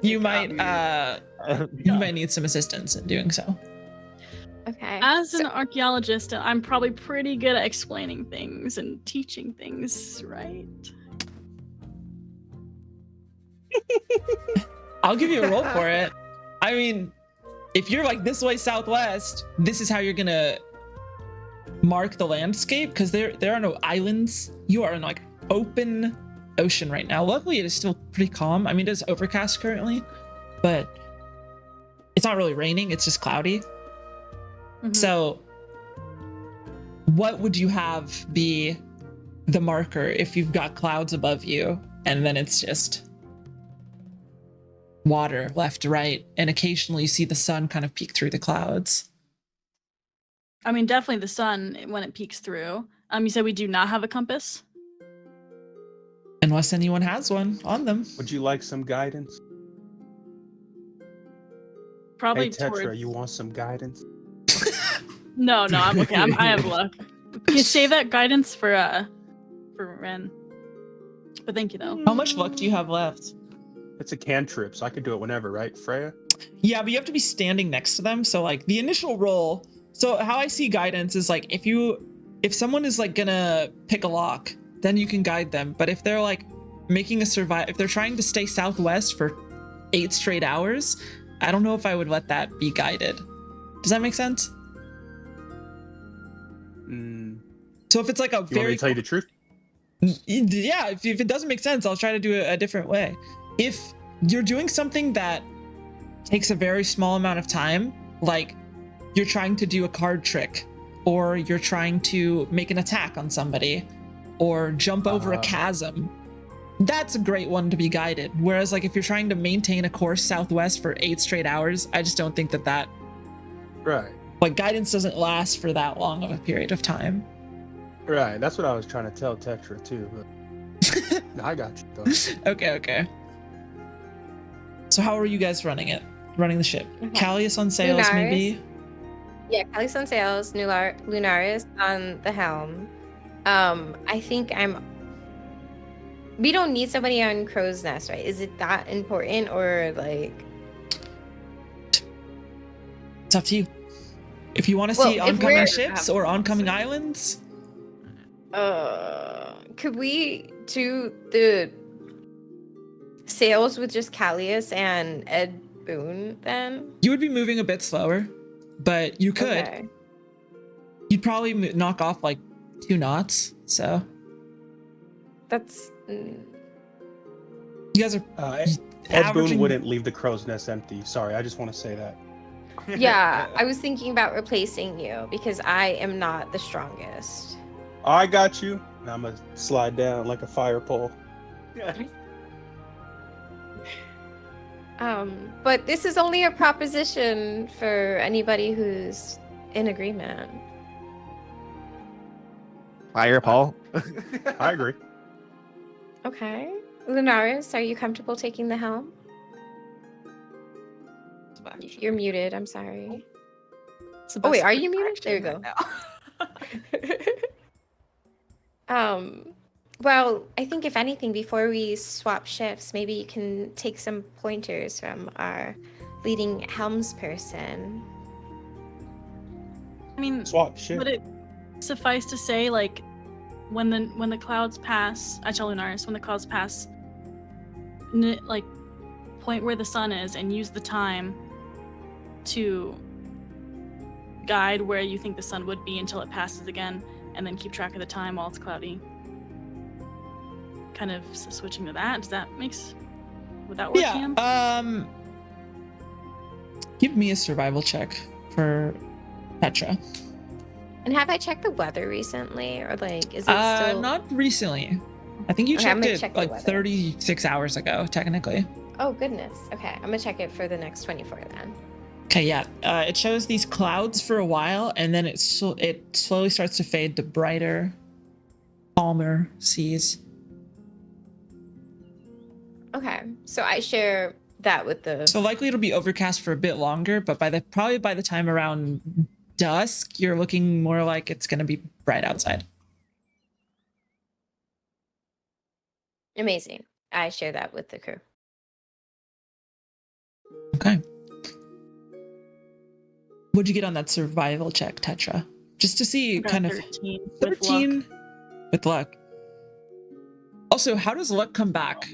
you might need some assistance in doing so. Okay. As an archaeologist, I'm probably pretty good at explaining things and teaching things, right? I'll give you a roll for it. I mean, if you're like this way southwest, this is how you're gonna mark the landscape, because there are no islands. You are in like open ocean right now. Luckily, it is still pretty calm. I mean, it is overcast currently, but it's not really raining. It's just cloudy. Mhm. So, what would you have be the marker if you've got clouds above you and then it's just water left to right, and occasionally you see the sun kind of peek through the clouds? I mean, definitely the sun when it peeks through. You said we do not have a compass? Unless anyone has one on them. Would you like some guidance? Probably Hey Tetra, towards... you want some guidance? No, I'm okay. I have luck. Can you save that guidance for for Ren. But thank you though. How much luck do you have left? It's a cantrip, so I could do it whenever, right, Freya? Yeah, but you have to be standing next to them. So like the initial roll. So how I see guidance is like if someone is like gonna pick a lock, then you can guide them. But if they're like making a if they're trying to stay southwest for 8 straight hours, I don't know if I would let that be guided. Does that make sense? So if it's like a You want me very to tell you the truth? yeah, if it doesn't make sense, I'll try to do it a different way. If you're doing something that takes a very small amount of time, like you're trying to do a card trick, or you're trying to make an attack on somebody, or jump over a chasm, that's a great one to be guided. Whereas like if you're trying to maintain a course southwest for 8 straight hours, I just don't think that Right. like guidance doesn't last for that long of a period of time. Right. That's what I was trying to tell Tetra too. But I got you though. Okay. So how are you guys running the ship? Okay. Callius on sails, Lunaris. maybe? Yeah, Callius on sails, Lunaris on the helm. I think we don't need somebody on Crow's Nest, right? Is it that important, or like? It's up to you. If you want to Well, see if oncoming we're- ships or oncoming islands, Could we do the sails with just Callius and Ed Boone then? you would be moving a bit slower, but you could. Okay. You'd probably knock off like 2 knots. So That's you guys are Ed averaging. Boone wouldn't leave the crow's nest empty. Sorry, I just want to say that. yeah. I was thinking about replacing you because I am not the strongest. I got you. Now I'm gonna slide down like a fire pole. But this is only a proposition for anybody who's in agreement. Fire, Paul. I agree. Okay. Lunaris, are you comfortable taking the helm? You're muted, I'm sorry. It's the Oh wait, best are you muted? There you action go. right now. Well, I think if anything, before we swap shifts, maybe you can take some pointers from our leading helmsperson. I mean, Swap shit. would it suffice to say, like, when the clouds pass, I tell Lunaris, when the clouds pass, like, point where the sun is and use the time to guide where you think the sun would be until it passes again, and then keep track of the time while it's cloudy. Kind of switching to that. Would that work? Yeah. Cam? Give me a survival check for Petra. And have I checked the weather recently, or like, is it still? Not recently. I think you Okay, I'm checked gonna it check the like weather. 36 hours ago, technically. Oh goodness. Okay, I'm gonna check it for the next 24 then. Okay, yeah. It shows these clouds for a while, and then it slowly starts to fade to brighter, calmer seas. Okay, so I share that with the. So likely it'll be overcast for a bit longer, but probably by the time around dusk, you're looking more like it's gonna be bright outside. Amazing. I share that with the crew. Okay. What'd you get on that survival check, Tetra? Just to see Got kind of 13 with 13 luck. with luck. Also, how does luck come back?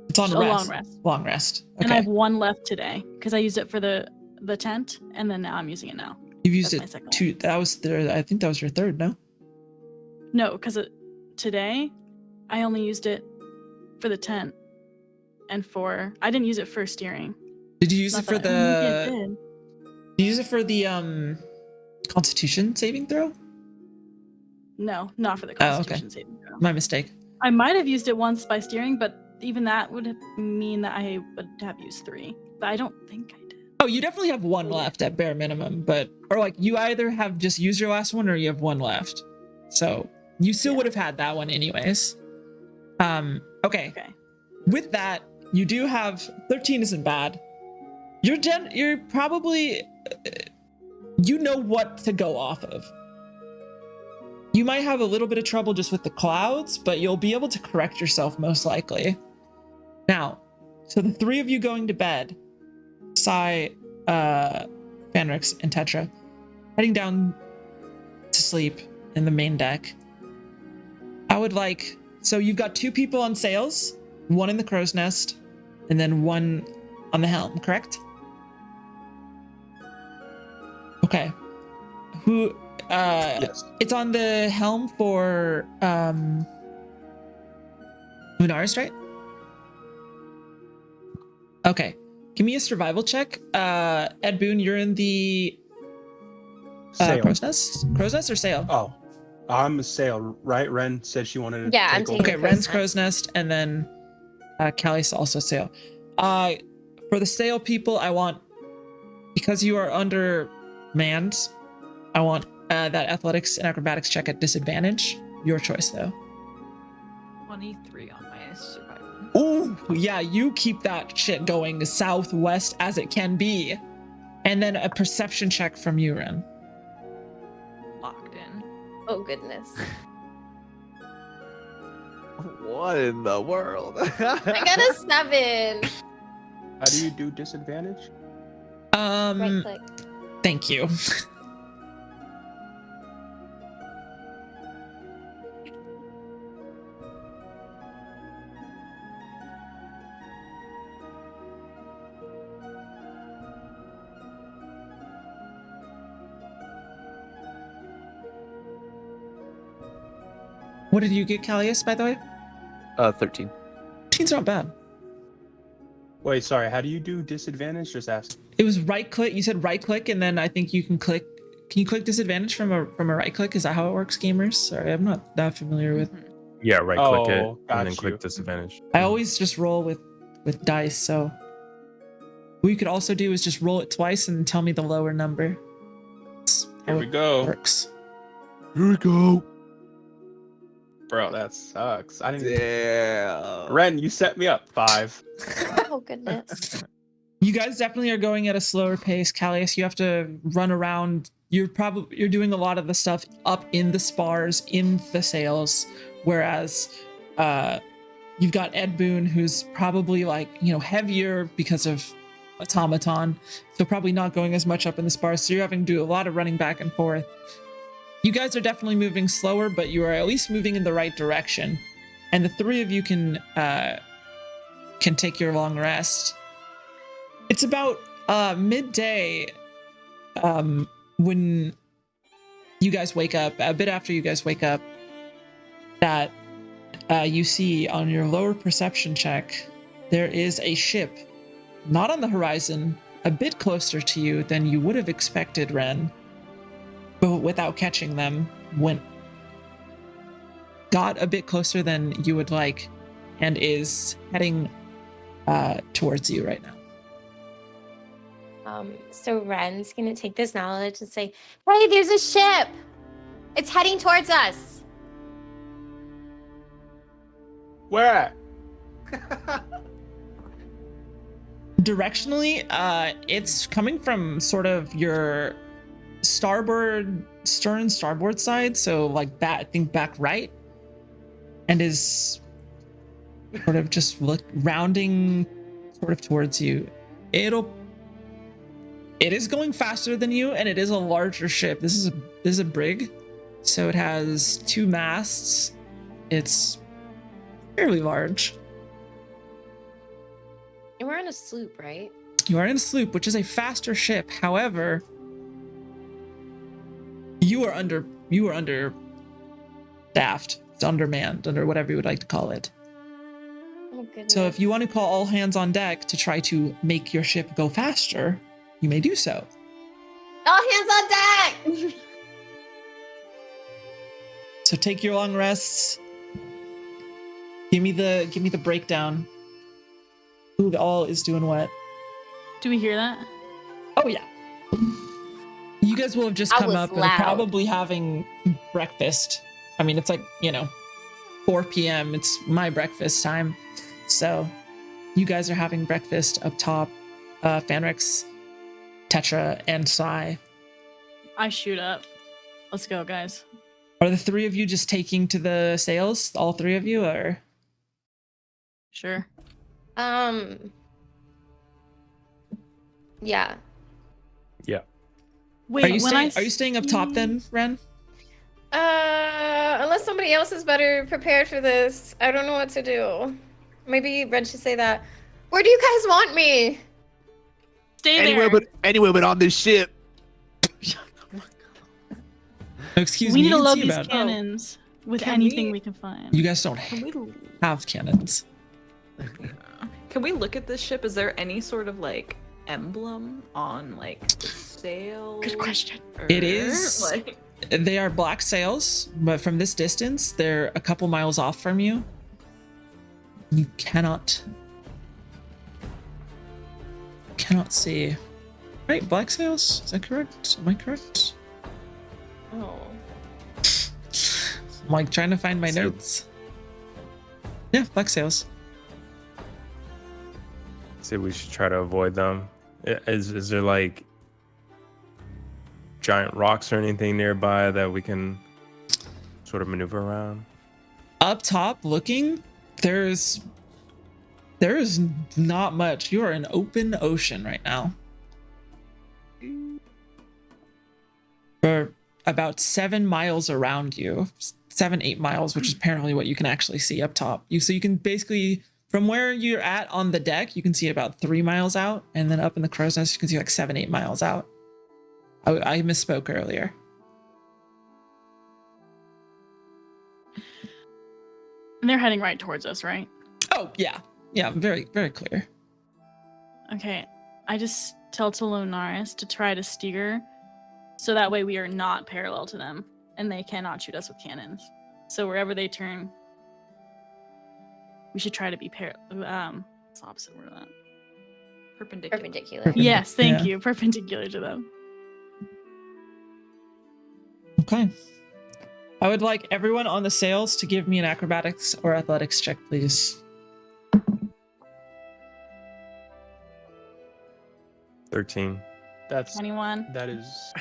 It's on A rest. long rest. Long rest. And I Okay. have 1 left today because I used it for the tent, and then now I'm using it now. You've used That's my it second two. That was there. I think that was your third. No. No, because today I only used it for the tent, and I didn't use it for steering. Did you use Not it for that I- maybe I the? did. Did you use it for the Constitution saving throw? No, not for the Oh, okay. Constitution saving throw. My mistake. I might have used it once by steering, but even that would mean that I would have used 3. But I don't think I did. Oh, you definitely have 1 left at bare minimum, or like you either have just used your last one or you have 1 left. So you still Yeah. would have had that one anyways. Okay. Okay. With that, you do have 13 isn't bad. You're probably you know what to go off of. You might have a little bit of trouble just with the clouds, but you'll be able to correct yourself most likely. Now, so the three of you going to bed, Sai, Fanrix, and Tetra, heading down to sleep in the main deck. I would like, so you've got 2 people on sails, 1 in the crow's nest, and then 1 on the helm, correct? Okay. Who, Yes. it's on the helm for, Lunaris, right? Okay. Give me a survival check. Ed Boone, you're in the Sail. crow's nest? Crow's nest or sail? Oh, I'm a sail, right? Ren said she wanted to Yeah, I'm take taking over. Okay, crow's Ren's nest. crow's nest, and then Callie's also sail. For the sail people, I want, because you are undermanned, I want that athletics and acrobatics check at disadvantage. Your choice, though. 23 on my survival. Ooh, yeah, you keep that shit going southwest as it can be. And then a perception check from you, Ren. Locked in. Oh goodness. What in the world? I got a 7. How do you do disadvantage? Right click. Thank you. What did you get, Callius, by the way? 13. 13's not bad. Wait, sorry. How do you do disadvantage? Just ask. It was right click. You said right click, and then I think you can click. Can you click disadvantage from a right click? Is that how it works, gamers? Sorry, I'm not that familiar with. Yeah, right click it Oh, and then got click you. disadvantage. I always just roll with dice. So what you could also do is just roll it twice and tell me the lower number. That's how Here we it go. works. Here we go. Bro, that sucks. I didn't. Yeah. Ren, you set me up. 5. Oh goodness. You guys definitely are going at a slower pace, Callius. You have to run around. You're doing a lot of the stuff up in the spars, in the sails, whereas you've got Ed Boone, who's probably like, heavier because of automaton, so probably not going as much up in the spars. So you're having to do a lot of running back and forth. You guys are definitely moving slower, but you are at least moving in the right direction. And the 3 of you can take your long rest. It's about midday when you guys wake up, a bit after you guys wake up, that you see on your lower perception check, there is a ship, not on the horizon, a bit closer to you than you would have expected, Ren, but without catching them, got a bit closer than you would like, and is heading towards you right now. So Ren's gonna take this knowledge and say, "Hey, there's a ship. It's heading towards us." Where at? Directionally, it's coming from sort of your stern starboard side, so like back, think back right, and is sort of just rounding sort of towards you. It is going faster than you, and it is a larger ship. This is a brig, so it has 2 masts. It's fairly large. And we're on a sloop, right? You are in a sloop, which is a faster ship. However, you are understaffed. It's undermanned, under whatever you would like to call it. Oh goodness. So if you want to call all hands on deck to try to make your ship go faster, you may do so. All hands on deck. So take your long rests. Give me the breakdown. Who all is doing what? Do we hear that? Oh yeah. You guys will have just That come was up and loud. are probably having breakfast. I mean, it's like, 4 p.m. It's my breakfast time. So you guys are having breakfast up top. Fanrix, Tetra, and Sai. I shoot up. Let's go, guys. Are the three of you just taking to the sails? All three of you, or Sure. Yeah. Yeah. Wait, are you staying up top then, Ren? Unless somebody else is better prepared for this, I don't know what to do. Maybe Red should say that. Where do you guys want me? Stay Anywhere there. but on this ship. Excuse We me. need to you can load see these about it. cannons with Can anything we- we can find. You guys don't Can we have cannons. Can we look at this ship? Is there any sort of like emblem on like the sail? Good question. It is- like They are black sails, but from this distance, they're a couple miles off from you. You cannot see. Right, black sails? Is that correct? Am I correct? Oh. I'm like trying to find my So- notes. Yeah, black sails. Say we should try to avoid them. Is there like giant rocks or anything nearby that we can sort of maneuver around? Up top looking, there's not much. You are in open ocean right now. For about 7 miles around you, 7-8 miles, which is apparently what you can actually see up top. So you can basically, from where you're at on the deck, you can see about 3 miles out, and then up in the crow's nest, you can see like 7-8 miles out. I misspoke earlier. And they're heading right towards us, right? Oh yeah, very very clear. Okay. I just tell Talonaris to try to steer so that way we are not parallel to them and they cannot shoot us with cannons. So wherever they turn, we should try to be what's the opposite word of that? perpendicular. Perpendicular. Yes, thank Yeah. you. Perpendicular to them. Okay. I would like everyone on the sails to give me an acrobatics or athletics check, please. 13. That's 21. that is.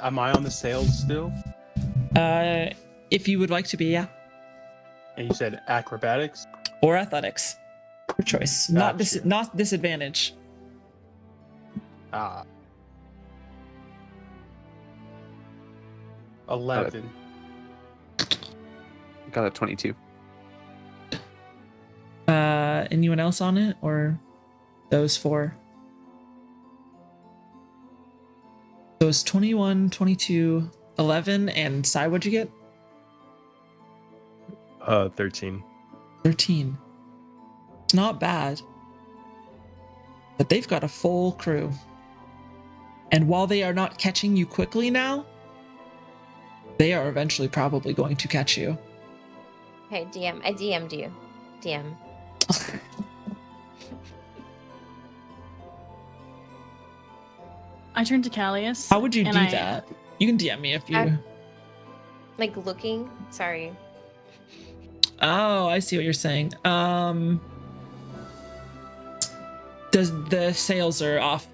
Am I on the sails still? If you would like to be, yeah. And you said acrobatics. Or athletics. Your choice. Not Gotcha. not disadvantage. Ah. 11. Got a 22. Anyone else on it? Or those four? Those 21, 22, 11, and Sai, what'd you get? 13. 13. It's not bad. But they've got a full crew. And while they are not catching you quickly now, they are eventually probably going to catch you. Okay, DM. I DM'd you. DM. I turn to Callius. How would you do and that? You can DM me if you... Like looking. Sorry. Oh, I see what you're saying. Does the sails are off?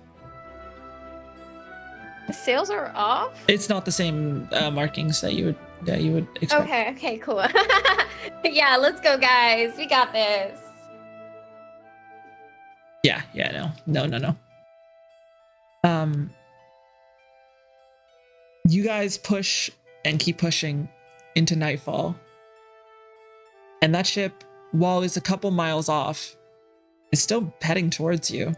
The sails are off? It's not the same markings that you would expect. Okay, cool. Yeah, let's go, guys. We got this. Yeah, no. You guys push and keep pushing into nightfall. And that ship, while it's a couple miles off, is still heading towards you.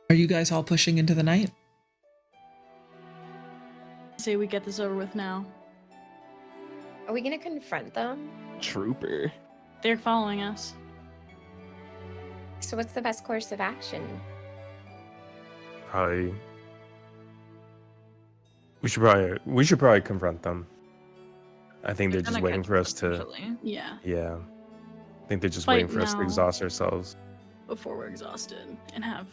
Are you guys all pushing into the night? say we get this over with now. Are we gonna confront them? Trooper. They're following us. So what's the best course of action? Probably. We should probably confront them. I think they're just Kinda waiting catch for up us to. eventually. Yeah, Yeah. I think they're just Fight waiting for us to now. exhaust ourselves. before we're exhausted and have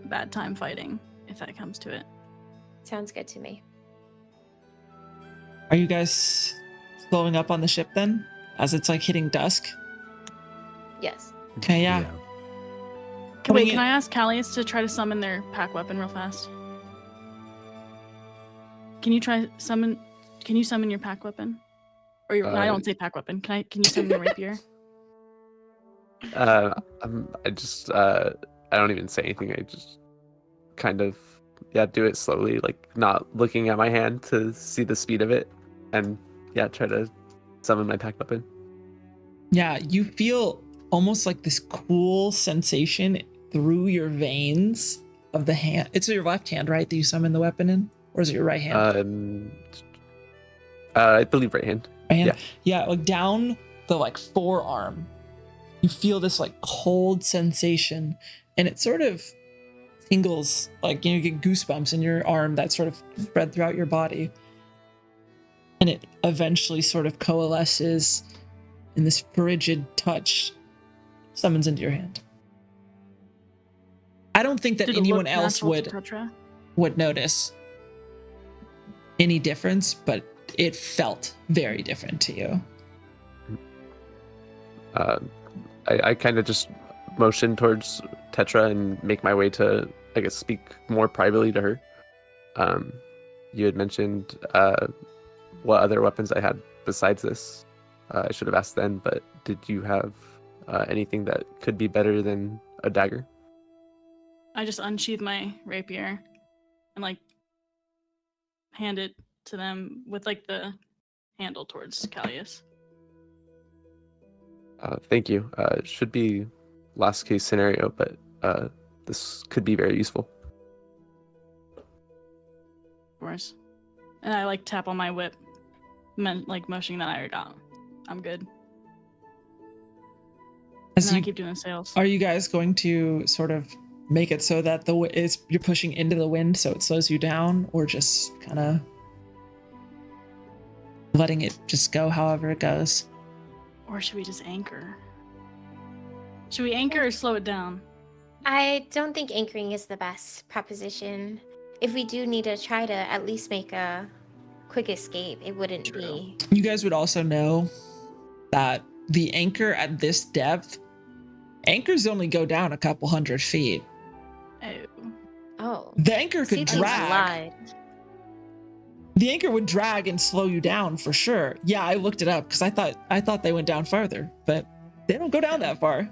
a bad time fighting, if that comes to it. Sounds good to me. Are you guys slowing up on the ship then? As it's like hitting dusk? Yes. Okay, yeah. Wait, Coming can in- I ask Callius to try to summon their pack weapon real fast? Can you try summon? Can you summon your pack weapon? Or your, I don't say pack weapon. Can you summon your rapier? I don't even say anything. I just kind of do it slowly, like not looking at my hand to see the speed of it, and try to summon my pack weapon. Yeah, you feel almost like this cool sensation through your veins of the hand. It's your left hand, right, that you summon the weapon in? Or is it your right hand? I believe right hand. Right hand? Yeah, like down the like forearm. You feel this like cold sensation, and it sort of tingles, like you get goosebumps in your arm that sort of spread throughout your body. And it eventually sort of coalesces in this frigid touch, summons into your hand. I don't think that Did it anyone look else natural to Tetra? would notice any difference, but it felt very different to you. I kind of just motion towards Tetra and make my way to, I guess, speak more privately to her. You had mentioned what other weapons I had besides this. I should have asked then, but did you have anything that could be better than a dagger? I just unsheathe my rapier and like hand it to them with like the handle towards Callius. Thank you. It should be last case scenario, but this could be very useful. Of course. And I like tap on my whip, like motioning that I got. I'm good. And then I keep doing sails. Are you guys going to sort of make it so that you're pushing into the wind so it slows you down, or just kind of letting it just go however it goes? Or should we just anchor? Should we anchor or slow it down? I don't think anchoring is the best proposition. If we do need to try to at least make a quick escape, it wouldn't be. You guys would also know that the anchor at this depth, anchors only go down a couple 100 feet. Oh. The anchor could See, drag. The anchor would drag and slow you down for sure. Yeah, I looked it up because I thought they went down farther, but they don't go down that far.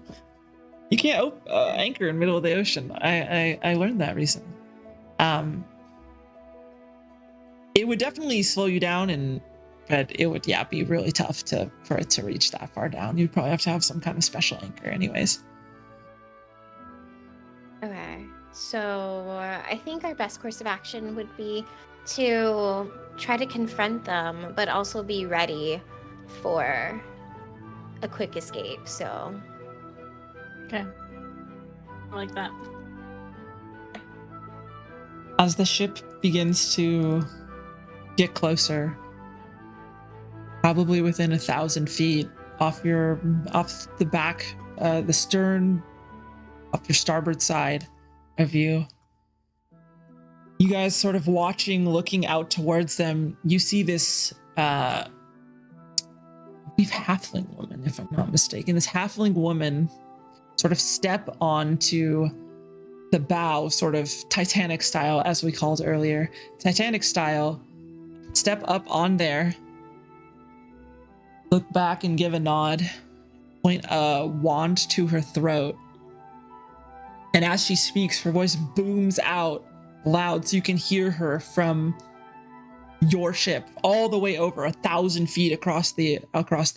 You can't anchor in the middle of the ocean. I learned that recently. It would definitely slow you down, but it would be really tough for it to reach that far down. You'd probably have to have some kind of special anchor, anyways. Okay, so I think our best course of action would be to try to confront them, but also be ready for a quick escape. So, okay, I like that. As the ship begins to get closer, probably within 1,000 feet off the back, the stern, off your starboard side of you. You guys sort of looking out towards them. You see this, I believe halfling woman, if I'm not mistaken. This halfling woman sort of step onto the bow, sort of Titanic style, as we called earlier. Titanic style, step up on there, look back and give a nod, point a wand to her throat. And as she speaks, her voice booms out loud so you can hear her from your ship all the way over 1,000 feet across the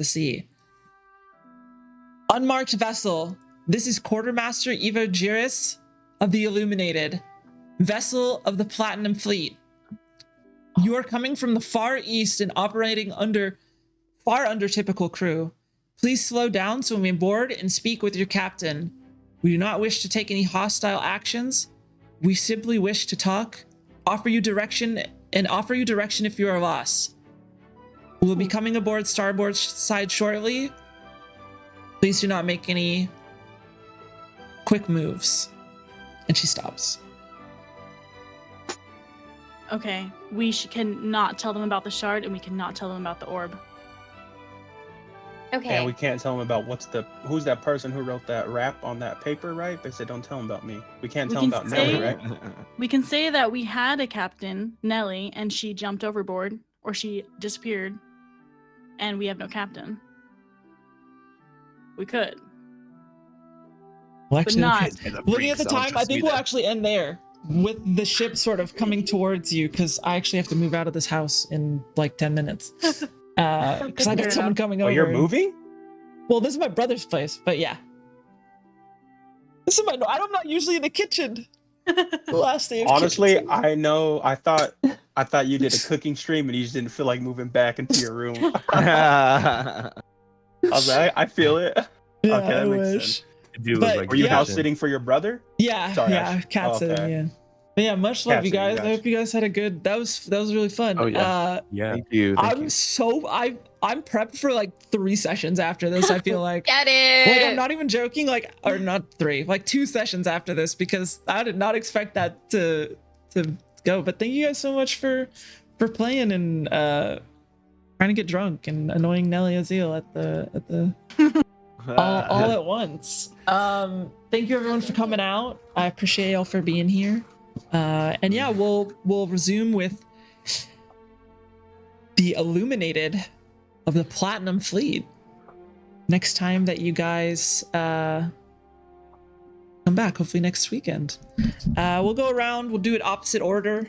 sea. Unmarked vessel, this is Quartermaster Eva Giris of the Illuminated, vessel of the Platinum Fleet. You are coming from the Far East and operating far under typical crew. Please slow down so we may board and speak with your captain. We do not wish to take any hostile actions. We simply wish to talk, offer you direction if you are lost. We will be coming aboard starboard side shortly. Please do not make any quick moves. And she stops. Okay, we cannot tell them about the shard, and we cannot tell them about the orb. Okay. And we can't tell them about who's that person who wrote that rap on that paper, right? They said don't tell them about me. We can't We tell them can about Nelly, say- right? We can say that we had a captain, Nelly, and she jumped overboard or she disappeared, and we have no captain. We could. Well, actually, not- okay. Looking at the time, I think we'll actually end there with the ship sort of coming towards you because I actually have to move out of this house in like 10 minutes. Because I Fair got someone enough. coming Oh, over. you're moving? Well, this is my brother's place, but yeah. This is I'm not usually in the kitchen. The last day of Honestly, kitchen. I know. I thought you did a cooking stream and you just didn't feel like moving back into your room. I was like, I feel it. Yeah, okay, that I makes wish. sense. Dude But- was like, Were you Yeah. house sitting for your brother? Yeah, Sorry, yeah, Ash. cat Oh, sitting, okay. yeah. But yeah, much love, Cat you sitting, guys. I gotcha. hope you guys had a good. That was really fun. Oh, yeah. Yeah. Thank you. I'm prepped for like 3 sessions after this. I feel like. Get it. Like I'm not even joking. Like, or not 3, like 2 sessions after this because I did not expect that to go. But thank you guys so much for playing and trying to get drunk and annoying Nelly Azil at the all at once. Thank you everyone for coming out. I appreciate y'all for being here. And yeah, we'll resume with the Illuminated of the Platinum Fleet next time that you guys come back, hopefully next weekend. We'll go around, we'll do it opposite order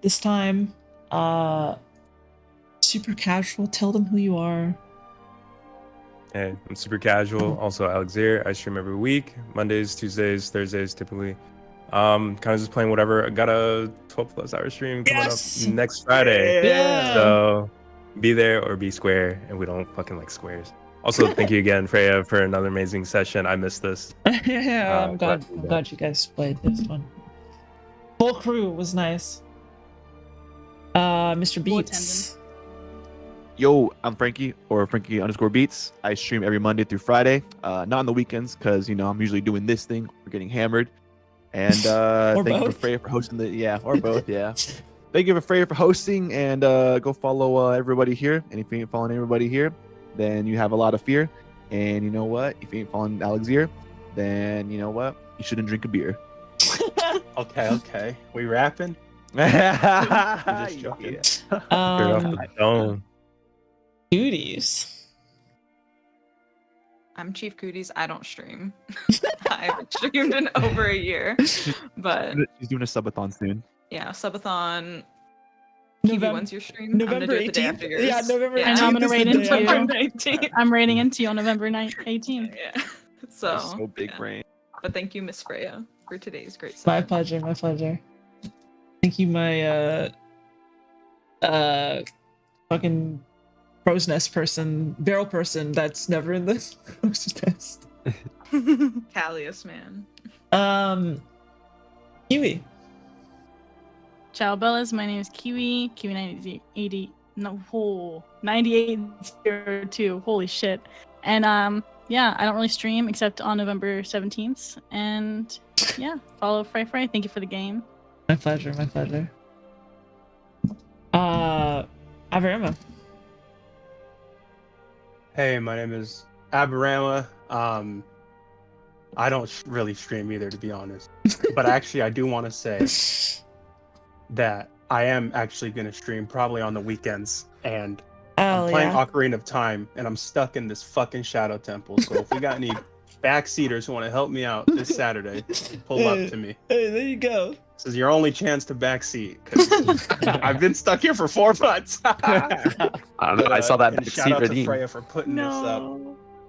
this time. Super casual, tell them who you are. Hey, I'm super casual. Also, Alexander. I stream every week, Mondays, Tuesdays, Thursdays, typically. Kind of just playing whatever. I got a 12+ hour stream coming Yes! up next Friday. Yeah. So be there or be square, and we don't fucking like squares. Also, thank you again, Freya, for another amazing session. I missed this. Yeah, I'm glad glad you guys played this one. Full crew was nice. Mr. Full Beats. Yo, I'm Frankie or Frankie_Beats. I stream every Monday through Friday, not on the weekends because I'm usually doing this thing. We're getting hammered. And Or thank you both. for Freya for hosting or both, yeah. Thank you for Freya for hosting and go follow everybody here. And if you ain't following everybody here, then you have a lot of fear. And you know what? If you ain't following Alexander, then you know what? You shouldn't drink a beer. Okay. We rapping? Just Yeah. joking. Straight off the dome. Duties. I'm Chief Cooties. I don't stream. I haven't streamed in over a year. But She's doing a subathon soon. yeah, subathon. Kiwi, November, when's your stream? I'm gonna November do it the day 18th. after yours. Yeah, November 18th. And I'm gonna is the raid day into after. you. November 19th. I'm raiding into you on November 18th. Yeah. So, So big yeah. brain. But thank you, Miss Freya, for today's great My session. pleasure, my pleasure. Thank you, my fucking crow's nest person, barrel person that's never in the crow's nest. Callius, man. Kiwi. Ciao, Bellas. My name is Kiwi. Kiwi 9802. Holy shit. And yeah, I don't really stream except on November 17th. And yeah, follow Frey. Thank you for the game. My pleasure, my pleasure. Avarama. Hey, my name is Aberama. I don't really stream either, to be honest. But actually, I do want to say that I am actually going to stream probably on the weekends. And Oh, I'm playing yeah. Ocarina of Time, and I'm stuck in this fucking Shadow Temple. So if we got any backseaters who want to help me out this Saturday, pull up to me. Hey, there you go. This is your only chance to backseat. 'Cause I've been stuck here for 4 months. I don't know. I saw that And back shout seat out to redeem. Freya for putting this up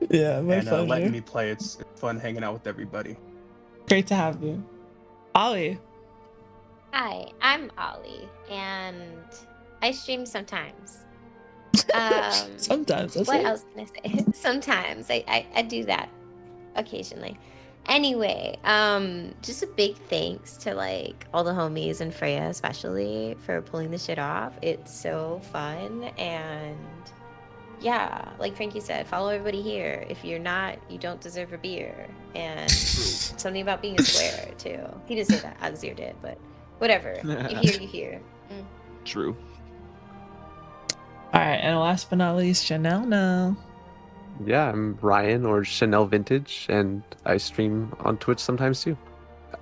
Yeah, my and pleasure. letting me play. It's fun hanging out with everybody. Great to have you. Ollie. Hi, I'm Ollie, and I stream sometimes. Sometimes. That's What it. else can I say? Sometimes I do that occasionally. Anyway, just a big thanks to like all the homies and Freya especially for pulling this shit off. It's so fun, and yeah, like Frankie said, follow everybody here. If you're not, you don't deserve a beer. And something about being a square too. He didn't say that, Azir did, but whatever. You hear. True. All right, and last but not least, Chanel. No. Yeah, I'm Ryan or Chanel Vintage, and I stream on Twitch sometimes too.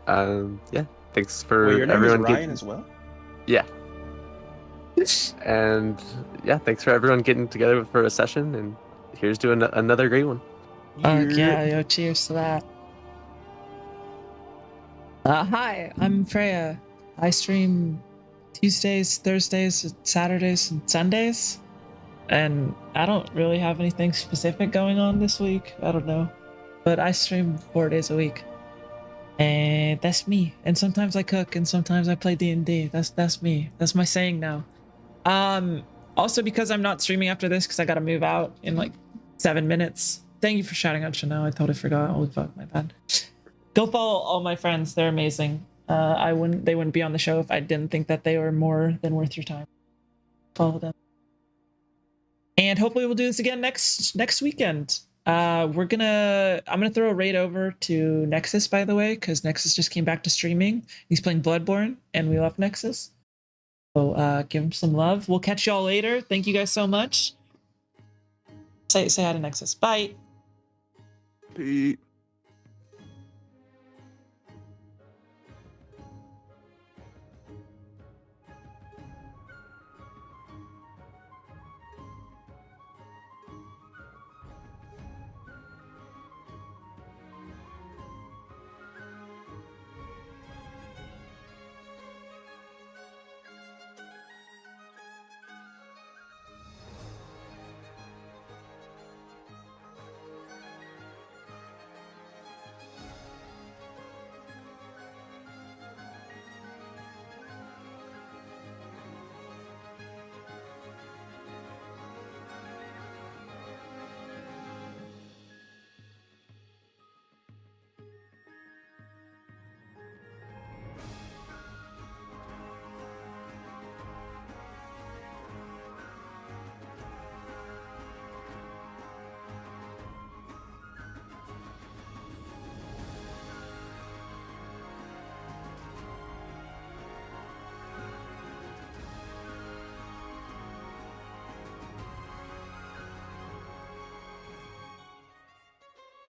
Yeah, thanks for Wait, your name is everyone Ryan getting. as well? Yeah, and yeah, thanks for everyone getting together for a session, and here's to another great one. Yeah, yo, cheers to that. Hi, I'm Freya. I stream Tuesdays, Thursdays, Saturdays, and Sundays. And I don't really have anything specific going on this week. I don't know. But I stream 4 days a week. And that's me. And sometimes I cook and sometimes I play D&D. That's me. That's my saying now. Also because I'm not streaming after this because I gotta move out in like 7 minutes. Thank you for shouting out Chanel. I totally forgot. Holy fuck, my bad. Go follow all my friends. They're amazing. They wouldn't be on the show if I didn't think that they were more than worth your time. Follow them. And hopefully we'll do this again next weekend. I'm gonna throw a raid over to Nexus, by the way, because Nexus just came back to streaming. He's playing Bloodborne, and we love Nexus. So give him some love. We'll catch y'all later. Thank you guys so much. Say hi to Nexus. Bye. Pete.